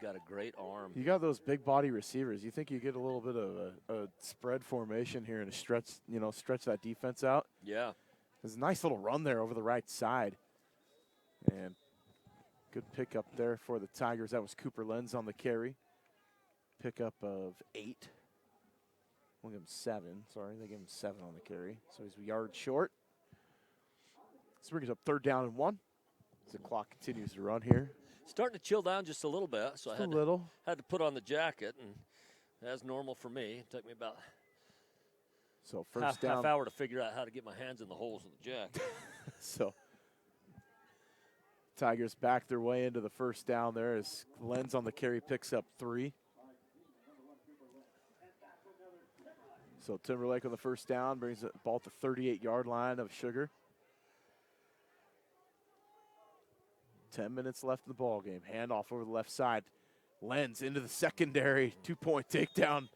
got a great arm. You got those big body receivers. You think you get a little bit of a spread formation here and stretch that defense out? Yeah. There's a nice little run there over the right side. And good pickup there for the Tigers. That was Cooper Lenz on the carry. pickup of 8. We'll give him 7. Sorry, they gave him 7 on the carry. So he's a yard short. This brings up 3rd down and 1. As the clock continues to run here. Starting to chill down just a little bit, so I had to put on the jacket, and as normal for me, it took me about half hour to figure out how to get my hands in the holes of the jacket. So Tigers back their way into the 1st down there as Lenz on the carry picks up 3. So Timberlake on the 1st down brings the ball to 38-yard line of Sugar. 10 minutes left in the ball game. Handoff over the left side. Lenz into the secondary. 2-point takedown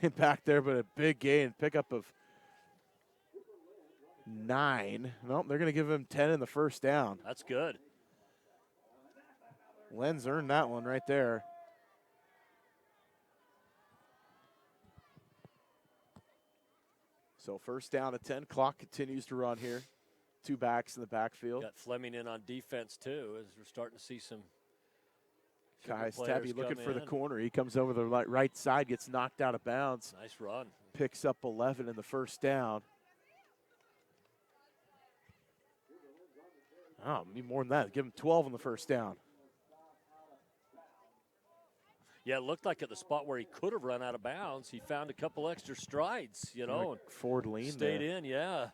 impact there, but a big gain. Pickup of 9. Nope, they're going to give him 10 in the 1st down. That's good. Lenz earned that one right there. So 1st down at 10. Clock continues to run here. 2 backs in the backfield. Got Fleming in on defense, too, as we're starting to see some Kai Tabby looking for the corner. He comes over the right side, gets knocked out of bounds. Nice run. Picks up 11 in the 1st down. Oh, need more than that. Give him 12 in the 1st down. Yeah, it looked like at the spot where he could have run out of bounds, he found a couple extra strides, you know. Like forward lean stayed there. in, yeah.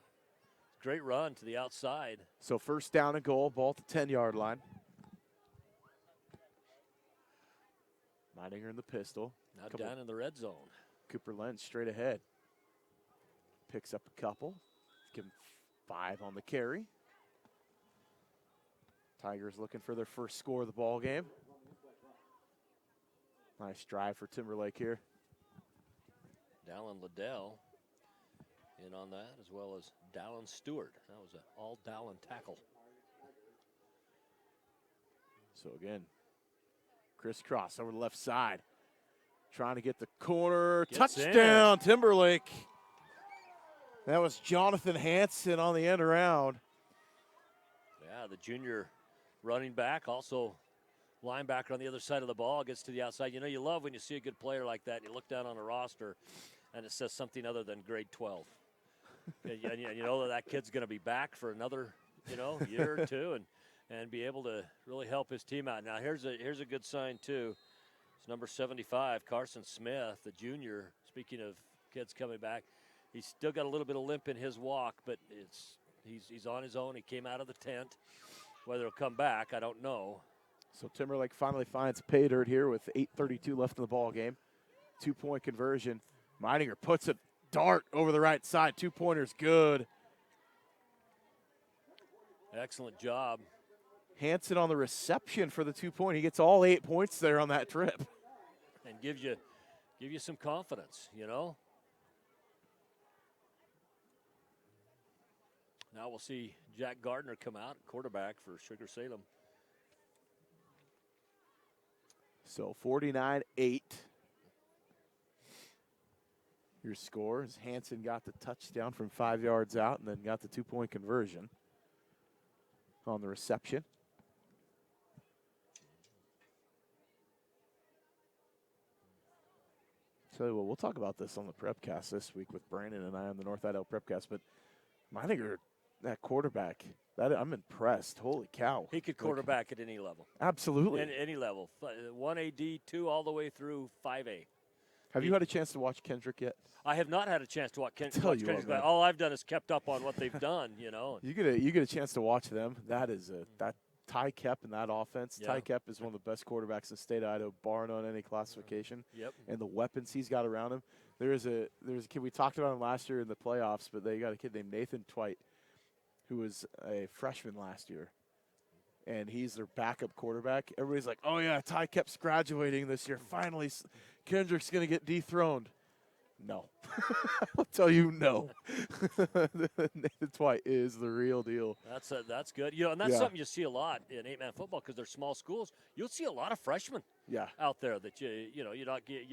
Great run to the outside. So 1st down and goal, ball at the 10-yard line. Meidinger in the pistol. Now down in the red zone. Cooper Lenz straight ahead. Picks up a couple. Give him 5 on the carry. Tigers looking for their first score of the ball game. Nice drive for Timberlake here. Dallin Liddell in on that, as well as Dallin Stewart. That was an all Dallin tackle. So again, crisscross over the left side. Trying to get the corner. Gets Touchdown, Timberlake. That was Jonathan Hanson on the end around. Yeah, the junior running back, also linebacker on the other side of the ball, gets to the outside. You know, you love when you see a good player like that, and you look down on a roster, and it says something other than grade 12. You know that kid's going to be back for another, year or two, and be able to really help his team out. Now, here's a good sign, too. It's number 75, Carson Smith, the junior. Speaking of kids coming back, he's still got a little bit of limp in his walk, but he's on his own. He came out of the tent. Whether he'll come back, I don't know. So Timberlake finally finds pay dirt here with 8:32 left in the ball game. 2-point conversion. Meidinger puts a dart over the right side. 2-pointer's good. Excellent job. Hanson on the reception for the 2-point. He gets all 8 points there on that trip. And give you some confidence, Now we'll see Jack Gardner come out, quarterback for Sugar-Salem. So 49-8. Your score is Hanson got the touchdown from 5 yards out and then got the 2-point conversion on the reception. So we'll talk about this on the Prepcast this week with Brandon and I on the North Idaho Prepcast, but I think that quarterback, I'm impressed. Holy cow. He could quarterback at any level. Absolutely. At any level. 1A, D2, all the way through 5A. Have you had a chance to watch Kendrick yet? I have not had a chance to watch Kendrick. All I've done is kept up on what they've done, You get a chance to watch them. That is that Ty Kep in that offense. Yeah. Ty Kep is one of the best quarterbacks in the state of Idaho, barring on any classification. Yep. And the weapons he's got around him. There's a kid, we talked about him last year in the playoffs, but they got a kid named Nathan Twite, who was a freshman last year, and he's their backup quarterback. Everybody's like, oh, yeah, Ty Kep's graduating this year. Finally, Kendrick's going to get dethroned. No. I'll tell you no. Nathan Twite is the real deal. That's good. And that's something you see a lot in 8-man football because they're small schools. You'll see a lot of freshmen out there that you not get.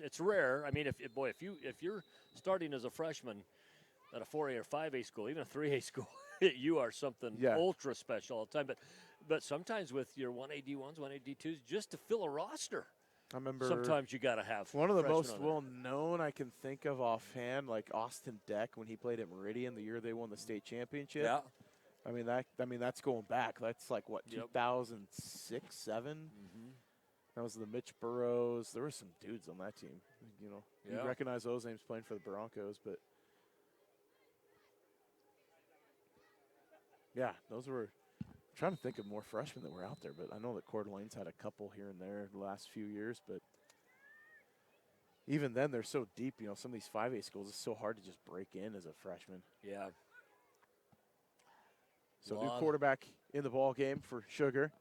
It's rare. I mean, if you're starting as a freshman at a 4A or 5A school, even a 3A school, you are something ultra special all the time. But sometimes with your 1A D1s, 1A D2s, just to fill a roster, I remember sometimes you got to have one of the freshmen most on there. well-known I can think of offhand, like Austin Deck when he played at Meridian the year they won the state championship. Yeah. I mean that's going back. That's like what, Yep. 2006, 7. Mhm. That was the Mitch Burrows. There were some dudes on that team. You know, Yeah. you recognize those names playing for the Broncos, but yeah, those were. I'm trying to think of more freshmen that were out there, but I know that Coeur d'Alene's had a couple here and there the last few years, but even then they're so deep. You know, some of these 5A schools, it's so hard to just break in as a freshman. Yeah. So new quarterback in the ball game for Sugar,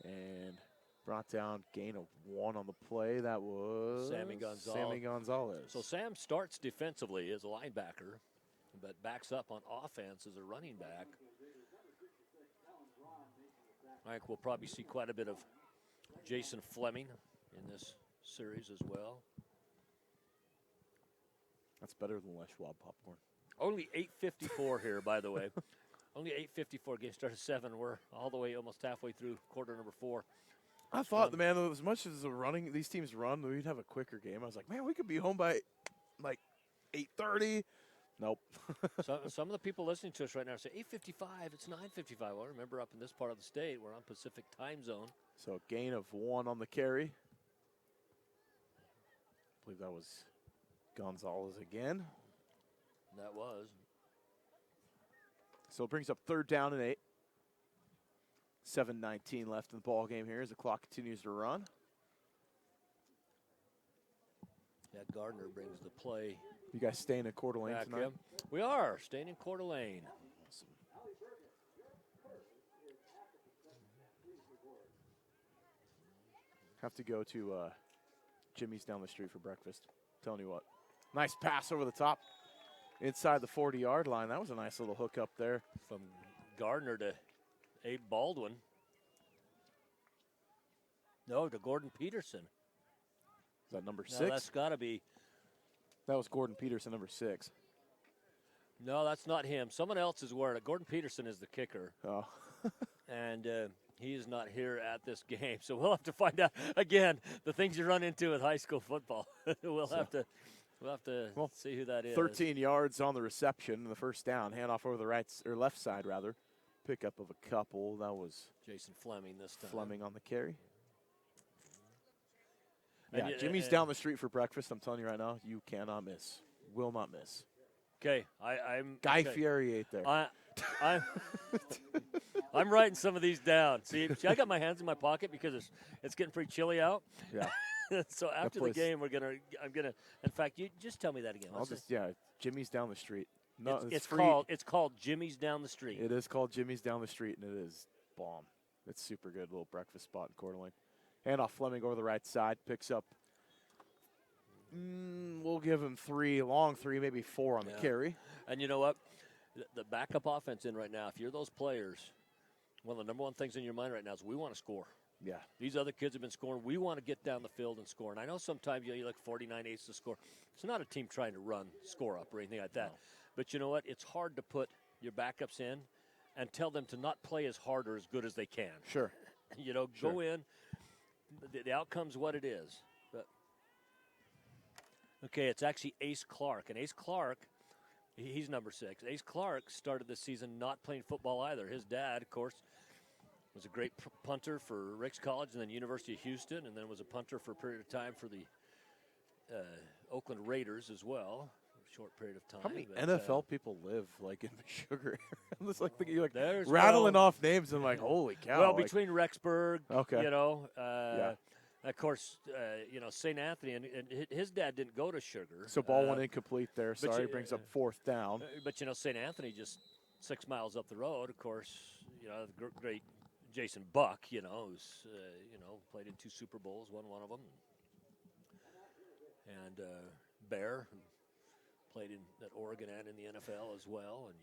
and brought down gain of 1 on the play. That was Sammy Gonzalez. Sammy Gonzalez. So Sam starts defensively as a linebacker, but backs up on offense as a running back. I think we'll probably see quite a bit of Jason Fleming in this series as well. That's better than Les Schwab popcorn. Only 8:54 here, by the way. Only 8:54. Game started 7. We're all the way almost halfway through quarter number 4. I thought, man, as much as these teams run, we'd have a quicker game. I was like, man, we could be home by like 8:30. Nope. Some of the people listening to us right now say 8:55. It's 9:55. Well, remember, up in this part of the state, we're on Pacific time zone. So gain of 1 on the carry. I believe that was Gonzalez again. That was. So it brings up 3rd down and 8. 7:19 left in the ball game here as the clock continues to run. Yeah, Gardner brings the play. You guys staying in Coeur d'Alene back tonight? in. We are staying in Coeur d'Alene. Awesome. Have to go to Jimmy's down the street for breakfast. Telling you what. Nice pass over the top inside the 40-yard line. That was a nice little hook up there. From Gardner to Abe Baldwin. No, to Gordon Peterson. Is that number 6? No, that's got to be. That was Gordon Peterson, number 6. No, that's not him. Someone else is wearing it. Gordon Peterson is the kicker. Oh. And he is not here at this game. So we'll have to find out, again, the things you run into with high school football. We'll have to see who that is. 13 yards on the reception, the first down. Handoff over the left side, rather. Pickup of a couple. That was Jason Fleming this time. Fleming on the carry. And Yeah, Jimmy's down the street for breakfast. I'm telling you right now, you cannot miss. Will not miss. Okay, I'm Guy okay. Fieri ate there. I'm writing some of these down. See, I got my hands in my pocket because it's getting pretty chilly out. Yeah. So after the game, I'm gonna. In fact, you just tell me that again. Jimmy's down the street. No, it's free. called Jimmy's down the street. It is called Jimmy's down the street, and it is bomb. It's super good little breakfast spot in Coeur d'Alene. Handoff Fleming over the right side, picks up. We'll give him 3, long 3, maybe 4 on the carry. And you know what? The backup offense in right now, if you're those players, one of the number one things in your mind right now is we want to score. Yeah. These other kids have been scoring. We want to get down the field and score. And I know sometimes you like 49-8 to score. It's not a team trying to score up or anything like that. No. But you know what? It's hard to put your backups in and tell them to not play as hard or as good as they can. Sure. You know, go in. The outcome's what it is. But okay, it's actually Ace Clark. And Ace Clark, he's number 6. Ace Clark started this season not playing football either. His dad, of course, was a great punter for Ricks College and then University of Houston, and then was a punter for a period of time for the Oakland Raiders as well, a short period of time. How many NFL people live like in the Sugar area? I'm just like thinking, you're like rattling off names, and I'm like, holy cow! Well, between Rexburg, okay, you know, yeah. Of course, you know, St. Anthony, and his dad didn't go to Sugar. So ball went incomplete there. Sorry, brings up 4th down. But you know, St. Anthony just 6 miles up the road. Of course, you know, the great Jason Buck, you know, who's played in 2 Super Bowls, won one of them, and Bear, who played at Oregon and in the NFL as well, and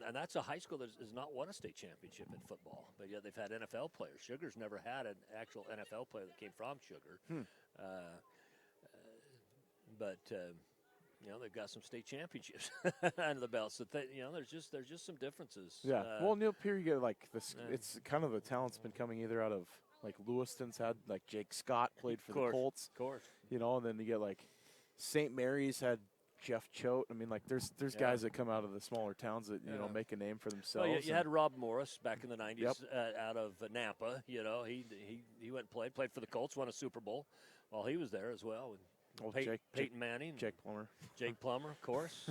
and that's a high school that has not won a state championship in football, but yet they've had NFL players. Sugar's never had an actual NFL player that came from Sugar, but you know, they've got some state championships under the belt. So you know, there's just some differences. Yeah. Well, Neil Pierre, you get like this. It's kind of the talent's been coming either out of like Lewiston's had, like Jake Scott played for the Colts. Of course. You know, and then you get like St. Mary's had Jeff Choate. I mean, like there's guys that come out of the smaller towns that, you know, make a name for themselves. Well, you had Rob Morris back in the 90s Yep. out of Nampa. You know, he went and played for the Colts, won a Super Bowl while he was there as well. And Peyton Manning. Jake Plummer. Jake Plummer, of course.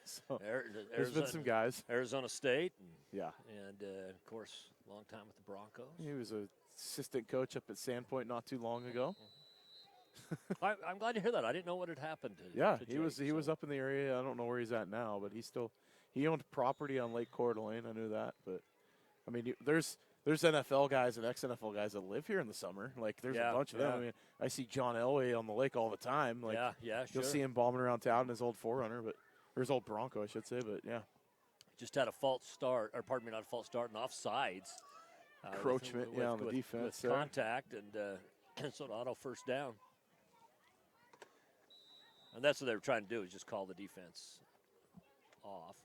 So, there's been some guys. Arizona State. Yeah. And, of course, long time with the Broncos. He was an assistant coach up at Sandpoint not too long ago. I'm glad to hear that. I didn't know what had happened to Yeah, to he Jake, was up in the area. I don't know where he's at now, but he owned property on Lake Coeur d'Alene. I knew that, but I mean, there's NFL guys and ex-NFL guys that live here in the summer. Like there's a bunch of them. I mean, I see John Elway on the lake all the time. Like sure. You'll see him bombing around town in his old 4Runner, or his old Bronco, I should say. But yeah, just had a false start, or pardon me, not a false start, and offsides. Encroachment, on the defense. With contact, and so auto first down. And that's what they were trying to do, is just call the defense off.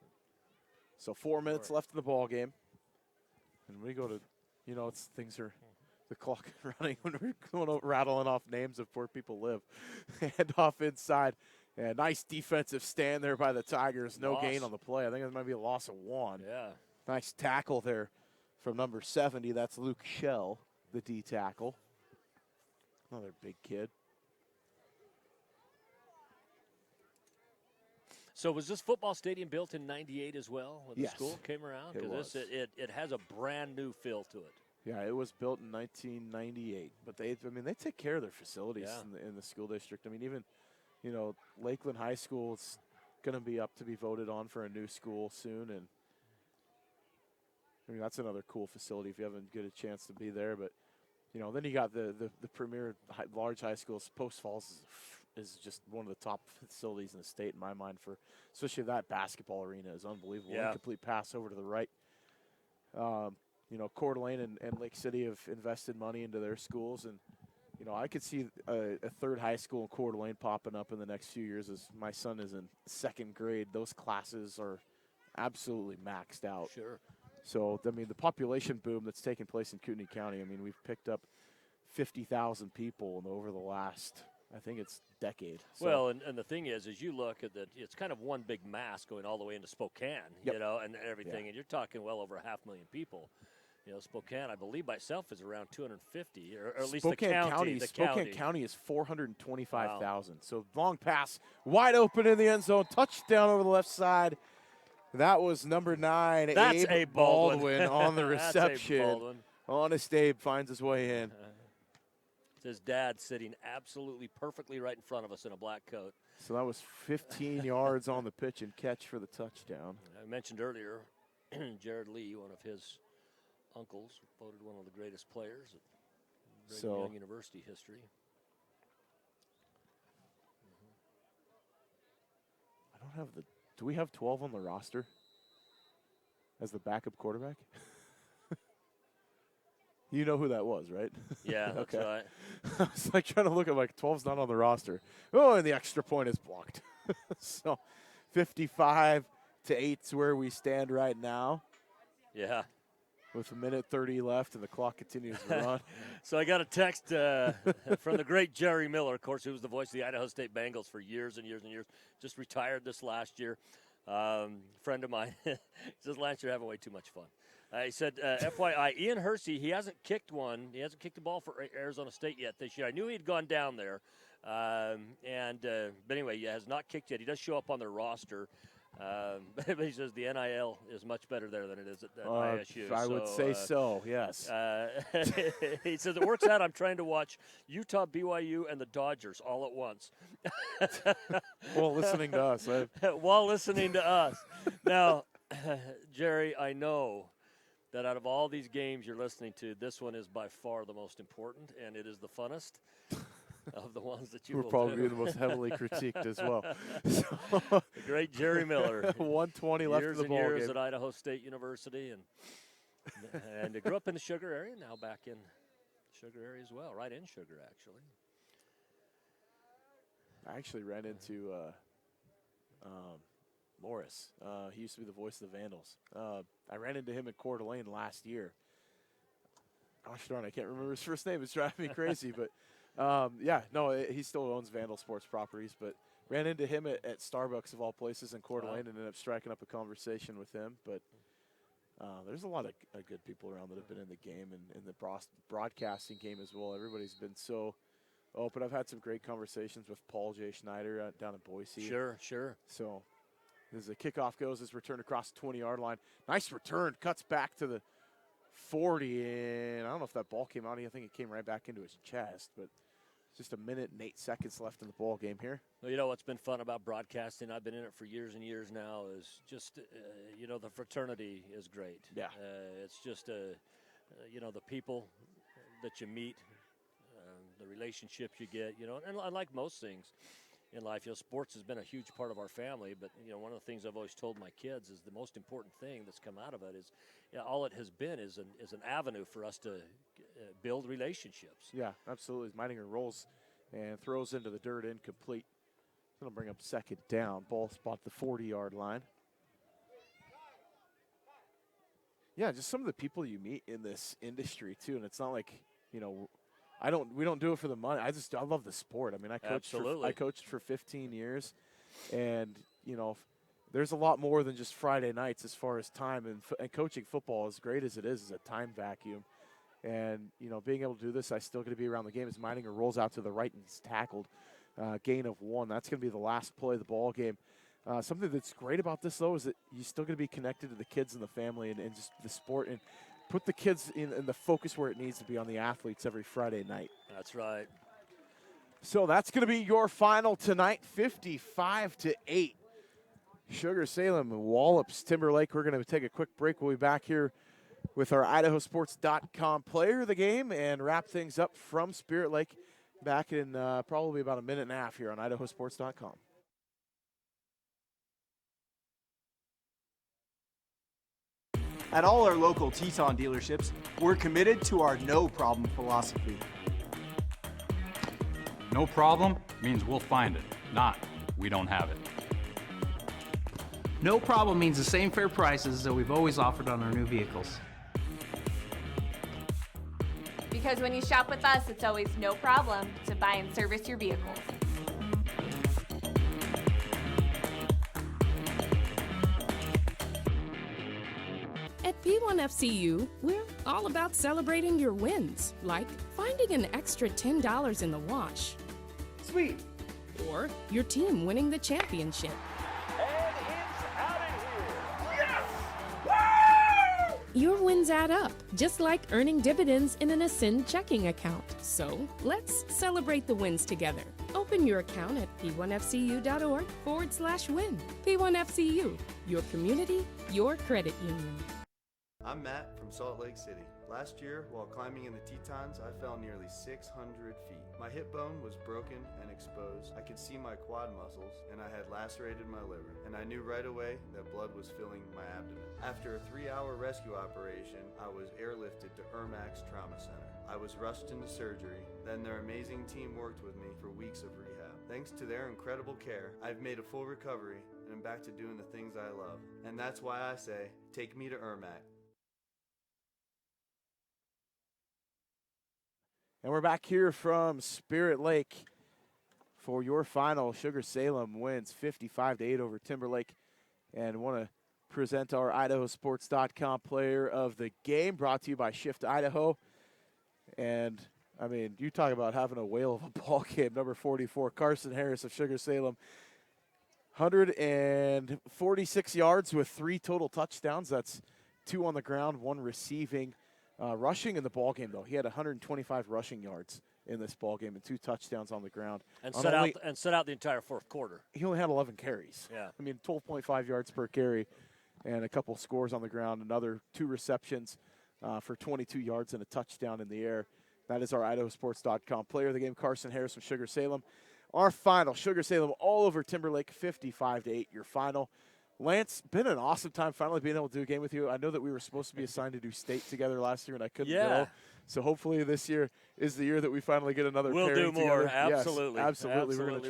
So 4 minutes left in the ball game. And we go to, things are, the clock running when we're going rattling off names of where people live. Hand off inside. Yeah, nice defensive stand there by the Tigers. No gain on the play. I think it might be a loss of 1. Yeah. Nice tackle there from number 70. That's Luke Shell, the D tackle. Another big kid. So was this football stadium built in '98 as well when the school came around? Because it has a brand new feel to it. Yeah, it was built in 1998. But they take care of their facilities in the school district. I mean, even, Lakeland High School is going to be up to be voted on for a new school soon. And, I mean, that's another cool facility if you haven't get a chance to be there. But, then you got the premier large high schools. Post Falls is just one of the top facilities in the state in my mind, for especially that basketball arena is unbelievable. Yeah. Incomplete pass over to the right. Coeur d'Alene and Lake City have invested money into their schools, and I could see a third high school in Coeur d'Alene popping up in the next few years. As my son is in 2nd grade, those classes are absolutely maxed out. Sure. So I mean, the population boom that's taken place in Kootenai County. I mean, we've picked up 50,000 people over the last, I think it's decade. So. Well, and the thing is you look at that, it's kind of one big mass going all the way into Spokane, and everything, and you're talking well over 500,000 people. Spokane, I believe by itself is around 250, or at least Spokane the county. Spokane County is 425,000. Wow. So long pass, wide open in the end zone, touchdown over the left side. That was number 9, That's Abe Baldwin on the reception. Honest Abe finds his way in. It's his dad sitting absolutely perfectly right in front of us in a black coat. So that was 15 yards on the pitch and catch for the touchdown. I mentioned earlier, Jared Lee, one of his uncles, voted one of the greatest players in Brigham Young University history. I don't have do we have 12 on the roster as the backup quarterback? You know who that was, right? Yeah, that's okay. right. I was like trying to look at 12's not on the roster. Oh, and the extra point is blocked. So 55-8 is where we stand right now. Yeah. With 1:30 left and the clock continues to run. So I got a text from the great Jerry Miller, of course, who was the voice of the Idaho State Bengals for years and years and years. Just retired this last year. Friend of mine. He says, Lance, you're having way too much fun. He said, FYI, Ian Hersey, he hasn't kicked one. He hasn't kicked the ball for Arizona State yet this year. I knew he had gone down there. But anyway, he has not kicked yet. He does show up on their roster. But he says the NIL is much better there than it is at ISU. I would say so, yes. He says it works out. I'm trying to watch Utah, BYU, and the Dodgers all at once. While listening to us. While listening to us. Now, Jerry, I know that out of all these games you're listening to, this one is by far the most important, and it is the funnest of the ones that you will probably be the most heavily critiqued as well. The great Jerry Miller. 1:20 left in the ball years game. at Idaho State University, and he grew up in the Sugar area, now back in Sugar area as well, right in Sugar, actually. I actually ran into Morris. He used to be the voice of the Vandals. I ran into him at Coeur d'Alene last year. gosh darn, I can't remember his first name. It's driving me crazy. But, he still owns Vandal Sports Properties. But ran into him at Starbucks, of all places, in Coeur d'Alene, and ended up striking up a conversation with him. But there's a lot of good people around that have been in the game and in the broadcasting game as well. Everybody's been so open. I've had some great conversations with Paul J. Schneider down in Boise. Sure. So as the kickoff goes, it's returned across the 20-yard line. Nice return, cuts back to the 40, and I don't know if that ball came out. I think it came right back into his chest, but just a minute and 8 seconds left in the ball game here. Well, you know what's been fun about broadcasting? I've been in it for years and years now. Is just the fraternity is great. Yeah, it's just the people that you meet, the relationships you get. And like most things in life, sports has been a huge part of our family. But one of the things I've always told my kids is the most important thing that's come out of it is all it has been is an avenue for us to build relationships. Yeah, absolutely. Meininger rolls and throws into the dirt, incomplete. Going to bring up second down. Ball spot the 40-yard line. Yeah, just some of the people you meet in this industry too, and it's not like we don't do it for the money. I love the sport. I mean, I coached for 15 years, and there's a lot more than just Friday nights as far as time. And coaching football, as great as it is a time vacuum. And being able to do this, I still going to be around the game as Meininger rolls out to the right and he's tackled. Gain of 1. That's going to be the last play of the ball game. Something that's great about this, though, is that you're still going to be connected to the kids and the family and just the sport, and put the kids in the focus where it needs to be on the athletes every Friday night. That's right. So that's going to be your final tonight, 55-8. Sugar-Salem wallops Timberlake. We're going to take a quick break. We'll be back here with our IdahoSports.com player of the game and wrap things up from Spirit Lake back in probably about a minute and a half here on IdahoSports.com. At all our local Teton dealerships, we're committed to our no problem philosophy. No problem means we'll find it, not we don't have it. No problem means the same fair prices that we've always offered on our new vehicles. Because when you shop with us, it's always no problem to buy and service your vehicles. At P1FCU, we're all about celebrating your wins, like finding an extra $10 in the wash. Sweet. Or your team winning the championship. And it's out of here. Yes! Woo! Your wins add up, just like earning dividends in an Ascend checking account. So let's celebrate the wins together. Open your account at p1fcu.org/win. P1FCU, your community, your credit union. I'm Matt from Salt Lake City. Last year, while climbing in the Tetons, I fell nearly 600 feet. My hip bone was broken and exposed. I could see my quad muscles, and I had lacerated my liver. And I knew right away that blood was filling my abdomen. After a 3-hour rescue operation, I was airlifted to Ermax Trauma Center. I was rushed into surgery. Then their amazing team worked with me for weeks of rehab. Thanks to their incredible care, I've made a full recovery and I'm back to doing the things I love. And that's why I say, take me to Ermac. And we're back here from Spirit Lake for your final. Sugar-Salem wins 55-8 over Timberlake. And want to present our IdahoSports.com player of the game, brought to you by Shift Idaho. And, I mean, you talk about having a whale of a ball game. Number 44, Carson Harris of Sugar-Salem. 146 yards with 3 total touchdowns. That's 2 on the ground, 1 receiving. Rushing in the ball game, though, he had 125 rushing yards in this ball game and 2 touchdowns on the ground. And set out the entire fourth quarter. He only had 11 carries. Yeah. I mean, 12.5 yards per carry and a couple scores on the ground. Another 2 receptions for 22 yards and a touchdown in the air. That is our IdahoSports.com player of the game, Carson Harris from Sugar-Salem. Our final, Sugar-Salem all over Timberlake, 55-8, your final. Lance, been an awesome time finally being able to do a game with you. I know that we were supposed to be assigned to do state together last year, and I couldn't go. So hopefully this year is the year that we finally get another We'll pairing do more, together. absolutely. Yes, absolutely. We're going to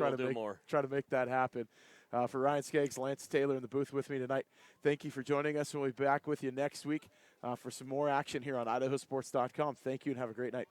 try to make that happen. For Ryan Skaggs, Lance Taylor in the booth with me tonight, thank you for joining us. We'll be back with you next week for some more action here on IdahoSports.com. Thank you and have a great night.